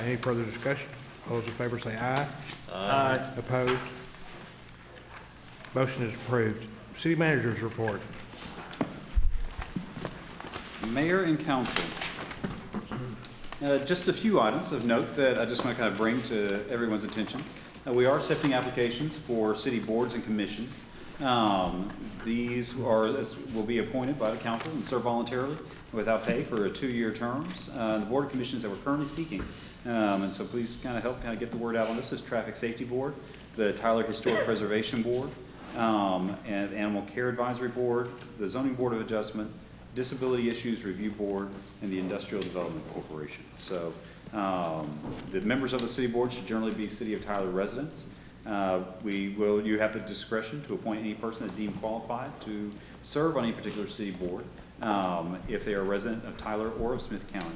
Any further discussion? All those in favor say aye. Aye. Opposed? Motion is approved. City Manager's report. Mayor and Council. Just a few items of note that I just want to kind of bring to everyone's attention. We are accepting applications for city boards and commissions. These will be appointed by the council and serve voluntarily without pay for 2-year terms. The board of commissions that we're currently seeking, and so please kind of help get the word out on this, is Traffic Safety Board, the Tyler Historic Preservation Board, and Animal Care Advisory Board, the Zoning Board of Adjustment, Disability Issues Review Board, and the Industrial Development Corporation. So the members of the city board should generally be City of Tyler residents. You have the discretion to appoint any person that deemed qualified to serve on any particular city board. if they are a resident of Tyler or of Smith County.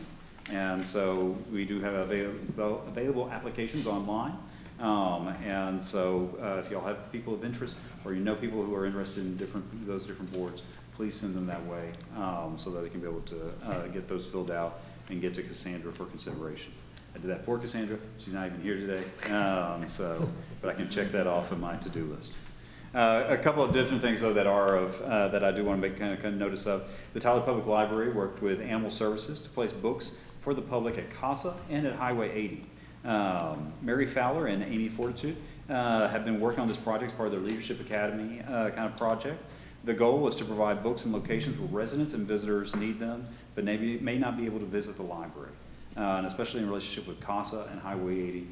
And so we do have available applications online. And so if y'all have people of interest, or you know people who are interested in those different boards, please send them that way, so that they can be able to get those filled out and get to Cassandra for consideration. I did that for Cassandra. She's not even here today, but I can check that off of my to-do list. A couple of different things, though, that are of that I do want to make kind of notice of. The Tyler Public Library worked with Animal Services to place books for the public at CASA and at Highway 80. Mary Fowler and Amy Fortitude have been working on this project as part of their Leadership Academy kind of project. The goal was to provide books in locations where residents and visitors need them, but may not be able to visit the library. And especially in relationship with CASA and Highway 80,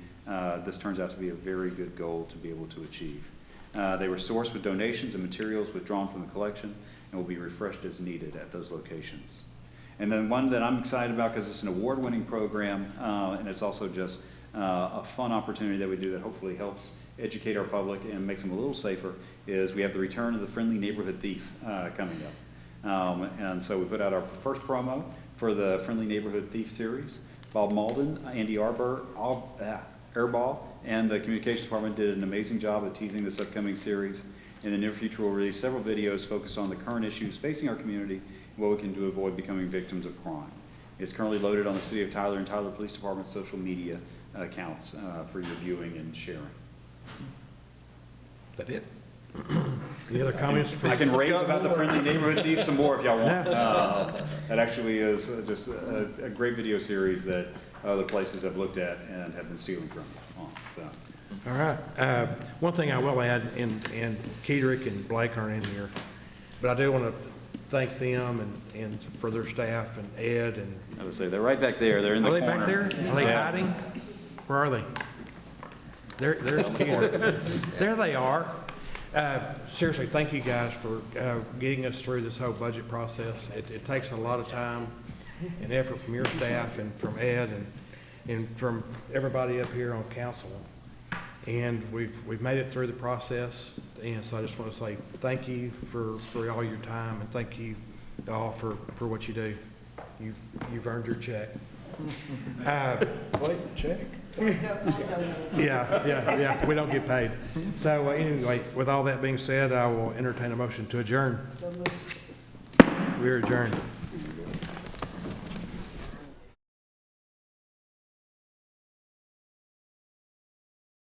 this turns out to be a very good goal to be able to achieve. They were sourced with donations and materials withdrawn from the collection and will be refreshed as needed at those locations. And then one that I'm excited about because it's an award-winning program, and it's also just a fun opportunity that we do that hopefully helps educate our public and makes them a little safer, is we have the return of the Friendly Neighborhood Thief coming up. And so we put out our first promo for the Friendly Neighborhood Thief series. Bob Malden, Andy Airball, and the Communications Department did an amazing job of teasing this upcoming series. In the near future, we'll release several videos focused on the current issues facing our community and what we can do to avoid becoming victims of crime. It's currently loaded on the City of Tyler and Tyler Police Department social media accounts for your viewing and sharing. That it? Any other comments? I can rave about the Friendly Neighborhood Thief some more if y'all want. That actually is just a great video series that other places have looked at and have been stealing from. So. All right. One thing I will add, and Kedrick and Blake aren't in here, but I do want to thank them and for their staff and Ed and. I would say they're right back there. They're in the corner. Are they back there? Are they hiding? Where are they? There's Kedrick. There they are. Seriously, thank you guys for getting us through this whole budget process. It takes a lot of time and effort from your staff and from Ed and from everybody up here on council. And we've made it through the process. And so I just want to say thank you for all your time, and thank you all for what you do. You've earned your check. Wait, check? Yeah, we don't get paid. So anyway, with all that being said, I will entertain a motion to adjourn. We are adjourned.